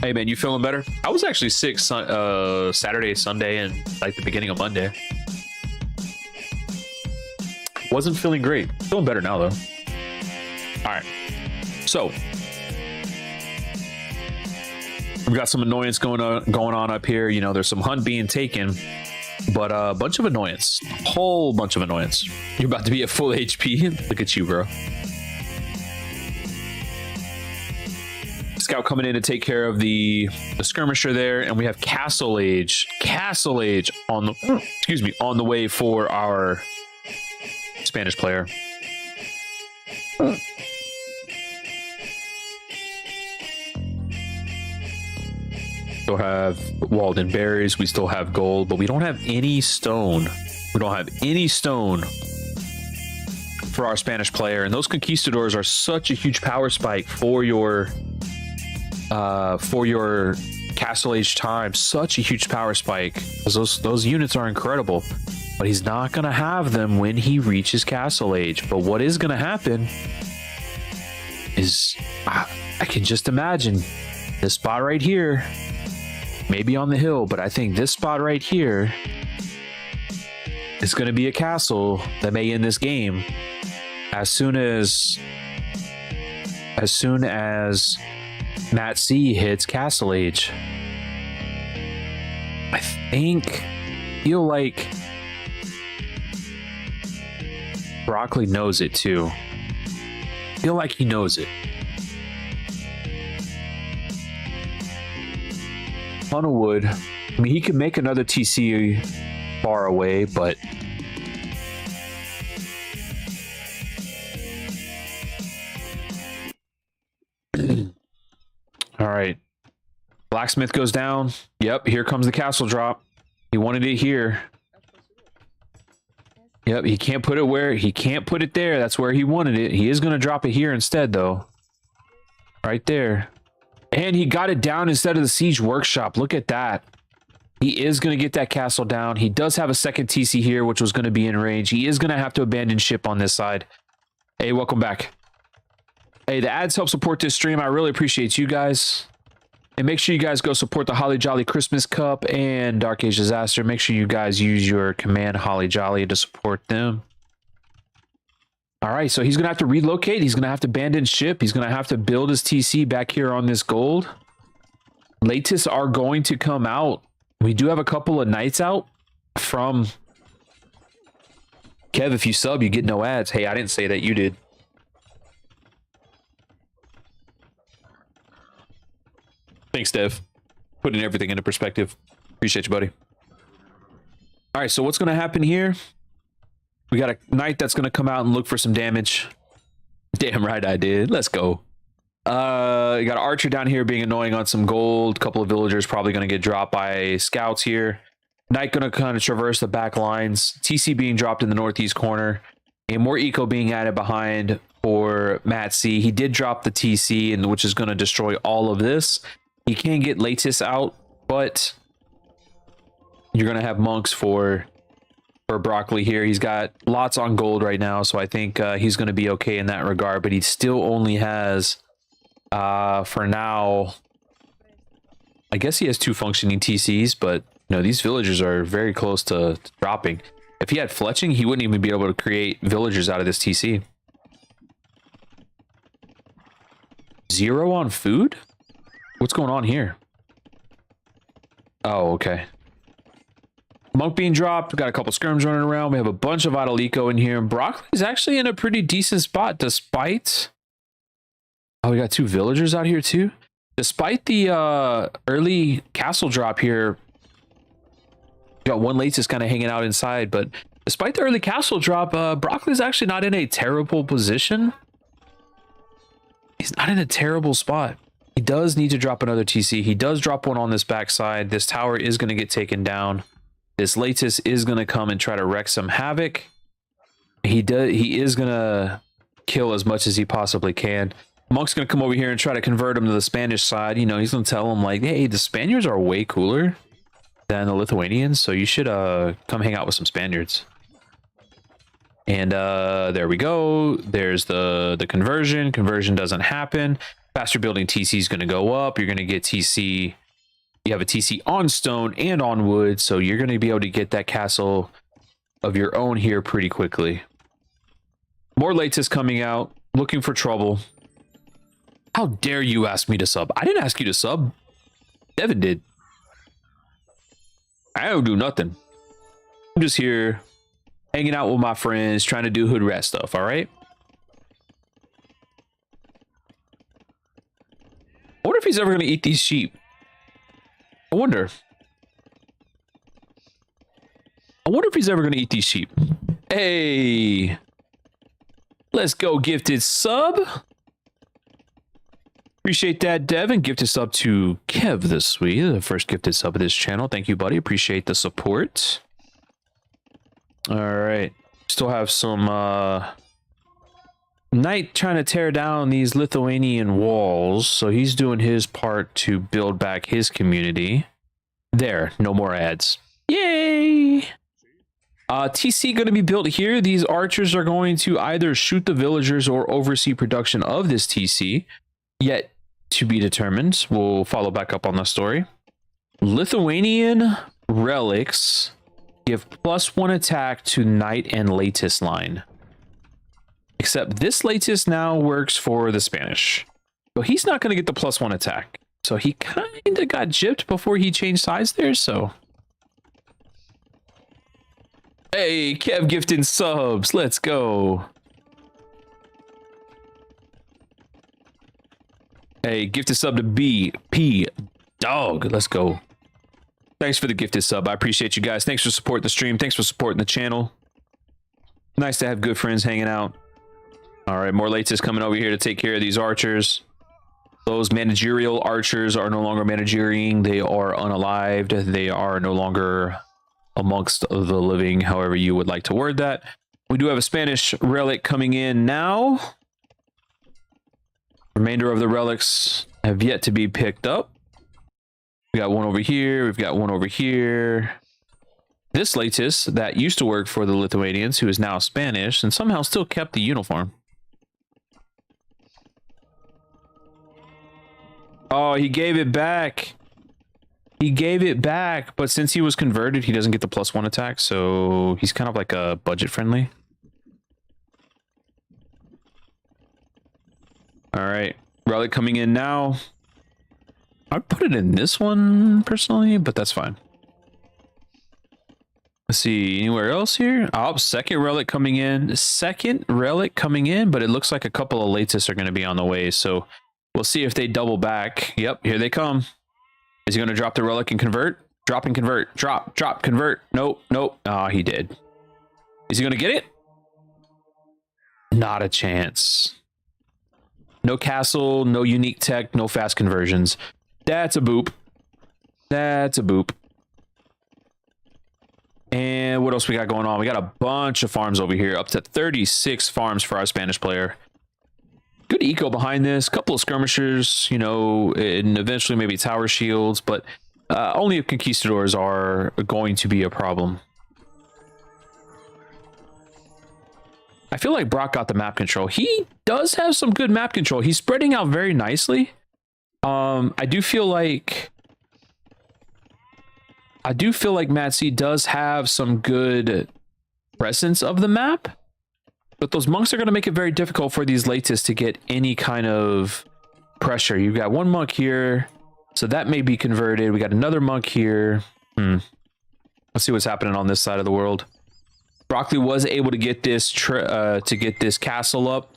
Hey man, you feeling better? I was actually sick Saturday, Sunday, and like the beginning of Monday. Wasn't feeling great. Feeling better now though. All right. So we've got some annoyance going on up here. You know, there's some hunt being taken, but a bunch of annoyance. A whole bunch of annoyance. You're about to be at full HP. Look at you, bro. Scout coming in to take care of the skirmisher there, and we have Castle Age on the on the way for our Spanish player. Still have Walden berries, we still have gold, but we don't have any stone. We don't have any stone for our Spanish player, and those conquistadors are such a huge power spike for your Castle Age time. Such a huge power spike, because those units are incredible, but he's not going to have them when he reaches Castle Age. But what is going to happen is I can just imagine this spot right here, maybe on the hill, but I think this spot right here is going to be a castle that may end this game as soon as Matt C hits Castle Age. I feel like Broccoli knows it too. I feel like he knows it. Ton of wood. I mean, he could make another TC far away, but all right. Blacksmith goes down. Yep, here comes the castle drop. He wanted it here. Yep, he can't put it there. That's where he wanted it. He is going to drop it here instead, though. Right there. And he got it down instead of the siege workshop. Look at that. He is going to get that castle down. He does have a second TC here, which was going to be in range. He is going to have to abandon ship on this side. Hey, welcome back. Hey, the ads help support this stream. I really appreciate you guys. And make sure you guys go support the HollyJolly Christmas Cup and Dark Age Disaster. Make sure you guys use your command HollyJolly to support them. All right, so he's going to have to relocate. He's going to have to abandon ship. He's going to have to build his TC back here on this gold. Latest are going to come out. We do have a couple of knights out from Kev. If you sub, you get no ads. Hey, I didn't say that. You did. Thanks, Dev. Putting everything into perspective. Appreciate you, buddy. All right, so what's going to happen here? We got a knight that's going to come out and look for some damage. Damn right I did. Let's go. You got an archer down here being annoying on some gold. Couple of villagers probably going to get dropped by scouts here. Knight going to kind of traverse the back lines. TC being dropped in the northeast corner. And more eco being added behind for Matt C. He did drop the TC, and which is going to destroy all of this. He can get Latis out, but you're going to have monks for Broccoli here. He's got lots on gold right now, so I think he's going to be okay in that regard, but he still only has, for now, I guess he has 2 functioning TCs, but you know, these villagers are very close to dropping. If he had fletching, he wouldn't even be able to create villagers out of this TC. 0 on food? What's going on here? Oh, okay. Monk being dropped. We got a couple skirms running around. We have a bunch of idle eco in here. Broccoli's actually in a pretty decent spot despite... Oh, we got 2 villagers out here too. Despite the early castle drop here, we got 1 late just kind of hanging out inside. But despite the early castle drop, Broccoli's actually not in a terrible position. He's not in a terrible spot. He does need to drop another TC. He does drop one on this backside. This tower is going to get taken down. This Latis is going to come and try to wreak some havoc. He is going to kill as much as he possibly can. Monk's gonna come over here and try to convert him to the Spanish side. You know, he's gonna tell him like, hey, the Spaniards are way cooler than the Lithuanians, so you should come hang out with some Spaniards. And there we go. There's the conversion. Conversion doesn't happen. Faster building TC is gonna go up. You're gonna get TC. You have a TC on stone and on wood, so you're gonna be able to get that castle of your own here pretty quickly. More Latus coming out, looking for trouble. How dare you ask me to sub? I didn't ask you to sub. Devin did. I don't do nothing. I'm just here hanging out with my friends, trying to do hood rat stuff, all right? I wonder if he's ever going to eat these sheep. I wonder if he's ever going to eat these sheep. Hey. Let's go, gifted sub. Appreciate that, Devin. Gifted sub to Kev this week. The first gifted sub of this channel. Thank you, buddy. Appreciate the support. All right. Still have some Knight trying to tear down these Lithuanian walls. So he's doing his part to build back his community. There. No more ads. Yay! TC going to be built here. These archers are going to either shoot the villagers or oversee production of this TC. Yet to be determined. We'll follow back up on the story. Lithuanian relics give +1 attack to Knight and Latus line. Except this Latus now works for the Spanish. So he's not going to get the +1 attack. So he kind of got gypped before he changed sides there, so... Hey, Kev gifting subs. Let's go. Hey, gifted sub to BP Dog. Let's go. Thanks for the gifted sub. I appreciate you guys. Thanks for supporting the stream. Thanks for supporting the channel. Nice to have good friends hanging out. All right, more Latus coming over here to take care of these archers. Those managerial archers are no longer managering. They are unalived. They are no longer amongst the living, however you would like to word that. We do have a Spanish relic coming in now. Remainder of the relics have yet to be picked up. We got one over here. We've got one over here. This Latus that used to work for the Lithuanians, who is now Spanish, and somehow still kept the uniform. Oh, he gave it back. He gave it back, but since he was converted, he doesn't get the +1 attack, so he's kind of like a budget friendly. All right, relic coming in now. I'd put it in this one personally, but that's fine. Let's see, anywhere else here? Oh, second relic coming in. Second relic coming in, but it looks like a couple of Latus are going to be on the way, so we'll see if they double back. Yep, here they come. Is he going to drop the relic and convert? Drop and convert. Drop, convert. Nope, nope. Ah, he did. Is he going to get it? Not a chance. No castle, no unique tech, no fast conversions. That's a boop. That's a boop. And what else we got going on? We got a bunch of farms over here. Up to 36 farms for our Spanish player. Good eco behind this. Couple of skirmishers, you know, and eventually maybe tower shields, but only if conquistadors are going to be a problem. I feel like Brock got the map control. He does have some good map control. He's spreading out very nicely. I do feel like Matt C does have some good presence of the map. But those monks are going to make it very difficult for these Latus to get any kind of pressure. You've got one monk here, so that may be converted. We got another monk here. Let's see what's happening on this side of the world. Broccoli was able to get this castle up,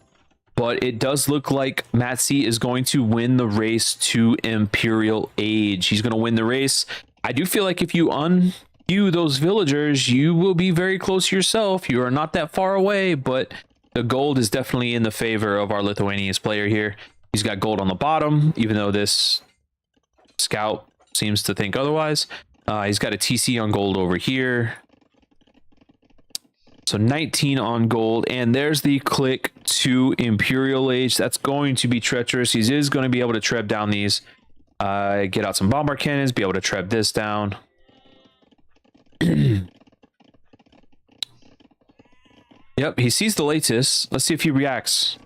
but it does look like Matt C is going to win the race to Imperial Age. He's going to win the race. I do feel like if you those villagers, you will be very close yourself. You are not that far away, but the gold is definitely in the favor of our Lithuanian player here. He's got gold on the bottom, even though this scout seems to think otherwise. He's got a TC on gold over here. So 19 on gold, and there's the click to Imperial Age. That's going to be treacherous. He is going to be able to treb down these. Get out some bombard cannons, be able to treb this down. Yep, he sees the latest. Let's see if he reacts.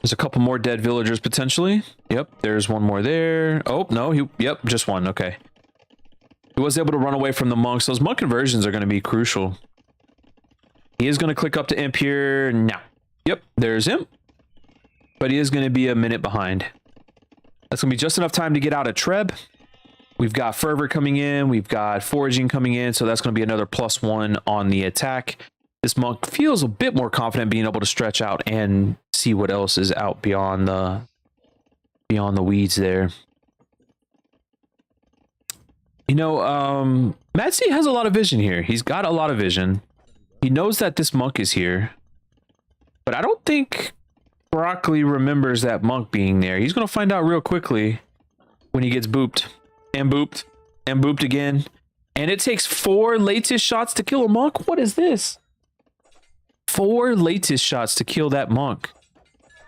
There's a couple more dead villagers potentially. Yep, there's one more there. Oh, no, yep, just one. Okay. He was able to run away from the monks. Those monk conversions are going to be crucial. He is going to click up to Imp here now. Yep, there's him. But he is going to be a minute behind. That's going to be just enough time to get out of Treb. We've got Fervor coming in. We've got Foraging coming in. So that's going to be another +1 on the attack. This monk feels a bit more confident being able to stretch out and see what else is out beyond the weeds there. You know, Matsy has a lot of vision here. He's got a lot of vision. He knows that this monk is here. But I don't think Broccoli remembers that monk being there. He's going to find out real quickly when he gets booped. And booped. And booped again. And it takes 4 latest shots to kill a monk? What is this? 4 latest shots to kill that monk.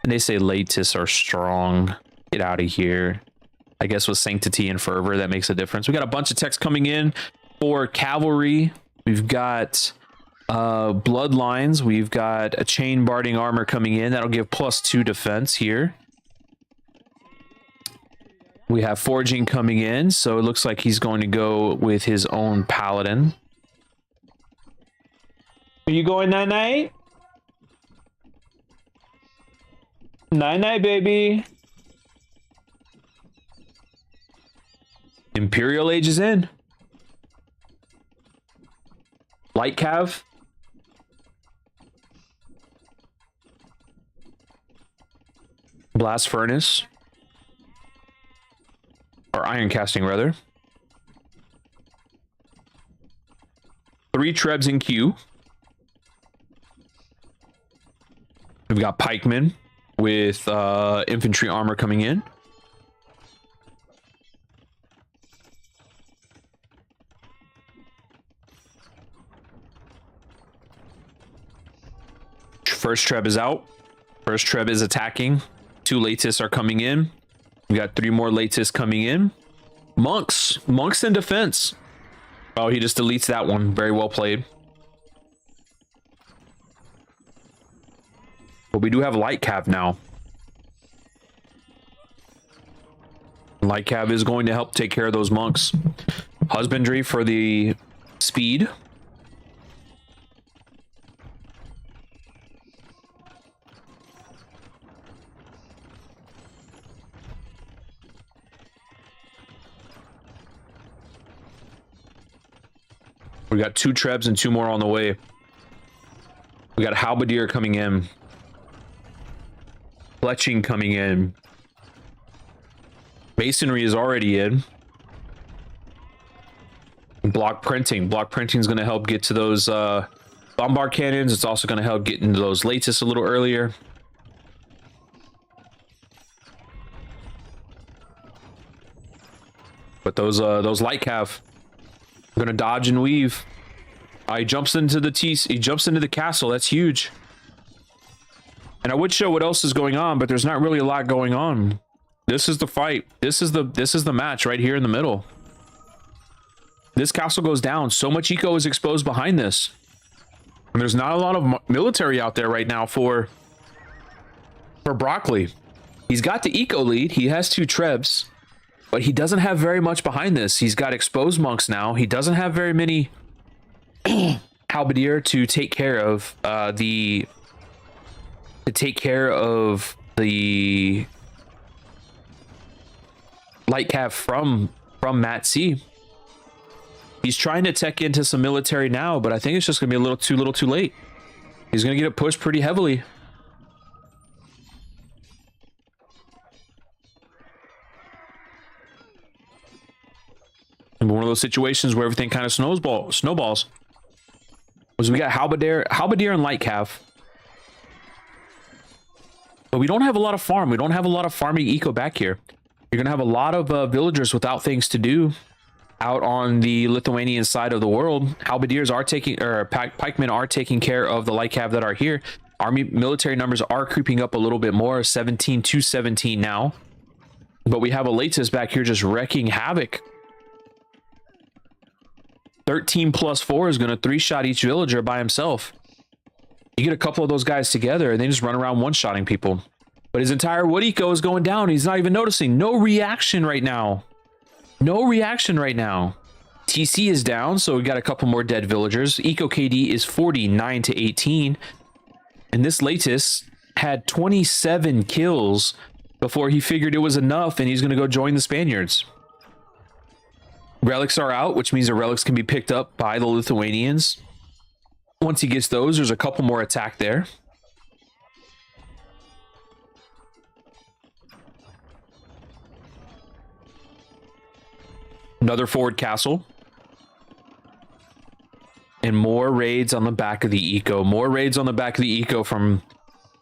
And they say latest are strong. Get out of here. I guess with Sanctity and Fervor, that makes a difference. We got a bunch of techs coming in for cavalry. We've got bloodlines. We've got a chain barding armor coming in. That'll give +2 defense here. We have foraging coming in, so it looks like he's going to go with his own paladin. Are you going night-night? Night-night, baby. Imperial Age is in. Light Cav. Blast Furnace. Or Iron Casting, rather. 3 Trebs in queue. We've got Pikemen with infantry armor coming in. First Treb is out. First Treb is attacking. 2 latest are coming in. We got 3 more latest coming in. Monks. Monks in defense. Oh, he just deletes that one. Very well played. But we do have Light Cav now. Light Cav is going to help take care of those monks. Husbandry for the speed. We got 2 Trebs and 2 more on the way. We got Halberdier coming in. Fletching coming in. Masonry is already in. Block printing. Block printing is going to help get to those bombard cannons. It's also going to help get into those latest a little earlier. But those light cav are going to dodge and weave. He jumps into the he jumps into the castle. That's huge. And I would show what else is going on, but there's not really a lot going on. This is the fight. This is the match right here in the middle. This castle goes down. So much eco is exposed behind this. And there's not a lot of military out there right now for Broccoli. He's got the eco lead. He has 2 trebs, but he doesn't have very much behind this. He's got exposed monks now. He doesn't have very many halberdier to take care of the light cav from Matt C. He's trying to tech into some military now, but I think it's just gonna be a little too late. He's gonna get it pushed pretty heavily. And one of those situations where everything kind of snowballs. Was we got halberdier and light cav. But we don't have a lot of farm. We don't have a lot of farming eco back here. You're gonna have a lot of villagers without things to do. out on the Lithuanian side of the world, halberdiers are taking, or pikemen are taking care of the light cav that are here. Army military numbers are creeping up a little bit more, 17 to 17 now. But we have a Latus back here just wrecking havoc. 13 plus 4 is going to 3-shot each villager by himself. You get a couple of those guys together and they just run around one-shotting people. But his entire wood eco is going down. He's not even noticing. No reaction right now. No reaction right now. TC is down, so we got a couple more dead villagers. Eco KD is 49 to 18. And this Latus had 27 kills before he figured it was enough and he's going to go join the Spaniards. Relics are out, which means the relics can be picked up by the Lithuanians. Once he gets those, there's a couple more attack there. Another forward castle. And more raids on the back of the eco. More raids on the back of the eco from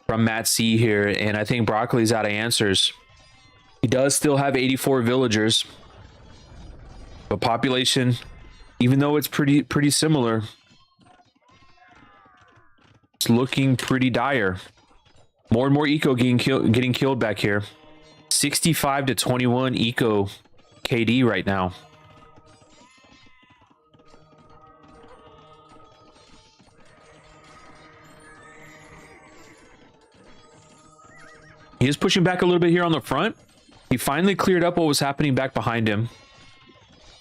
Matt C here. And I think Broccoli's out of answers. He does still have 84 villagers. But population, even though it's pretty similar, it's looking pretty dire. More and more eco getting killed back here. 65 to 21 eco KD right now. He is pushing back a little bit here on the front. He finally cleared up what was happening back behind him.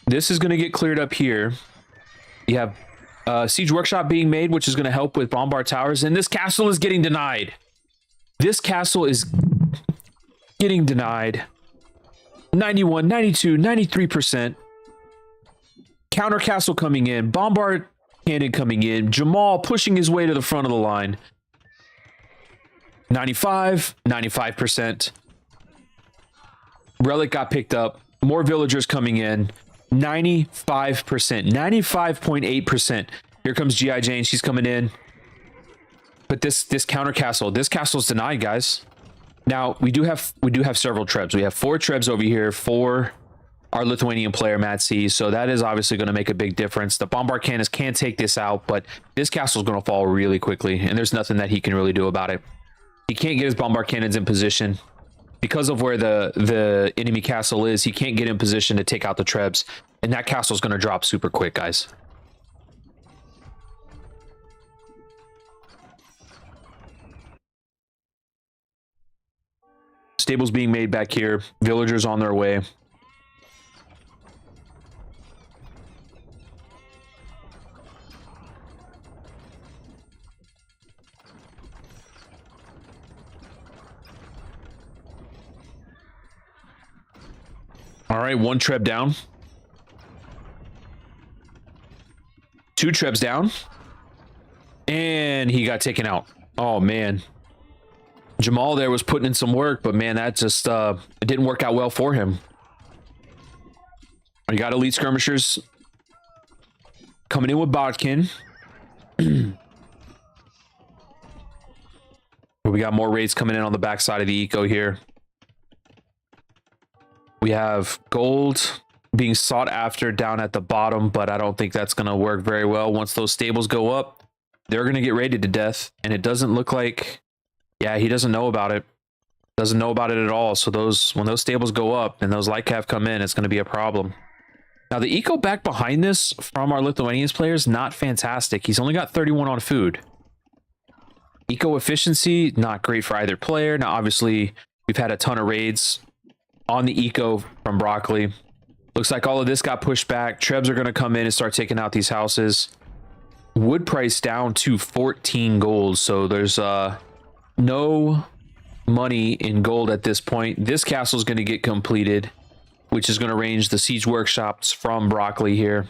This is going to get cleared up here. You have siege workshop being made, which is going to help with bombard towers. And this castle is getting denied. This castle is getting denied. 91, 92, 93%. Counter castle coming in. Bombard cannon coming in. Jamal pushing his way to the front of the line. 95, 95%. Relic got picked up. More villagers coming in. 95%, 95.8%. Here comes G.I. Jane. She's coming in. But this counter castle, this castle's denied, guys. Now we do have several trebs. We have 4 trebs over here for our Lithuanian player Matt C. So that is obviously going to make a big difference. The bombard cannons can take this out, but this castle is going to fall really quickly, and there's nothing that he can really do about it. He can't get his bombard cannons in position because of where the enemy castle is. He can't get in position to take out the trebs, and that castle is going to drop super quick, guys. Stables being made back here. Villagers on their way. All right, 1 treb down. 2 trebs down. And he got taken out. Oh, man. Jamal there was putting in some work, but man, that just it didn't work out well for him. You got elite skirmishers coming in with Bodkin. We got more raids coming in on the backside of the eco here. We have gold being sought after down at the bottom, but I don't think that's going to work very well. Once those stables go up, they're going to get raided to death, and it doesn't look like... Yeah, he doesn't know about it. Doesn't know about it at all. So when those stables go up and those light cav come in, it's going to be a problem. Now, the eco back behind this from our Lithuanians players, not fantastic. He's only got 31 on food. Eco efficiency, not great for either player. Now, obviously, we've had a ton of raids on the eco from Broccoli. Looks like all of this got pushed back. Trebs are going to come in and start taking out these houses. Wood price down to 14 gold. So there's... no money in gold at this point. This castle is going to get completed, which is going to range the siege workshops from Broccoli here.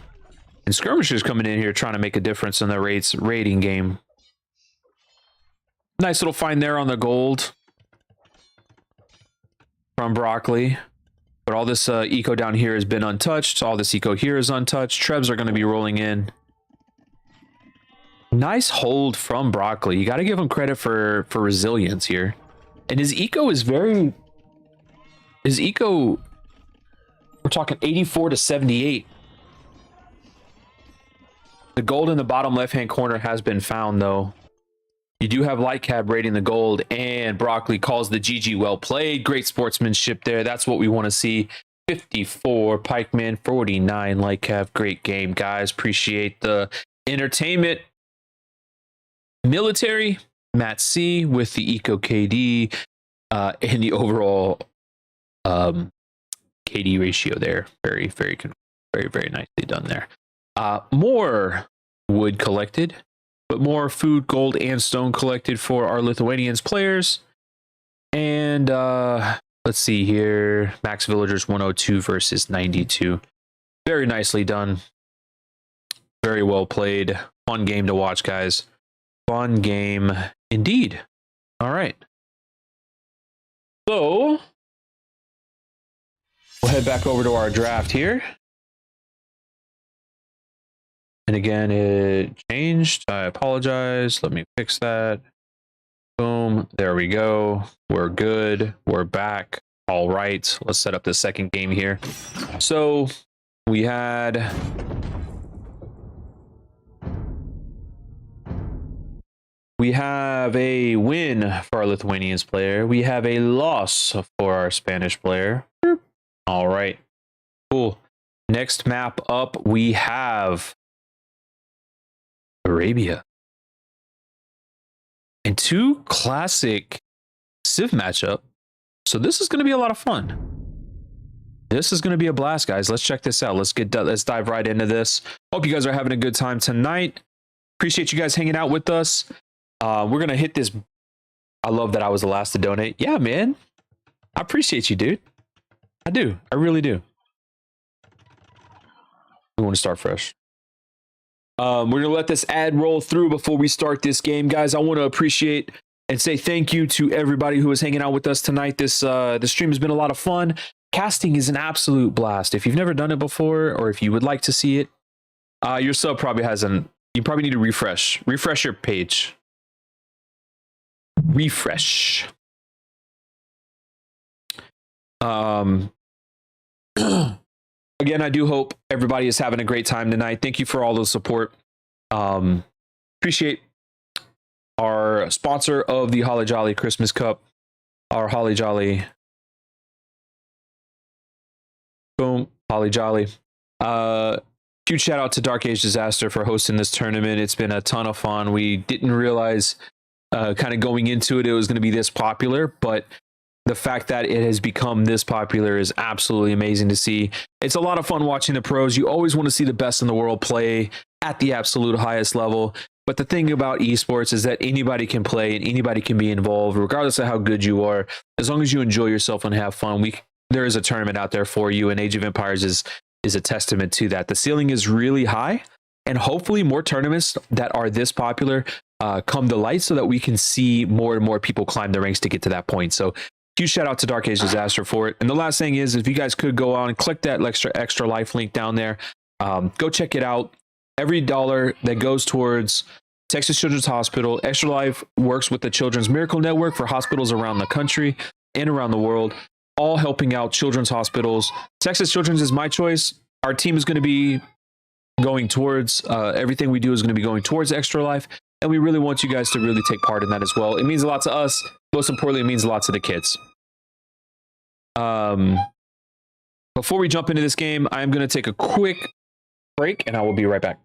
And skirmishers coming in here trying to make a difference in the raiding game. Nice little find there on the gold from Broccoli. But all this eco down here has been untouched. All this eco here is untouched. Trebs are going to be rolling in. Nice hold from Broccoli. You got to give him credit for resilience here. And his eco is very... His eco... We're talking 84 to 78. The gold in the bottom left-hand corner has been found, though. You do have Lightcab rating the gold, and Broccoli calls the GG well played. Great sportsmanship there. That's what we want to see. 54 Pikeman, 49 Lightcab. Great game, guys. Appreciate the entertainment. Military, Matt C with the Eco KD and the overall KD ratio there. Very, very, very nicely done there. More wood collected, but more food, gold, and stone collected for our Lithuanians players. And let's see here. Max Villagers 102 versus 92. Very nicely done. Very well played. Fun game to watch, guys. Fun game indeed. All right. So we'll head back over to our draft here. And again, it changed. I apologize. Let me fix that. Boom. There we go. We're good. We're back. All right. Let's set up the second game here. So we had we have a win for our Lithuanians player. We have a loss for our Spanish player. All right. Cool. Next map up, we have Arabia. And two classic Civ matchup. So this is going to be a lot of fun. This is going to be a blast, guys. Let's check this out. Let's dive right into this. Hope you guys are having a good time tonight. Appreciate you guys hanging out with us. We're going to hit this. I love that I was the last to donate. Yeah, man. I appreciate you, dude. I do. I really do. We want to start fresh. We're going to let this ad roll through before we start this game, guys. I want to appreciate and say thank you to everybody who is hanging out with us tonight. This stream has been a lot of fun. Casting is an absolute blast. If you've never done it before, or if you would like to see it, your sub probably hasn't. You probably need to refresh your page. Refresh. Again, I do hope everybody is having a great time tonight. Thank you for all the support. Appreciate our sponsor of the HollyJolly Christmas Cup, our HollyJolly. Boom, HollyJolly. Huge shout out to darkagedesaster for hosting this tournament. It's been a ton of fun. We didn't realize kind of going into it was going to be this popular, but the fact that it has become this popular is absolutely amazing to see. It's a lot of fun watching the pros. You always want to see the best in the world play at the absolute highest level. But the thing about esports is that anybody can play and anybody can be involved, regardless of how good you are. As long as you enjoy yourself and have fun, there is a tournament out there for you, and Age of Empires is a testament to that. The ceiling is really high, and hopefully more tournaments that are this popular come to light so that we can see more and more people climb the ranks to get to that point. So huge shout out to darkagedesaster for it. And the last thing is, if you guys could go on and click that extra life link down there, go check it out. Every dollar that goes towards Texas Children's Hospital, Extra Life works with the Children's Miracle Network for hospitals around the country and around the world, all helping out children's hospitals. Texas Children's is my choice. Our team is going to be going towards, everything we do is going to be going towards Extra Life. And we really want you guys to really take part in that as well. It means a lot to us. Most importantly, it means a lot to the kids. Before we jump into this game, I'm going to take a quick break and I will be right back.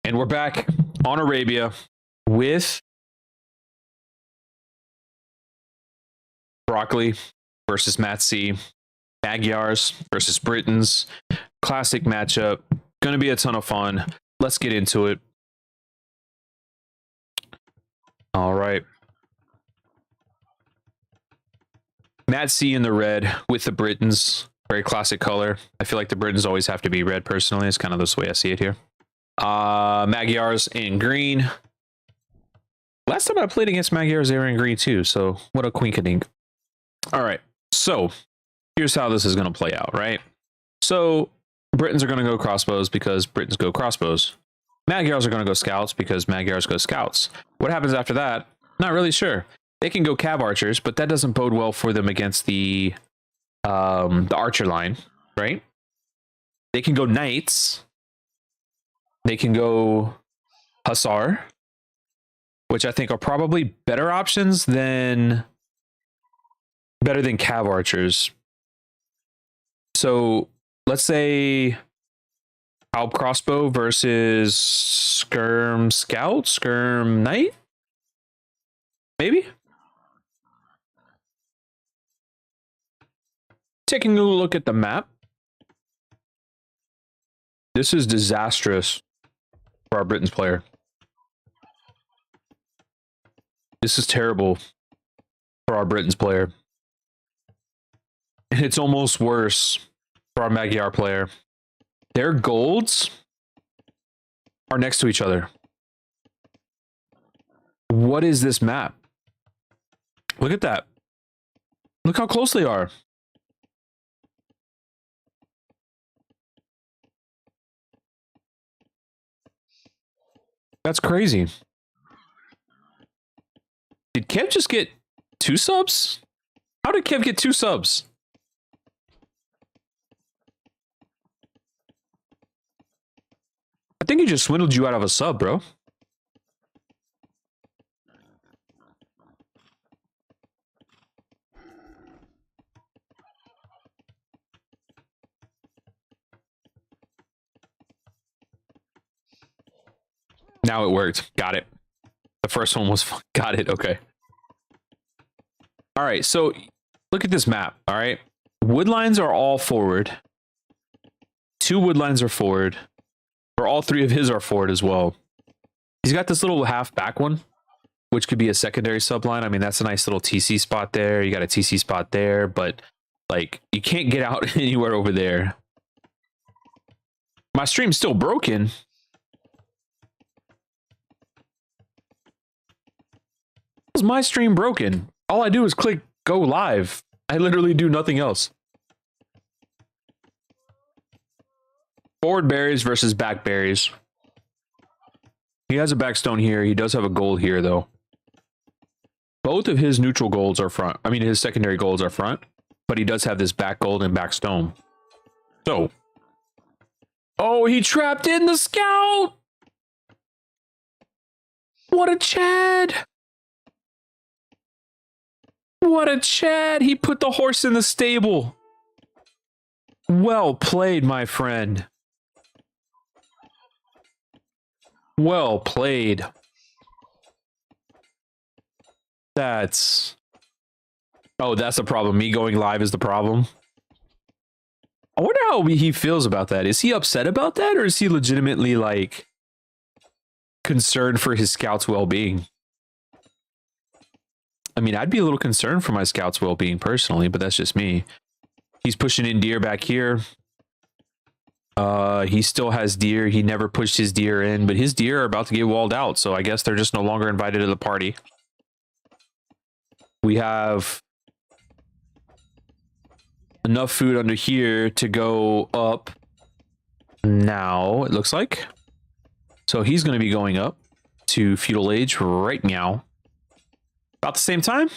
And we're back on Arabia with Broccoli versus Matt C. Magyars versus Britons. Classic matchup. Gonna be a ton of fun. Let's get into it. All right. Matt C in the red with the Britons. Very classic color. I feel like the Britons always have to be red personally. It's kind of this way I see it here. Magyars in green. Last time I played against Magyars, they were in green too. So what a quinkadink. All right. So here's how this is going to play out, right? So Britons are going to go crossbows because Britons go crossbows. Magyars are going to go scouts because Magyars go scouts. What happens after that? Not really sure. They can go cav archers, but that doesn't bode well for them against the archer line, right? They can go knights. They can go hussar, which I think are probably better options than cav archers. So let's say Alp crossbow versus skirm scout, skirm knight, maybe. Taking a look at the map, this is disastrous for our Britons player. This is terrible for our Britons player. And it's almost worse for our Magyar player. Their golds are next to each other. What is this map? Look at that. Look how close they are. That's crazy. Did Kev just get 2 subs? How did Kev get 2 subs? I think he just swindled you out of a sub, bro. Now it worked. Got it. The first one was got it. Okay. All right. So look at this map. All right. Wood lines are all forward. 2 wood lines are forward. Or all 3 of his are forward as well. He's got this little half back one, which could be a secondary subline. I mean, that's a nice little TC spot there. You got a TC spot there, but like you can't get out anywhere over there. My stream's still broken. Is my stream broken? All I do is click go live. I literally do nothing else. Forward berries versus back berries. He has a backstone here. He does have a gold here, though. Both of his neutral golds are front. I mean, his secondary golds are front, but he does have this back gold and back stone. So, oh, he trapped in the scout. What a Chad. What a Chad. He put the horse in the stable. Well played, my friend. Well played. That's... Oh, that's the problem. Me going live is the problem. I wonder how he feels about that. Is he upset about that, or is he legitimately, like, concerned for his scout's well-being? I mean, I'd be a little concerned for my scout's well-being personally, but that's just me. He's pushing in deer back here. He still has deer. He never pushed his deer in, but his deer are about to get walled out, so I guess they're just no longer invited to the party. We have enough food under here to go up now, it looks like. So he's going to be going up to feudal age right now. About the same time.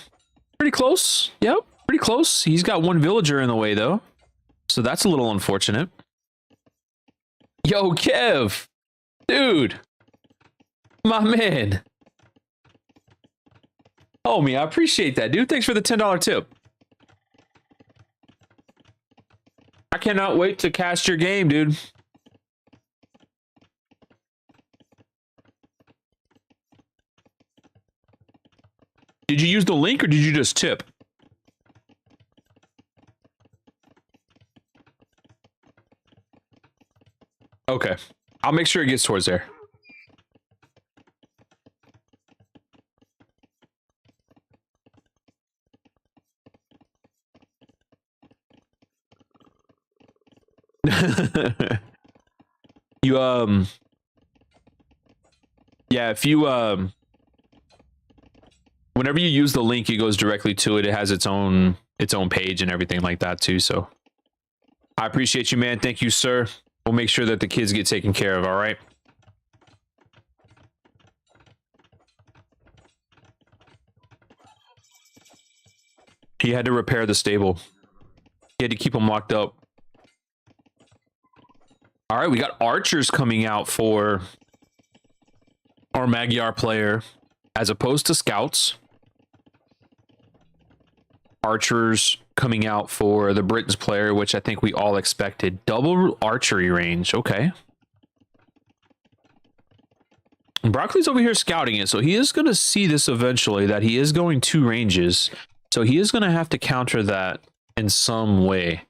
Pretty close. Yep, pretty close. He's got 1 villager in the way, though. So that's a little unfortunate. Yo, Kev. Dude. My man. Homie, I appreciate that, dude. Thanks for the $10 tip. I cannot wait to cast your game, dude. Did you use the link or did you just tip? Okay. I'll make sure it gets towards there. You yeah, if you whenever you use the link, it goes directly to it. It has its own page and everything like that too. So I appreciate you, man. Thank you, sir. We'll make sure that the kids get taken care of, all right? He had to repair the stable. He had to keep them locked up. All right, we got archers coming out for our Magyar player as opposed to scouts. Archers coming out for the Britain's player, which I think we all expected. Double archery range. Okay. And Broccoli's over here scouting it, so he is going to see this eventually, that he is going 2 ranges. So he is going to have to counter that in some way.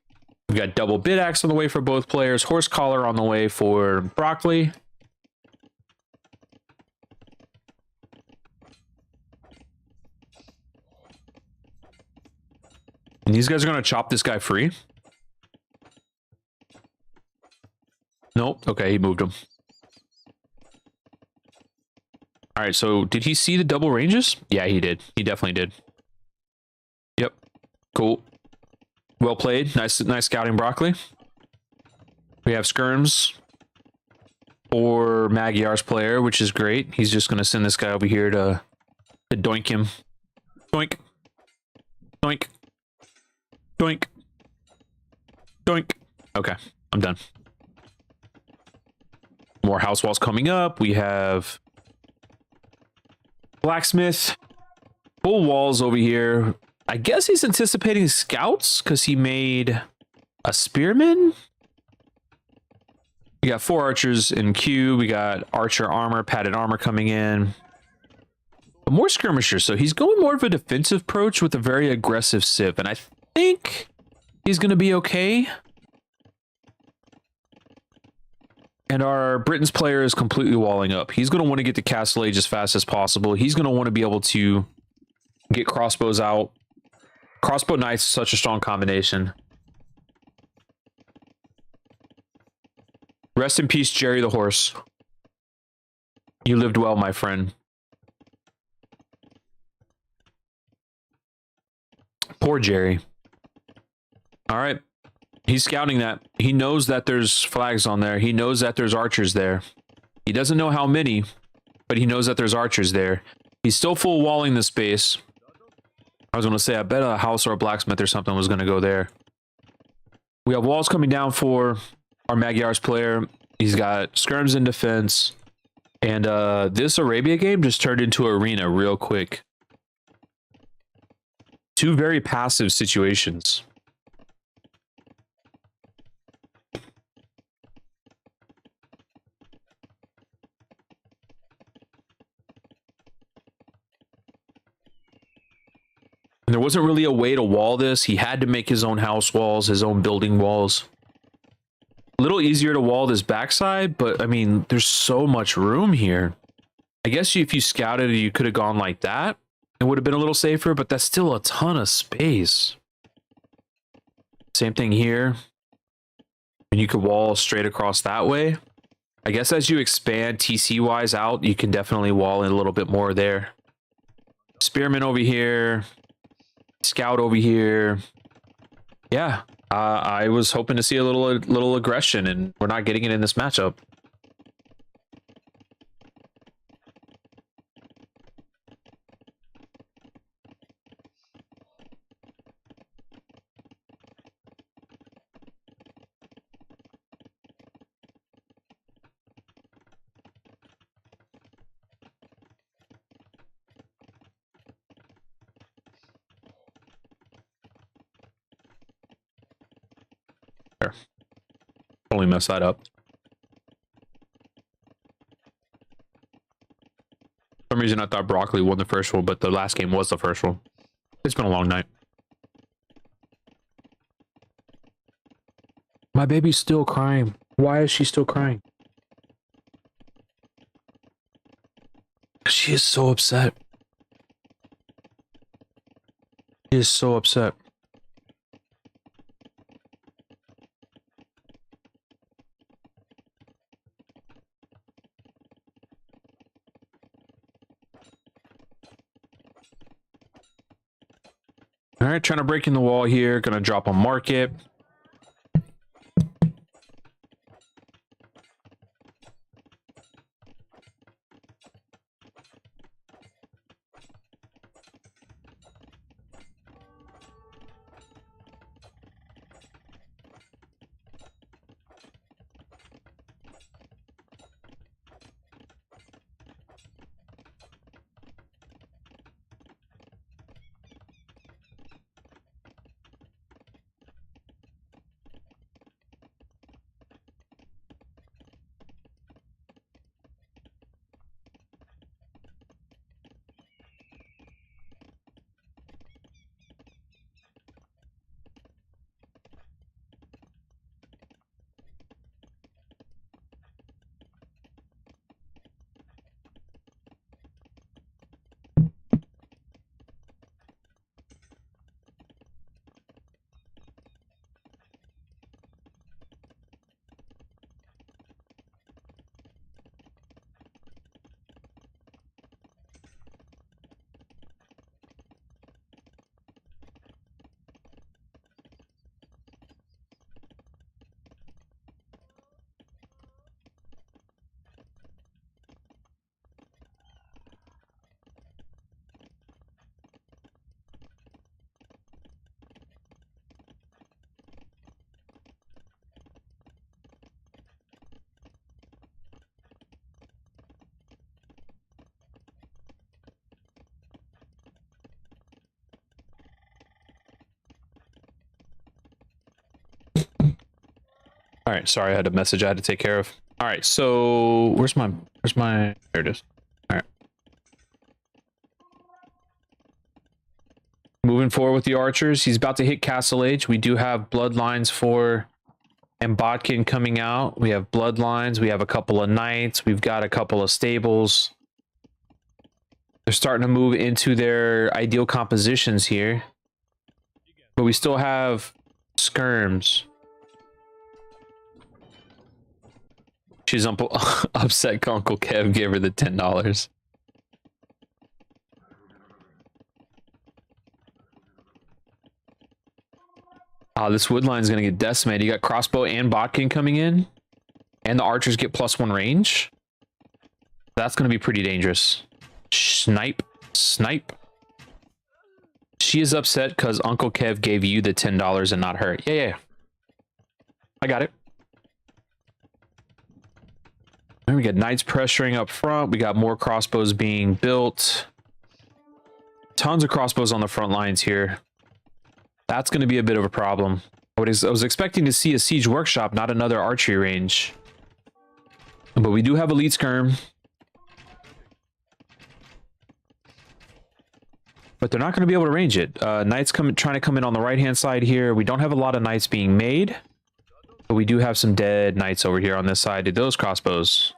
We've got double bit axe on the way for both players. Horse collar on the way for Broccoli. And these guys are going to chop this guy free. Nope. Okay, he moved him. All right, so did he see the double ranges? Yeah, he did. He definitely did. Yep. Cool. Well played. Nice scouting, Broccoli. We have skirms for Magyar's player, which is great. He's just going to send this guy over here to doink him. Doink. Doink. Doink. Doink. Okay, I'm done. More house walls coming up. We have blacksmith. Full walls over here. I guess he's anticipating scouts because he made a spearman. We got 4 archers in queue. We got archer armor, padded armor coming in. But more skirmishers. So he's going more of a defensive approach with a very aggressive civ. And I think he's going to be okay. And our Britain's player is completely walling up. He's going to want to get to Castle Age as fast as possible. He's going to want to be able to get crossbows out. Crossbow knights is such a strong combination. Rest in peace, Jerry the horse. You lived well, my friend. Poor Jerry. All right. He's scouting that. He knows that there's flags on there. He knows that there's archers there. He doesn't know how many, but he knows that there's archers there. He's still full walling the space. I was going to say, I bet a house or a blacksmith or something was going to go there. We have walls coming down for our Magyar's player. He's got skirms in defense. And this Arabia game just turned into arena real quick. 2 very passive situations. And there wasn't really a way to wall this. He had to make his own house walls, his own building walls. A little easier to wall this backside, but I mean, there's so much room here. I guess if you scouted it, you could have gone like that. It would have been a little safer, but that's still a ton of space. Same thing here. And you could wall straight across that way. I guess as you expand TC-wise out, you can definitely wall in a little bit more there. Spearman over here. Scout over here. Yeah, I was hoping to see a little aggression, and we're not getting it in this matchup. There. Only mess that up. For some reason I thought broccoli won the first one, but the last game was the first one. It's been a long night. My baby's still crying. Why is she still crying? She is so upset. She is so upset. All right, trying to break in the wall here. Gonna drop a market. All right, sorry, I had a message I had to take care of. All right, so where's my there it is. All right. Moving forward with the archers, he's about to hit Castle Age. We do have bloodlines for Mbotkin coming out. We have bloodlines, we have a couple of knights, we've got a couple of stables. They're starting to move into their ideal compositions here. But we still have skirms. She's upset Uncle Kev gave her the $10. This wood line is going to get decimated. You got crossbow and botkin coming in. And the archers get +1 range. That's going to be pretty dangerous. Snipe. Snipe. She is upset because Uncle Kev gave you the $10 and not her. Yeah. I got it. And we got knights pressuring up front. We got more crossbows being built. Tons of crossbows on the front lines here. That's going to be a bit of a problem. I was expecting to see a siege workshop, not another archery range. But we do have elite skirm. But they're not going to be able to range it. Knights trying to come in on the right-hand side here. We don't have a lot of knights being made. But we do have some dead knights over here on this side. Did those crossbows?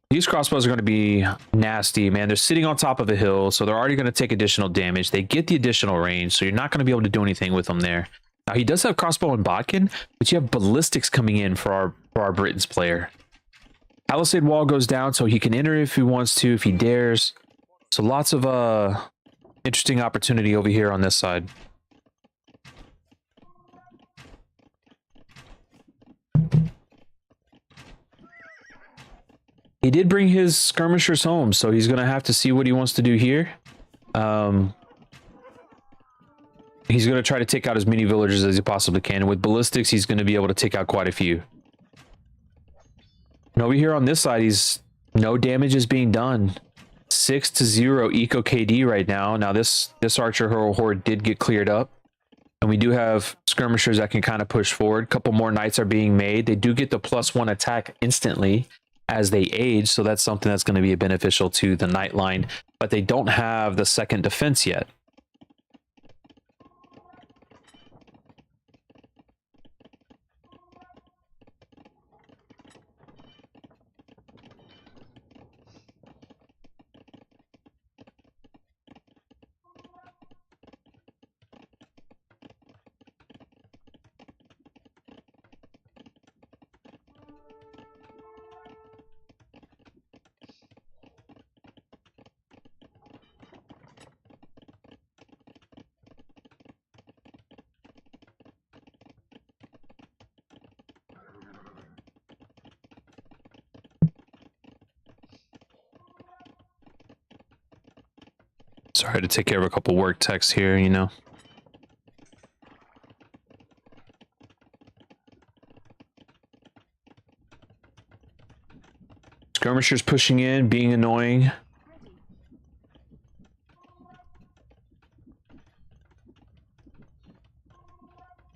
These crossbows are going to be nasty, man. They're sitting on top of a hill, so they're already going to take additional damage. They get the additional range, so you're not going to be able to do anything with them there. Now, he does have crossbow and bodkin, but you have ballistics coming in for our Britons player. Palisade wall goes down, so he can enter if he wants to, if he dares. So lots of interesting opportunity over here on this side. He did bring his skirmishers home, so he's going to have to see what he wants to do here. He's going to try to take out as many villagers as he possibly can. And with ballistics, he's going to be able to take out quite a few. And over here on this side, no damage is being done. 6-0 eco KD right now. Now this archer horde did get cleared up. And we do have skirmishers that can kind of push forward. A couple more knights are being made. They do get the +1 attack instantly as they age. So that's something that's going to be beneficial to the Knight line, but they don't have the second defense yet. Sorry to take care of a couple work texts here, you know. Skirmishers pushing in, being annoying.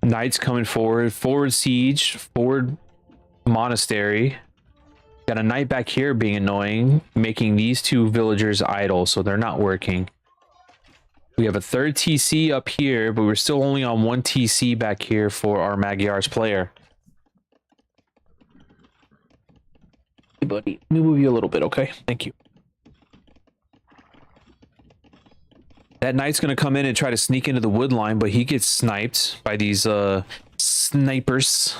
Knights coming forward. Forward siege. Forward monastery. Got a knight back here being annoying, making these two villagers idle, so they're not working. We have a third TC up here, but we're still only on one TC back here for our Magyar's player. Hey, buddy, let me move you a little bit, okay? Thank you. That knight's going to come in and try to sneak into the wood line, but he gets sniped by these snipers.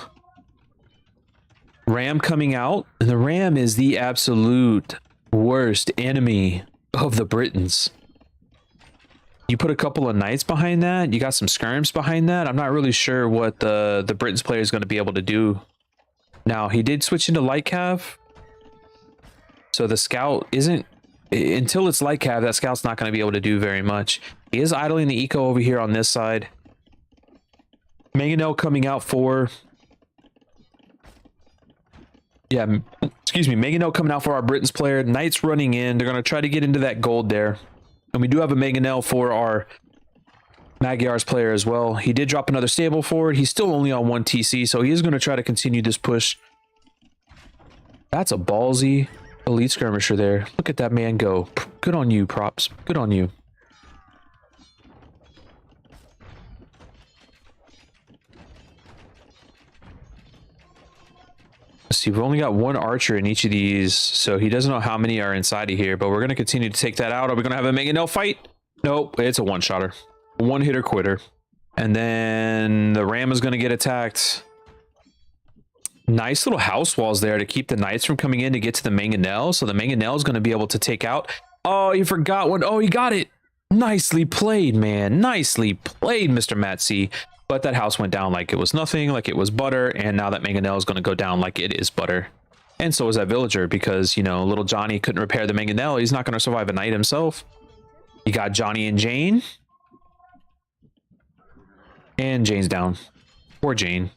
Ram coming out, and the ram is the absolute worst enemy of the Britons. You put a couple of knights behind that, you got some skirms behind that. I'm not really sure what the Britons player is going to be able to do. Now, he did switch into light cav, so the scout isn't, until it's light cav, that scout's not going to be able to do very much. He is idling the eco over here on this side. Mangonel coming out for, yeah, excuse me, Mangonel coming out for our Britons player. Knights running in, they're going to try to get into that gold there. And we do have a Mangonel for our Magyar's player as well. He did drop another stable forward. He's still only on one TC, so he is going to try to continue this push. That's a ballsy elite skirmisher there. Look at that man go. Good on you, props. Good on you. Let's see, we've only got one archer in each of these, so he doesn't know how many are inside of here, but we're going to continue to take that out. Are we going to have a Mangonel fight? Nope, it's a one-shotter. One-hitter quitter. And then the ram is going to get attacked. Nice little house walls there to keep the knights from coming in to get to the Mangonel, so the Mangonel is going to be able to take out. Oh, he forgot one. Oh, he got it. Nicely played, man. Nicely played, Mr. Matsy. But that house went down like it was nothing, like it was butter, and now that Mangonel is going to go down like it is butter. And so is that villager, because, you know, little Johnny couldn't repair the Mangonel. He's not going to survive a night himself. You got Johnny and Jane. And Jane's down. Poor Jane.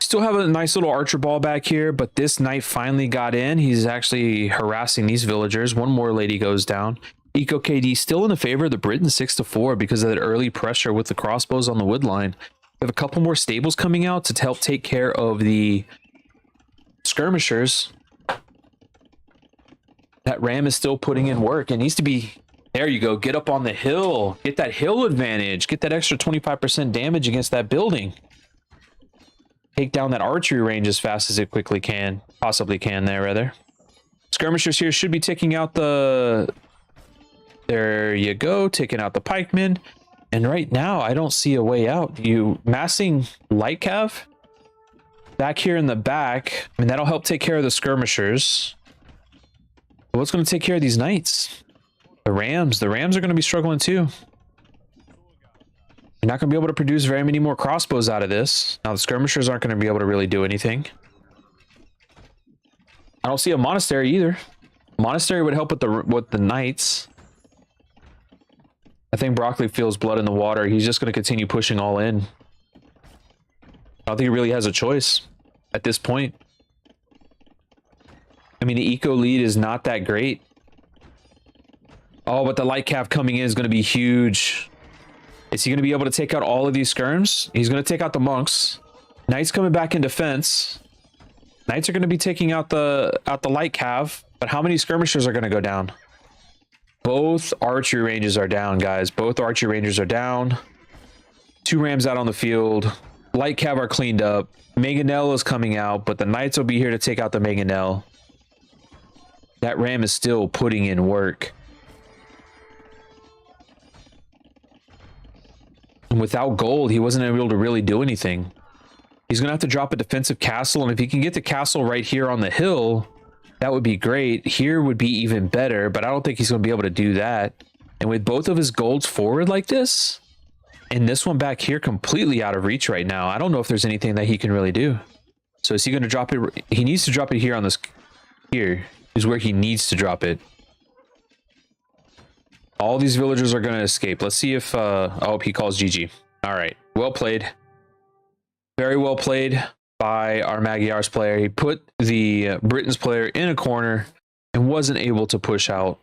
Still have a nice little archer ball back here, but this knight finally got in. He's actually harassing these villagers. One more lady goes down. Eco KD still in the favor of the Britons 6-4 because of that early pressure with the crossbows on the wood line. We have a couple more stables coming out to help take care of the skirmishers. That ram is still putting in work. It needs to be, there you go, get up on the hill, get that hill advantage, get that extra 25% damage against that building. Take down that archery range as fast as it quickly can, possibly can there rather. Skirmishers here should be taking out the, there you go, taking out the pikemen. And right now, I don't see a way out. You massing light cav back here in the back. I mean, that'll help take care of the skirmishers. But what's going to take care of these knights? The rams. The rams are going to be struggling too. You're not going to be able to produce very many more crossbows out of this. Now, the skirmishers aren't going to be able to really do anything. I don't see a monastery either. Monastery would help with the knights. I think Broccoli feels blood in the water. He's just going to continue pushing all in. I don't think he really has a choice at this point. I mean, the eco lead is not that great. Oh, but the light cav coming in is going to be huge. Is he going to be able to take out all of these skirms? He's going to take out the monks. Knights coming back in defense. Knights are going to be taking out the light cav, but how many skirmishers are going to go down? Both archery ranges are down, guys. Both archery rangers are down. 2 rams out on the field. Light cav are cleaned up. Mangonel is coming out, but the Knights will be here to take out the Mangonel. That ram is still putting in work. And without gold, he wasn't able to really do anything. He's going to have to drop a defensive castle, and if he can get the castle right here on the hill, that would be great. Here would be even better, but I don't think he's going to be able to do that. And with both of his golds forward like this, and this one back here completely out of reach right now, I don't know if there's anything that he can really do. So is he going to drop it? He needs to drop it here on this. Here is where he needs to drop it. All these villagers are going to escape. Let's see if... oh, he calls GG. All right. Well played. Very well played by our Magyar's player. He put the Britain's player in a corner and wasn't able to push out.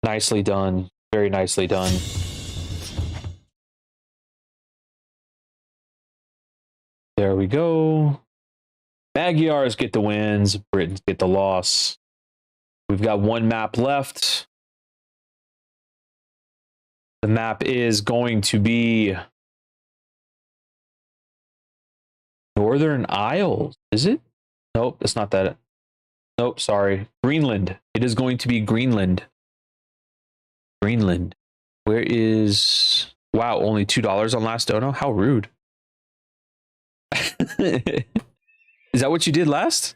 Nicely done. Very nicely done. There we go. Magyars get the wins. Britons get the loss. We've got 1 map left. The map is going to be Northern Isles. Is it? Nope, that's not that. Nope, sorry. Greenland. It is going to be Greenland. Greenland. Where is... Wow, only $2 on last dono? How rude. Is that what you did last?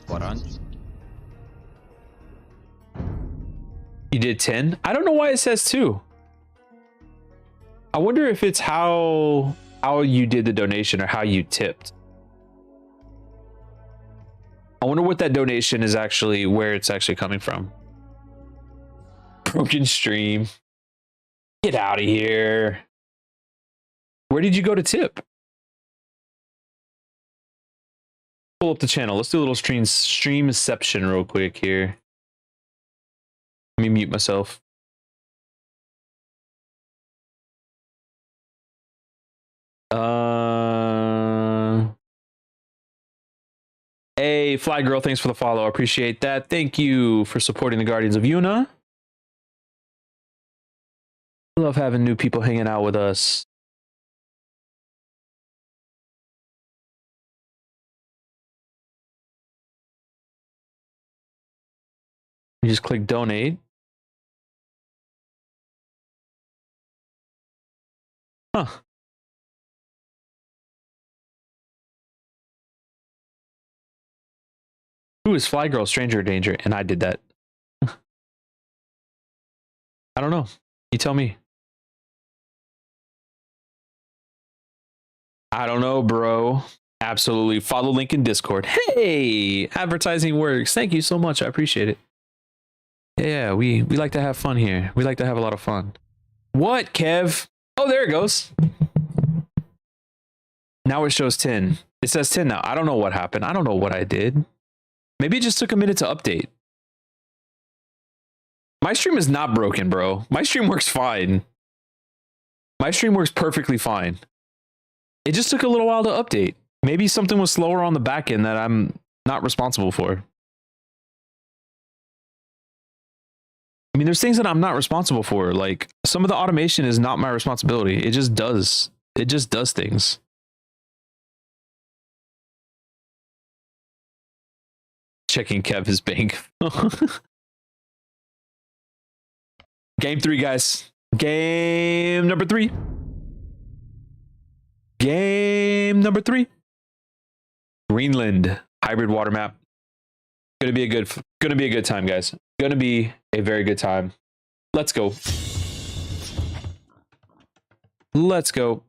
What on? You did 10? I don't know why it says 2. I wonder if it's how you did the donation or how you tipped. I wonder what that donation is actually, where it's actually coming from. Broken stream. Get out of here. Where did you go to tip? Pull up the channel. Let's do a little streamception real quick here. Let me mute myself. Hey, Fly Girl, thanks for the follow. I appreciate that. Thank you for supporting the Guardians of Yuna. Love having new people hanging out with us. You just click donate. Huh. Who is Fly Girl, Stranger Danger? And I did that. I don't know. You tell me. I don't know, bro. Absolutely. Follow link in Discord. Hey, advertising works. Thank you so much. I appreciate it. Yeah, we like to have fun here. We like to have a lot of fun. What, Kev? Oh, there it goes. Now it shows 10. It says 10 now. I don't know what happened. I don't know what I did. Maybe it just took a minute to update. My stream is not broken, bro. My stream works fine. My stream works perfectly fine. It just took a little while to update. Maybe something was slower on the back end that I'm not responsible for. I mean, there's things that I'm not responsible for. Like, some of the automation is not my responsibility. It just does. It just does things. Checking Kev's bank. Game 3, guys. Game number 3. Game number 3. Greenland hybrid water map. Gonna be a good time, guys. Gonna be a very good time. Let's go. Let's go.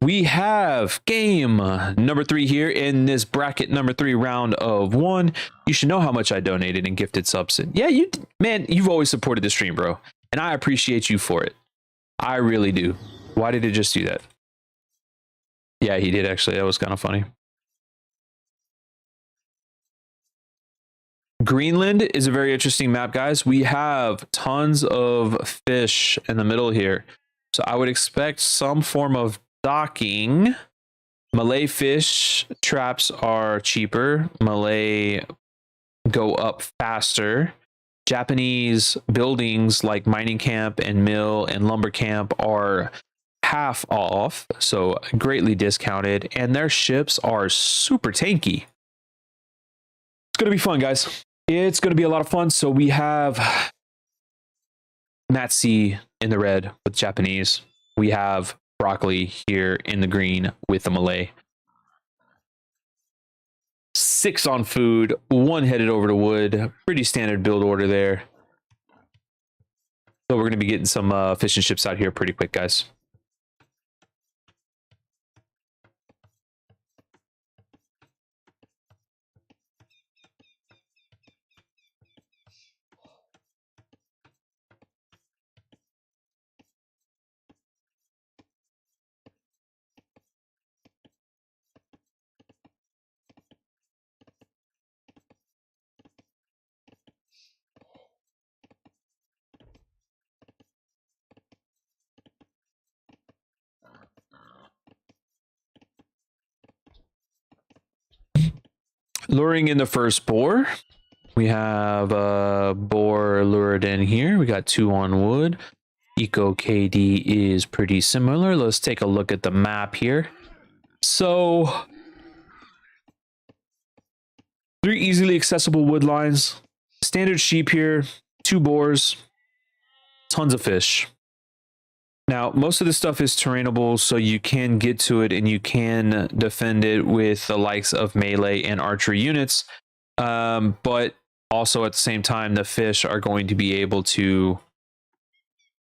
We have game number 3 here in this bracket number 3 round of 1. You should know how much I donated and gifted subs. Yeah, man, you've always supported the stream, bro. And I appreciate you for it. I really do. Why did it just do that? Yeah, he did actually. That was kind of funny. Greenland is a very interesting map, guys. We have tons of fish in the middle here. So I would expect some form of docking. Malay fish traps are cheaper. Malay go up faster. Japanese buildings like mining camp and mill and lumber camp are half off, so greatly discounted. And their ships are super tanky. It's going to be fun, guys. It's going to be a lot of fun. So we have Natsi in the red with Japanese. We have broccoli here in the green with the Malay. 6 on food, 1 headed over to wood. Pretty standard build order there. So we're going to be getting some fish and chips out here pretty quick, guys. Luring in the first boar. We have a boar lured in here. We got 2 on wood. Eco KD is pretty similar. Let's take a look at the map here. So 3 easily accessible wood lines. Standard sheep here. 2 boars. Tons of fish. Now, most of this stuff is terrainable, so you can get to it and you can defend it with the likes of melee and archery units. But also at the same time, the fish are going to be able to,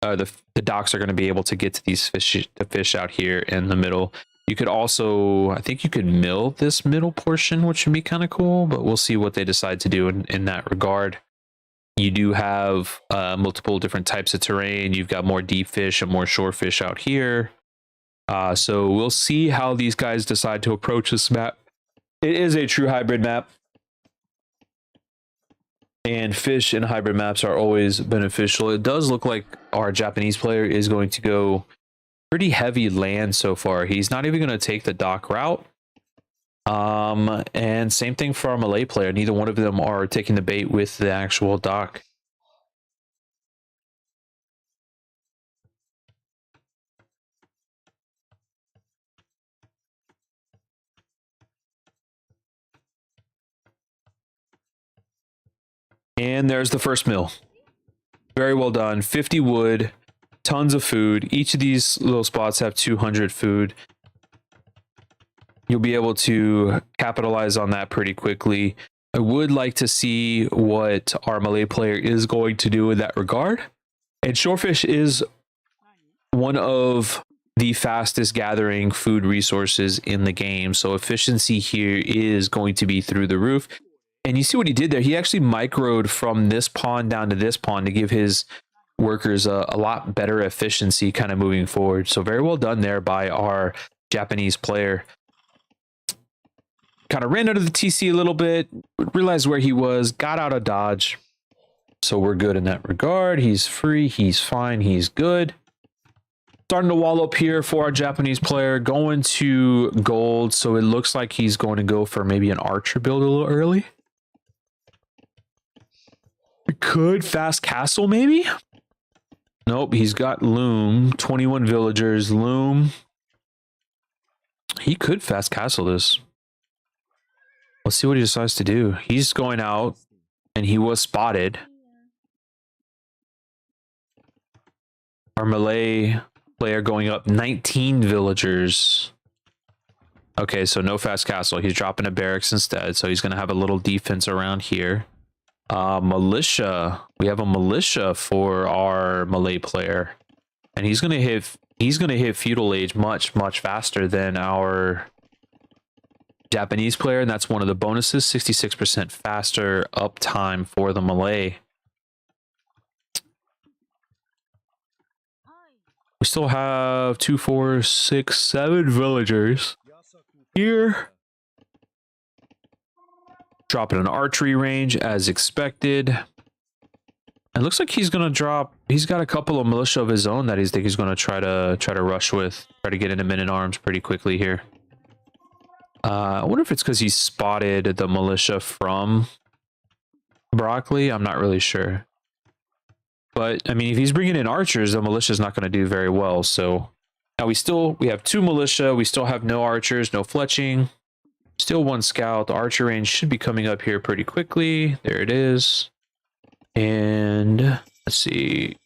the docks are going to be able to get to these fish, the fish out here in the middle. You could also, I think you could mill this middle portion, which would be kind of cool, but we'll see what they decide to do in that regard. You do have multiple different types of terrain. You've got more deep fish and more shore fish out here. So we'll see how these guys decide to approach this map. It is a true hybrid map. And fish in hybrid maps are always beneficial. It does look like our Japanese player is going to go pretty heavy land so far. He's not even going to take the dock route. And same thing for our Malay player. Neither one of them are taking the bait with the actual dock. And there's the first mill. Very well done. 50 wood, tons of food. Each of these little spots have 200 food. You'll be able to capitalize on that pretty quickly. I would like to see what our Malay player is going to do in that regard. And shorefish is one of the fastest gathering food resources in the game. So efficiency here is going to be through the roof. And you see what he did there? He actually microed from this pond down to this pond to give his workers a lot better efficiency kind of moving forward. So very well done there by our Japanese player. Kind of ran under the TC a little bit, realized where he was, got out of dodge. So we're good in that regard. He's free, he's fine, he's good. Starting to wall up here for our Japanese player, going to gold. So it looks like he's going to go for maybe an archer build a little early. Could fast castle maybe? Nope, he's got loom, 21 villagers, loom. He could fast castle this. Let's see what he decides to do. He's going out, and he was spotted. Our Malay player going up 19 villagers. Okay, so no fast castle. He's dropping a barracks instead, so he's going to have a little defense around here. Militia. We have a militia for our Malay player, and he's going to hit feudal age much faster than our Japanese player, and that's one of the bonuses. 66% faster uptime for the Malay. We still have 2, 4, 6, 7 villagers here. Dropping an archery range as expected. It looks like he's gonna drop. He's got a couple of militia of his own that he's gonna try to rush with, try to get into men-at-arms pretty quickly here. I wonder if it's because he spotted the militia from Broccoli. I'm not really sure, but I mean, if he's bringing in archers, the militia is not going to do very well. So now we have 2 militia. We still have no archers, no fletching. Still 1 scout. The archer range should be coming up here pretty quickly. There it is. And let's see.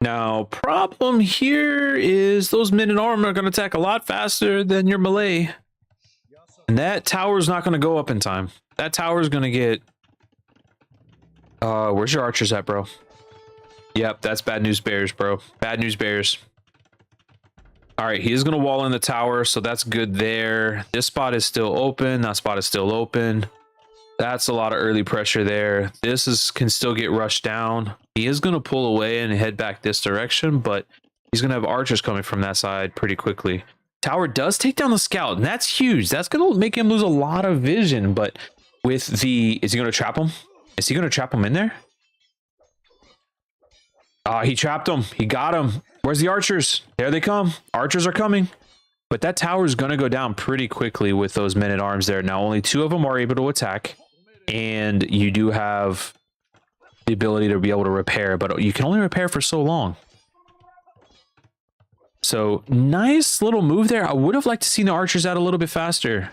Now, problem here is those men-at-arms are going to attack a lot faster than your melee. And that tower's not going to go up in time. That tower's going to get... where's your archers at, bro? Yep, that's bad news bears, bro. Bad news bears. All right, he is going to wall in the tower, so that's good there. This spot is still open. That spot is still open. That's a lot of early pressure there. This can still get rushed down. He is going to pull away and head back this direction, but he's going to have archers coming from that side pretty quickly. Tower does take down the scout, and that's huge. That's going to make him lose a lot of vision, but with the... Is he going to trap him? Is he going to trap him in there? He trapped him. He got him. Where's the archers? There they come. Archers are coming. But that tower is going to go down pretty quickly with those men-at-arms there. Now, only 2 of them are able to attack. And you do have the ability to be able to repair, but you can only repair for so long. So, nice little move there. I would have liked to see the archers out a little bit faster.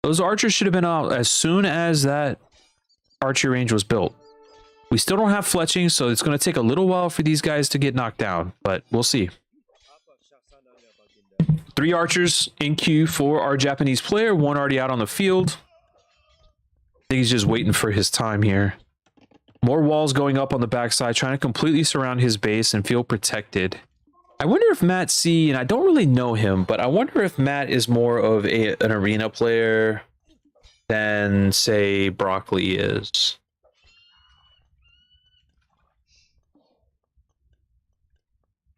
Those archers should have been out as soon as that archery range was built. We still don't have fletching, so it's going to take a little while for these guys to get knocked down, but we'll see. 3 archers in queue for our Japanese player. 1 already out on the field. I think he's just waiting for his time here. More walls going up on the backside, trying to completely surround his base and feel protected. I wonder if Matt C, and I don't really know him, but I wonder if Matt is more of an arena player than, say, Broccoli is.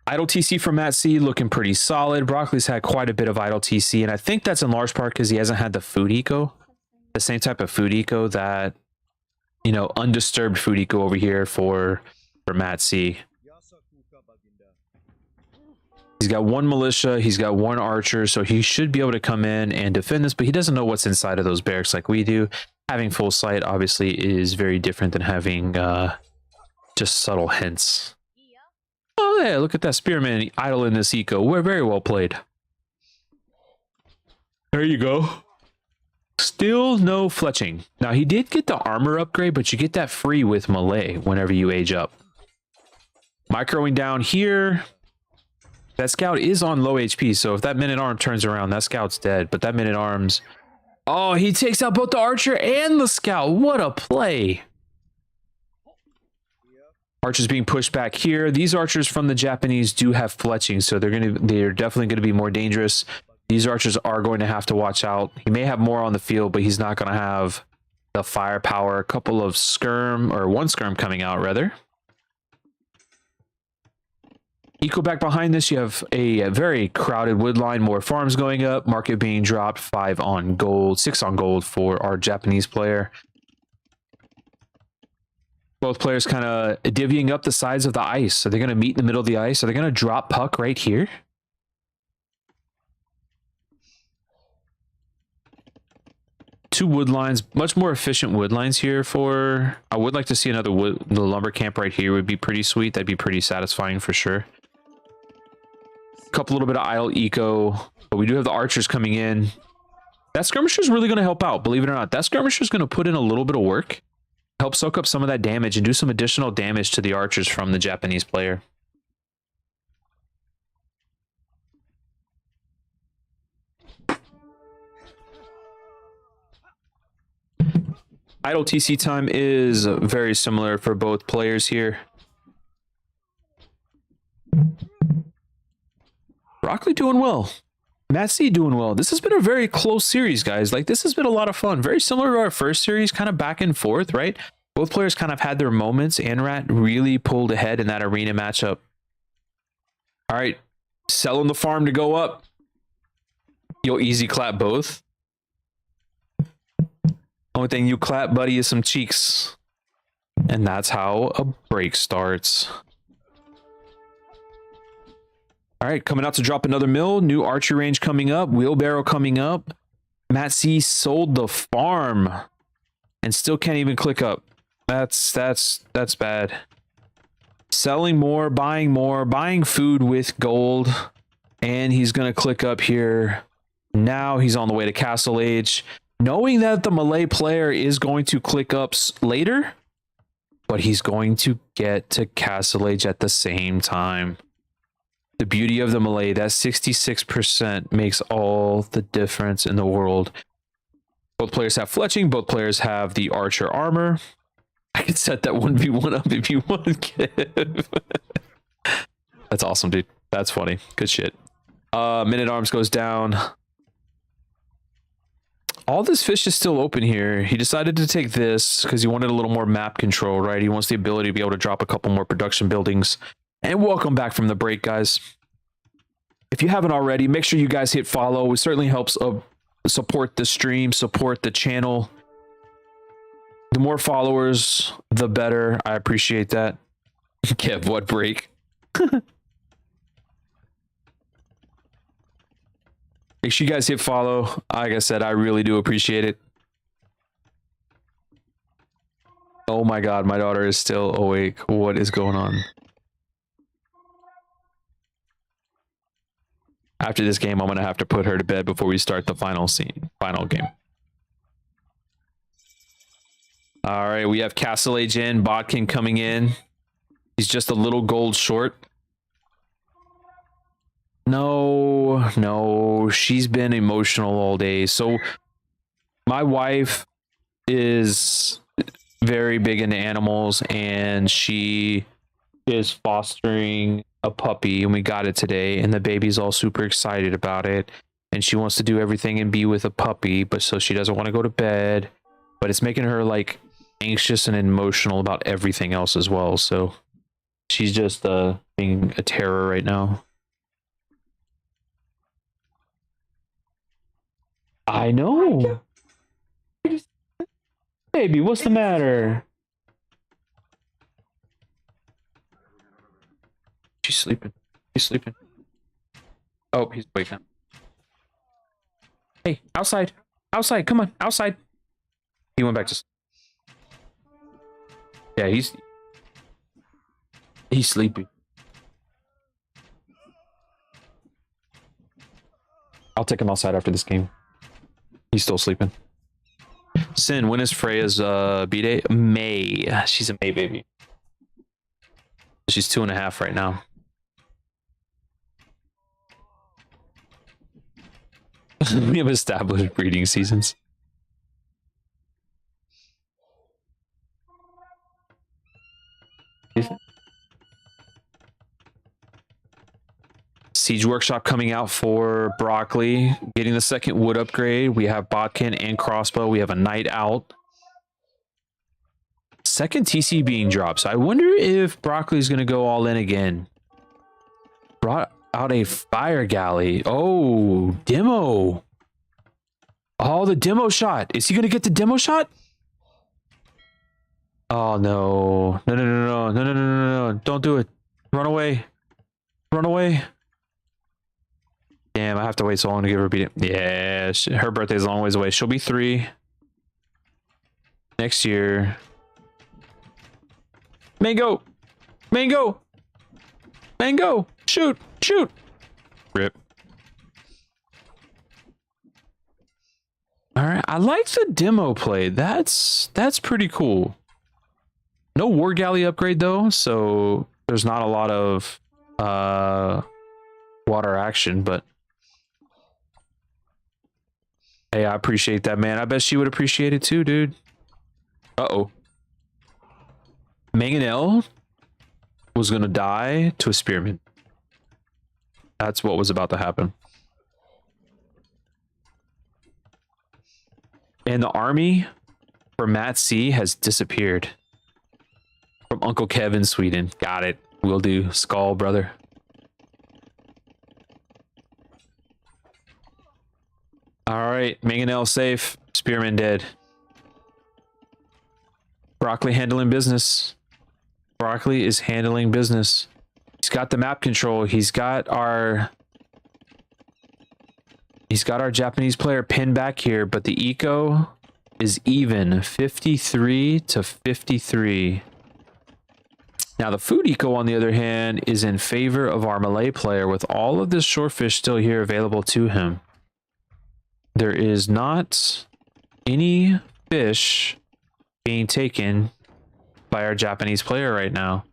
Idle TC for Matt C looking pretty solid. Broccoli's had quite a bit of idle TC, and I think that's in large part because he hasn't had the food eco. The same type of food eco that, you know, undisturbed food eco over here for Matt C. He's got 1 militia, he's got 1 archer, so he should be able to come in and defend this, but he doesn't know what's inside of those barracks like we do. Having full sight obviously is very different than having just subtle hints. Oh yeah, look at that spearman idle in this eco. We're very well played. There you go. Still no fletching. Now, he did get the armor upgrade, but you get that free with melee whenever you age up. Microing down here. That scout is on low HP, so if that men-at-arms turns around, that scout's dead. But that men-at-arms... Oh, he takes out both the archer and the scout. What a play. Archers being pushed back here. These archers from the Japanese do have fletching, so they're definitely going to be more dangerous. These archers are going to have to watch out. He may have more on the field, but he's not going to have the firepower. A couple of skirm, or 1 skirm coming out, rather. Eco back behind this, you have a very crowded wood line. More farms going up. Market being dropped. 5 on gold. 6 on gold for our Japanese player. Both players kind of divvying up the sides of the ice. Are they going to meet in the middle of the ice? Are they going to drop puck right here? 2 wood lines, much more efficient wood lines here for... I would like to see another wood. The lumber camp right here would be pretty sweet. That'd be pretty satisfying for sure. Couple little bit of idle eco, but we do have the archers coming in. That skirmisher is really going to help out, believe it or not. That skirmisher is going to put in a little bit of work, help soak up some of that damage and do some additional damage to the archers from the Japanese player. Idle TC time is very similar for both players here. Broccoli doing well. Matt C doing well. This has been a very close series, guys. Like, this has been a lot of fun. Very similar to our first series, kind of back and forth, right? Both players kind of had their moments. Anrat really pulled ahead in that arena matchup. All right. Selling the farm to go up. You'll easy clap both. Only thing you clap, buddy, is some cheeks. And that's how a break starts. All right, coming out to drop another mill. New archery range coming up. Wheelbarrow coming up. Matt C sold the farm and still can't even click up. That's bad. Selling more, buying food with gold. And he's going to click up here. Now he's on the way to Castle Age. Knowing that the Malay player is going to click up later, but he's going to get to Castle Age at the same time. The beauty of the Malay, that 66% makes all the difference in the world. Both players have fletching. Both players have the archer armor. I can set that 1v1 up if you want to give. That's awesome, dude. That's funny. Good shit. Minute Arms goes down. All this fish is still open here. He decided to take this because he wanted a little more map control, right? He wants the ability to be able to drop a couple more production buildings. And welcome back from the break, guys. If you haven't already, make sure you guys hit follow. It certainly helps support the stream, support the channel. The more followers, the better. I appreciate that. Kev, what break? Make sure you guys hit follow. Like I said, I really do appreciate it. Oh my God, my daughter is still awake. What is going on? After this game, I'm going to have to put her to bed before we start the final game. All right, we have Castle Age in, Bodkin coming in. He's just a little gold short. No, she's been emotional all day. So my wife is very big into animals, and she is fostering a puppy, and we got it today, and the baby's all super excited about it, and she wants to do everything and be with a puppy, but so she doesn't want to go to bed, but it's making her like anxious and emotional about everything else as well. So she's just being a terror right now. I know. Baby, what's the matter? She's sleeping. He's sleeping. Oh, he's awake now. Hey, outside. Outside, come on, outside. He went back to sleep. Yeah, he's sleepy. I'll take him outside after this game. He's still sleeping. Sin, when is Freya's B-Day? May. She's a May baby. She's 2.5 right now. We have established breeding seasons. Siege Workshop coming out for Broccoli, getting the second wood upgrade. We have Bodkin and Crossbow. We have a Night Out. Second TC being dropped. So I wonder if Broccoli is going to go all in again. Brought out a Fire Galley. Oh, demo. Oh, the demo shot. Is he going to get the demo shot? Oh, no. No. Don't do it. Run away. Run away. Damn, I have to wait so long to give her a beat. Yeah, her birthday's a long ways away. She'll be 3 next year. Mango! Mango! Mango! Shoot! Shoot! Rip. Alright, I like the demo play. That's pretty cool. No War Galley upgrade though, so there's not a lot of water action, but hey, I appreciate that, man. I bet she would appreciate it too, dude. Uh-oh. Mangonel was gonna die to a spearman. That's what was about to happen. And the army for Matt C has disappeared. From Uncle Kevin, Sweden. Got it. Will do. Skull, brother. All right. Mangonel safe. Spearman dead. Broccoli handling business. Broccoli is handling business. He's got the map control. He's got our Japanese player pinned back here, but the eco is even 53 to 53. Now the food eco, on the other hand, is in favor of our Malay player with all of this shorefish still here available to him. There is not any fish being taken by our Japanese player right now.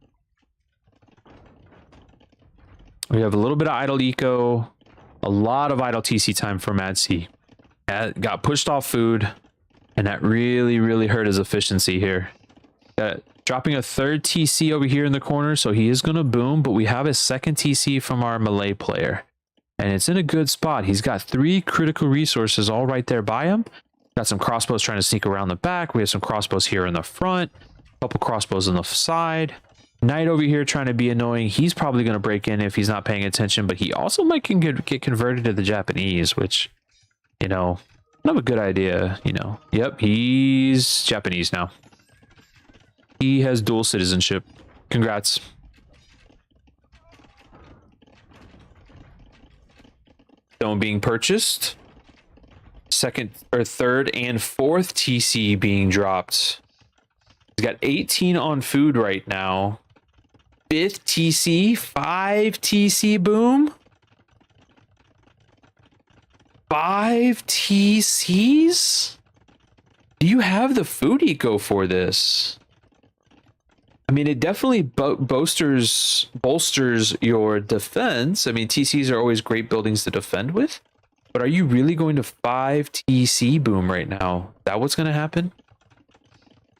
We have a little bit of idle eco, a lot of idle TC time for Mad C. Got pushed off food, and that really, really hurt his efficiency here. Dropping a third TC over here in the corner, so he is going to boom, but we have a second TC from our Malay player. And it's in a good spot. He's got 3 critical resources all right there by him. Got some crossbows trying to sneak around the back. We have some crossbows here in the front. A couple crossbows on the side. Knight over here trying to be annoying. He's probably going to break in if he's not paying attention, but he also might get converted to the Japanese, which, you know, not a good idea, you know. Yep, he's Japanese now. He has dual citizenship. Congrats. Stone being purchased. Second or third and fourth TC being dropped. He's got 18 on food right now. 5th TC, 5 TC boom. 5 TCs? Do you have the food eco for this? I mean, it definitely bolsters your defense. I mean, TCs are always great buildings to defend with. But are you really going to 5 TC boom right now? Is that what's going to happen?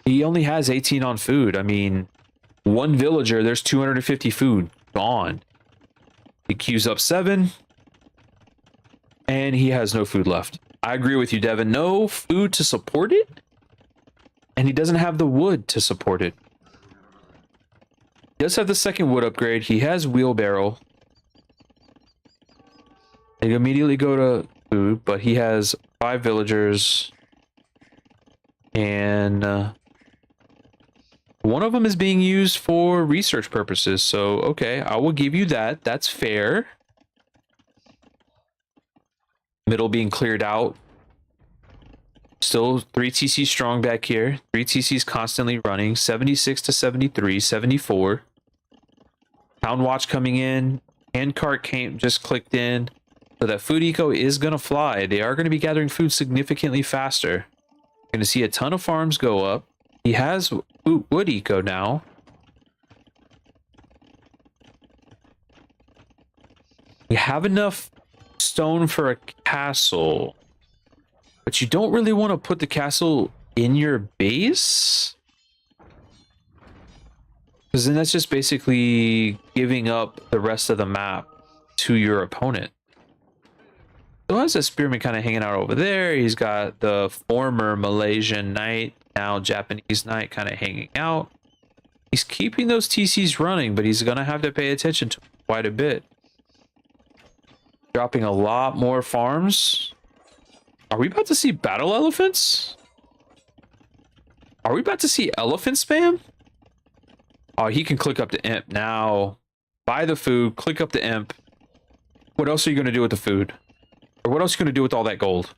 He only has 18 on food. I mean, one villager, there's 250 food gone. He queues up 7. And he has no food left. I agree with you, Devin. No food to support it. And he doesn't have the wood to support it. He does have the second wood upgrade. He has wheelbarrow. They immediately go to food, but he has 5 villagers. And one of them is being used for research purposes. So, okay, I will give you that. That's fair. Middle being cleared out. Still 3 TC strong back here. 3 TCs constantly running. 76 to 73, 74. Town watch coming in. Hand cart just clicked in. So that food eco is going to fly. They are going to be gathering food significantly faster. Going to see a ton of farms go up. He has wood eco now. We have enough stone for a castle, but you don't really want to put the castle in your base, because then that's just basically giving up the rest of the map to your opponent. So has a spearman kind of hanging out over there. He's got the former Malaysian knight, now Japanese knight, kind of hanging out. He's keeping those TCs running, but he's going to have to pay attention to quite a bit. Dropping a lot more farms. Are we about to see battle elephants? Are we about to see elephant spam? Oh, he can click up to imp now. Buy the food, click up to imp. What else are you going to do with the food? Or what else are you going to do with all that gold?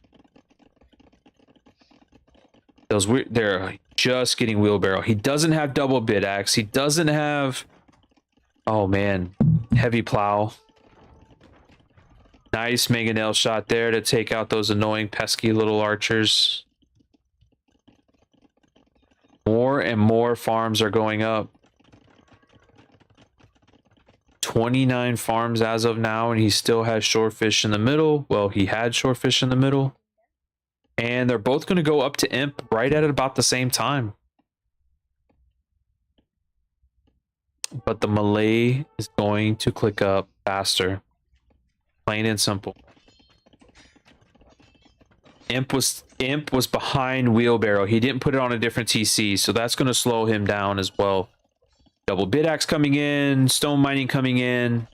They're just getting wheelbarrow. He doesn't have double bid axe. He doesn't have... Oh, man. Heavy plow. Nice mangonel shot there to take out those annoying, pesky little archers. More and more farms are going up. 29 farms as of now, and he still has shorefish in the middle. Well, he had shorefish in the middle. And they're both going to go up to imp right at about the same time. But the Malay is going to click up faster. Plain and simple. Imp was behind Wheelbarrow. He didn't put it on a different TC, so that's going to slow him down as well. Double bid axe coming in, stone mining coming in.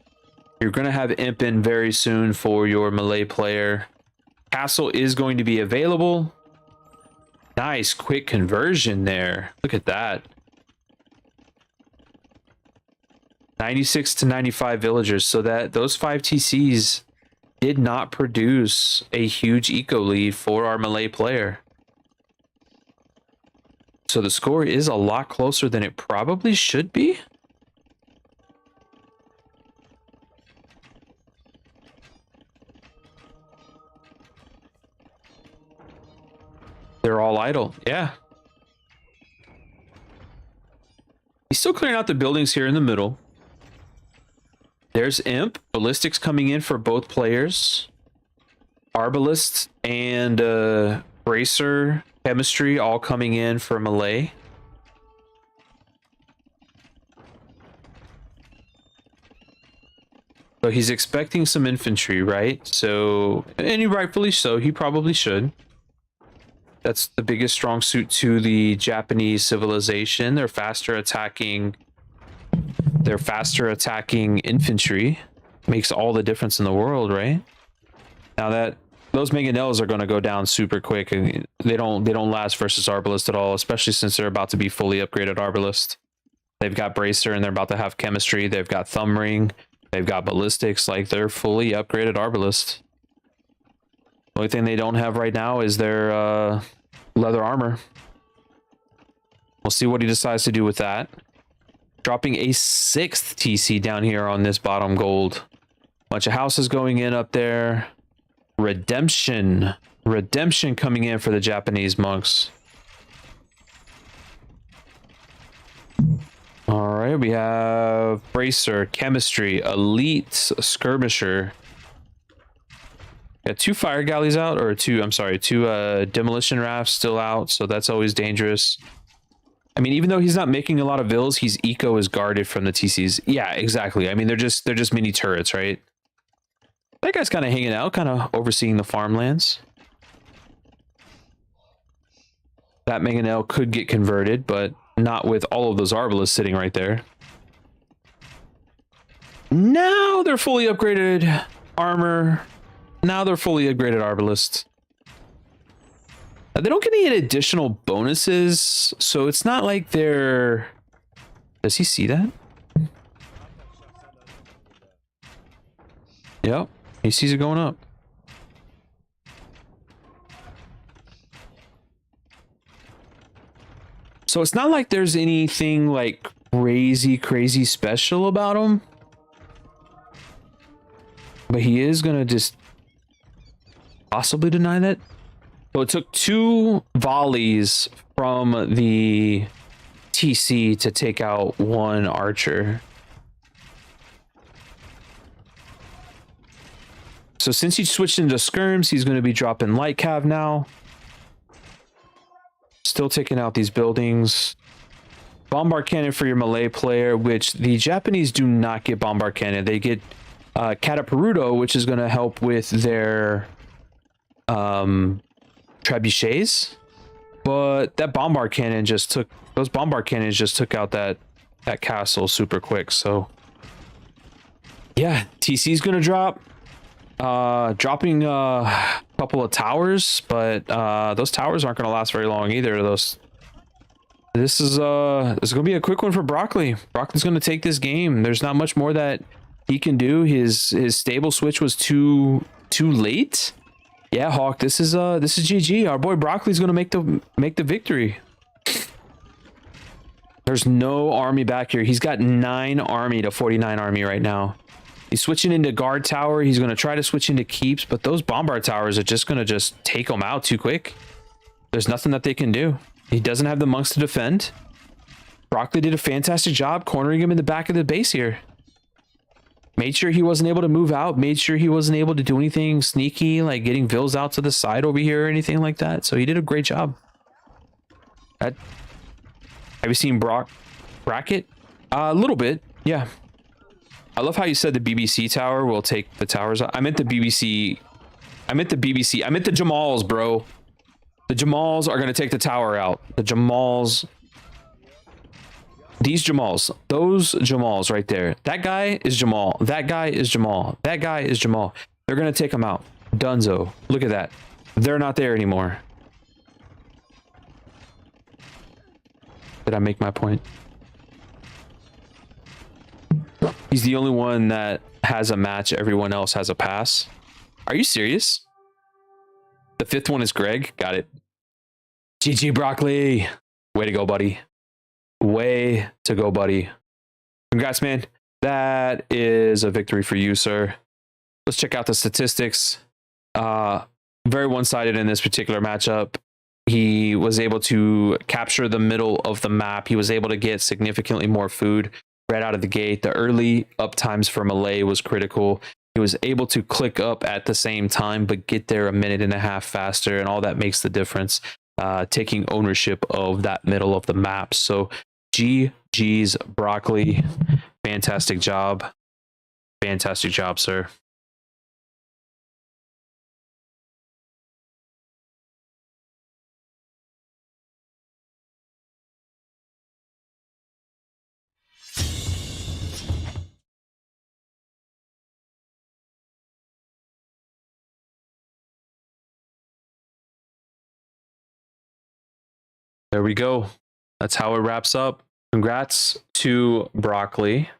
You're going to have Imp in very soon for your melee player. Castle is going to be available. Nice quick conversion there. Look at that. 96 to 95 villagers. So that those 5 TCs did not produce a huge eco lead for our melee player. So the score is a lot closer than it probably should be. They're all idle. Yeah. He's still clearing out the buildings here in the middle. There's Imp. Ballistics coming in for both players. Arbalist and Bracer Chemistry all coming in for melee. So he's expecting some infantry, right? So, and he rightfully so, he probably should. That's the biggest strong suit to the Japanese civilization. They're faster attacking infantry. Makes all the difference in the world, right? Now that those mangonels are going to go down super quick, and they don't last versus Arbalist at all, especially since they're about to be fully upgraded Arbalist. They've got Bracer and they're about to have Chemistry. They've got Thumb Ring. They've got Ballistics. Like, they're fully upgraded Arbalist. The only thing they don't have right now is their leather armor. We'll see what he decides to do with that. Dropping a 6th TC down here on this bottom gold. Bunch of houses going in up there. Redemption coming in for the Japanese monks. All right, we have Bracer, Chemistry, Elite, Skirmisher. Got 2 fire galleys out, or 2 demolition rafts still out, so that's always dangerous. I mean, even though he's not making a lot of vills, his eco is guarded from the TCs. Yeah, exactly. I mean, they're just mini turrets, right? That guy's kind of hanging out, kind of overseeing the farmlands. That mangonel could get converted, but not with all of those Arbalists sitting right there. Now they're fully upgraded armor. Now they're fully upgraded Arbalists. They don't get any additional bonuses, so it's not like they're... Does he see that? Yep, he sees it going up. So it's not like there's anything like crazy special about him. But he is gonna just possibly deny that. So it took 2 volleys from the TC to take out 1 archer. So since he switched into skirms, he's going to be dropping light cav now. Still taking out these buildings. Bombard cannon for your melee player, which the Japanese do not get bombard cannon. They get Cataparuto, which is going to help with their trebuchets. But that bombard cannon just took... Those bombard cannons just took out that castle super quick. So yeah, TC's going to drop. Dropping a couple of towers, but those towers aren't going to last very long either. This is going to be a quick one for Broccoli. Broccoli's going to take this game. There's not much more that he can do. His stable switch was too late. Yeah, Hawk, this is GG. Our boy Broccoli's going to make the victory. There's no army back here. He's got 9 army to 49 army right now. He's switching into guard tower. He's going to try to switch into keeps, but those bombard towers are just going to take him out too quick. There's nothing that they can do. He doesn't have the monks to defend. Broccoli did a fantastic job cornering him in the back of the base here. Made sure he wasn't able to move out. Made sure he wasn't able to do anything sneaky, like getting vills out to the side over here or anything like that. So he did a great job. Have you seen Bracket? A little bit, yeah. I love how you said the BBC tower will take the towers. I meant the BBC. I meant the BBC. I meant the Jamals, bro. The Jamals are going to take the tower out. The Jamals. These Jamals. Those Jamals right there. That guy is Jamal. That guy is Jamal. That guy is Jamal. They're going to take him out. Dunzo. Look at that. They're not there anymore. Did I make my point? He's the only one that has a match. Everyone else has a pass. Are you serious? The fifth one is Greg. Got it. GG Broccoli. Way to go, buddy. Way to go, buddy. Congrats, man. That is a victory for you, sir. Let's check out the statistics. Very one-sided in this particular matchup. He was able to capture the middle of the map. He was able to get significantly more food right out of the gate. The early up times for Malay was critical. He was able to click up at the same time, but get there a minute and a half faster, and all that makes the difference, taking ownership of that middle of the map. So GG's Broccoli. Fantastic job. Fantastic job, sir. There we go. That's how it wraps up. Congrats to Broccoli.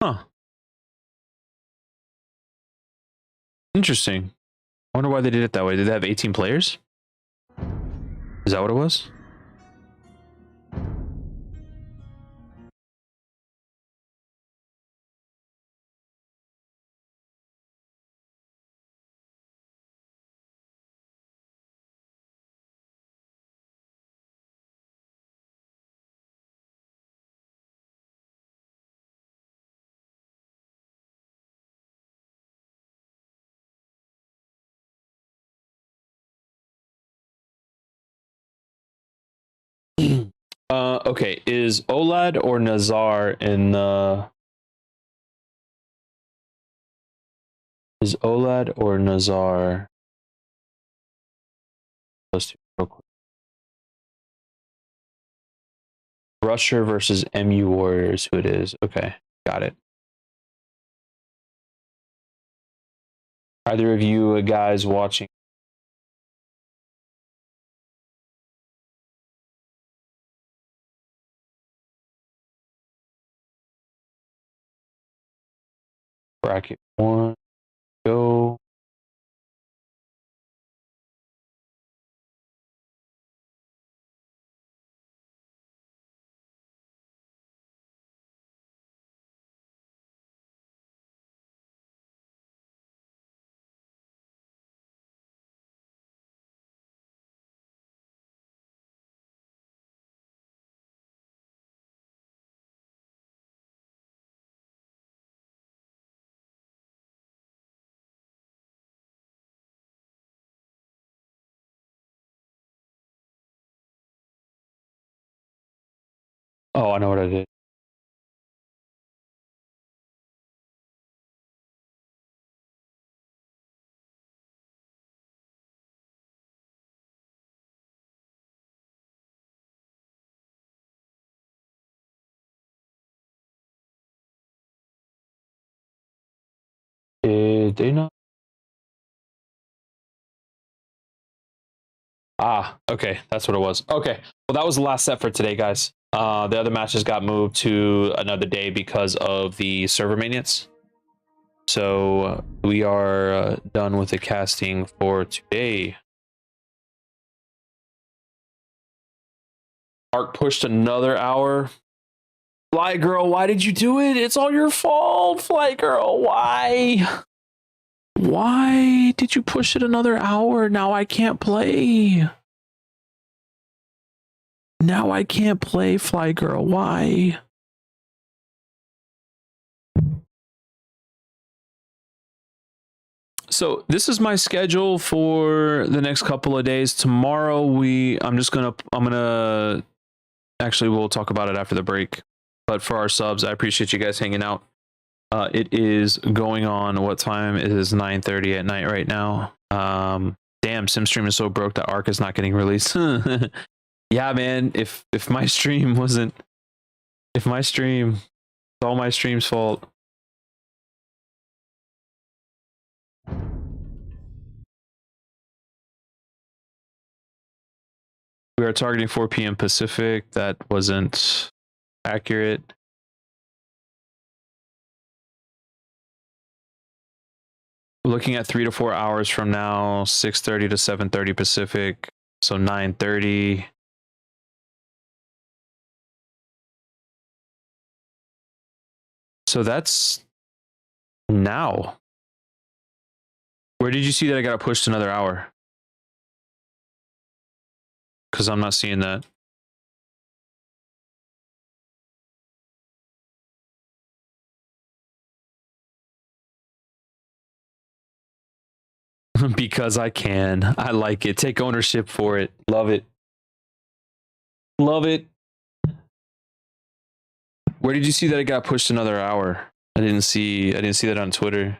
Huh. Interesting. I wonder why they did it that way. Did they have 18 players? Is that what it was? Okay. Is Olad or Nazar in the... Is Olad or Nazar? Those two real quick. Rusher versus MU Warriors, who it is. Okay, got it. Either of you guys watching? Bracket 1, go. Oh, I know what I did. Did they not? Ah, okay, that's what it was. Okay, well, that was the last set for today, guys. The other matches got moved to another day because of the server maintenance. So we are done with the casting for today. Arc pushed another hour. Fly Girl, why did you do it? It's all your fault, Fly Girl. Why? Why did you push it another hour? Now I can't play. Now I can't play, Fly Girl. Why? So this is my schedule for the next couple of days. Tomorrow I'm gonna actually, we'll talk about it after the break. But for our subs, I appreciate you guys hanging out. It is going on. What time? It is 9:30 at night right now. Damn, SimStream is so broke that Arc is not getting released. Yeah, man. If my stream wasn't, it's all my stream's fault. We are targeting 4 p.m. Pacific. That wasn't accurate. We're looking at 3 to 4 hours from now, 6:30 to 7:30 Pacific. So 9:30. So that's now. Where did you see that I got pushed another hour? Because I'm not seeing that. Because I can. I like it. Take ownership for it. Love it. Love it. Where did you see that it got pushed another hour? I didn't see that on Twitter.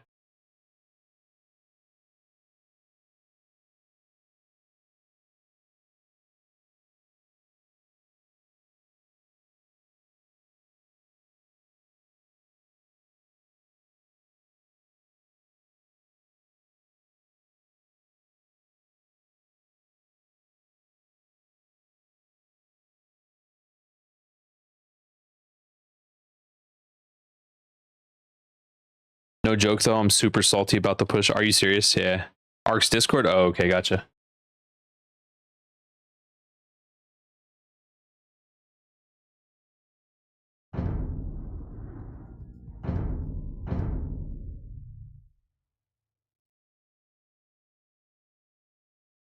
No joke though, I'm super salty about the push. Are you serious? Yeah. Arc's Discord? Oh, okay, gotcha.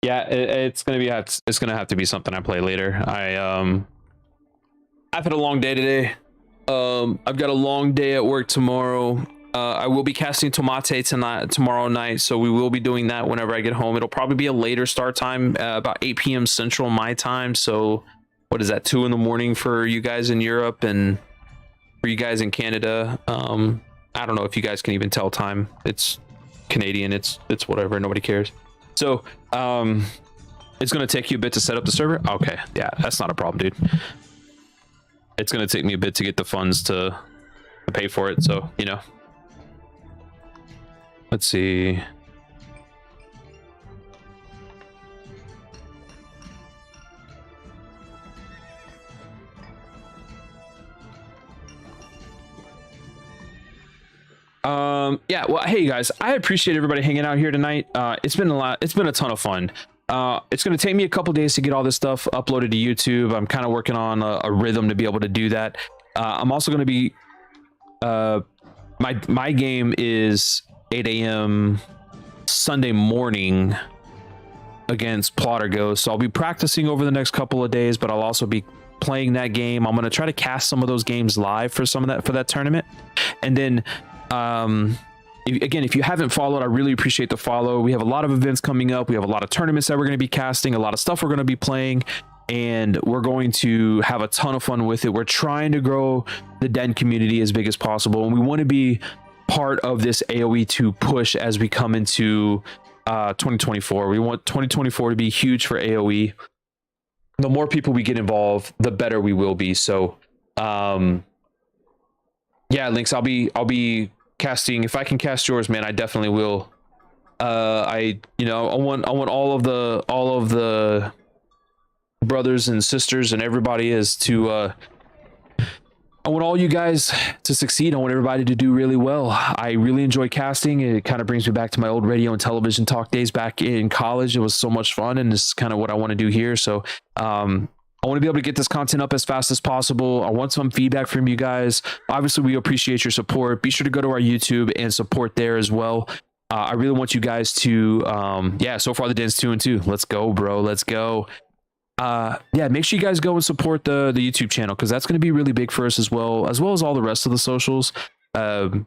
Yeah, it's gonna have to be something I play later. I've had a long day today. I've got a long day at work tomorrow. I will be casting Tomate tomorrow night, so we will be doing that whenever I get home. It'll probably be a later start time, about 8 p.m. Central my time. So, what is that? 2 in the morning for you guys in Europe and for you guys in Canada. I don't know if you guys can even tell time. It's Canadian. It's whatever. Nobody cares. So, it's gonna take you a bit to set up the server. Okay, yeah, that's not a problem, dude. It's gonna take me a bit to get the funds to pay for it. So, you know. Let's see. Yeah, well, hey guys, I appreciate everybody hanging out here tonight. It's been a ton of fun. It's going to take me a couple days to get all this stuff uploaded to YouTube. I'm kind of working on a rhythm to be able to do that. I'm also going to be my game is 8 a.m. Sunday morning against Plotter Ghost. So I'll be practicing over the next couple of days, but I'll also be playing that game. I'm going to try to cast some of those games live for that tournament. And then if you haven't followed, I really appreciate the follow. We have a lot of events coming up. We have a lot of tournaments that we're going to be casting, a lot of stuff we're going to be playing, and we're going to have a ton of fun with it. We're trying to grow the Den community as big as possible, and we want to be part of this AoE 2 push as we come into 2024. We want 2024 to be huge for AoE. The more people we get involved, the better we will be. So yeah, Lynx, I'll be casting. If I can cast yours, man, I definitely will. I want all of the brothers and sisters and everybody is to I want all you guys to succeed. I want everybody to do really well. I really enjoy casting. It kind of brings me back to my old radio and television talk days back in college. It was so much fun, and this is kind of what I want to do here. So I'll I want to be able to get this content up as fast as possible. I want some feedback from you guys. Obviously, we appreciate your support. Be sure to go to our YouTube and support there as well. I really want you guys to, yeah, so far the den's 2-2. Let's go, bro. Let's go. Yeah, make sure you guys go and support the YouTube channel, because that's going to be really big for us as well as all the rest of the socials. Not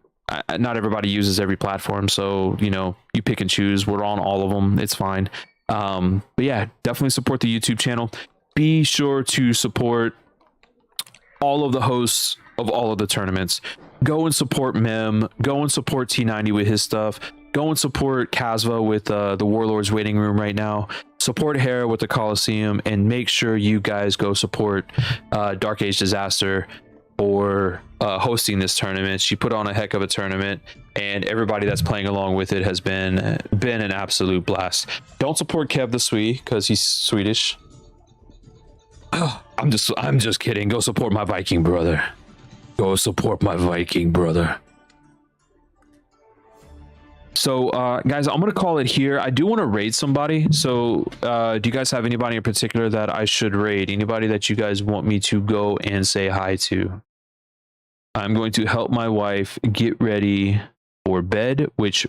everybody uses every platform, so you know, you pick and choose. We're on all of them. It's fine. But yeah, definitely support the YouTube channel. Be sure to support all of the hosts of all of the tournaments. Go and support Mem. Go and support T90 with his stuff. Go and support Casva with the Warlord's waiting room right now. Support Hera with the Coliseum, and make sure you guys go support darkagedesaster for hosting this tournament. She put on a heck of a tournament, and everybody that's playing along with it has been an absolute blast. Don't support Kev the Swede because he's Swedish. I'm just kidding. Go support my Viking brother. Go support my Viking brother. So, guys, I'm going to call it here. I do want to raid somebody. So, do you guys have anybody in particular that I should raid? Anybody that you guys want me to go and say hi to? I'm going to help my wife get ready for bed, which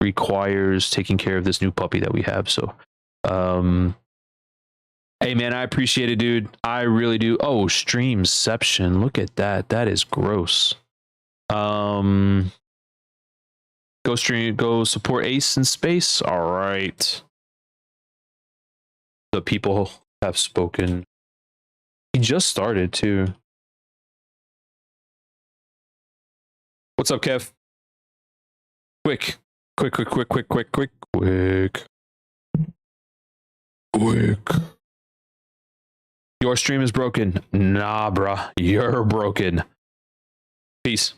requires taking care of this new puppy that we have. So, hey, man, I appreciate it, dude. I really do. Oh, Streamception. Look at that. That is gross. Go support Ace in space. All right. The people have spoken. He just started too. What's up, Kev? Quick. Your stream is broken. Nah, bruh. You're broken. Peace.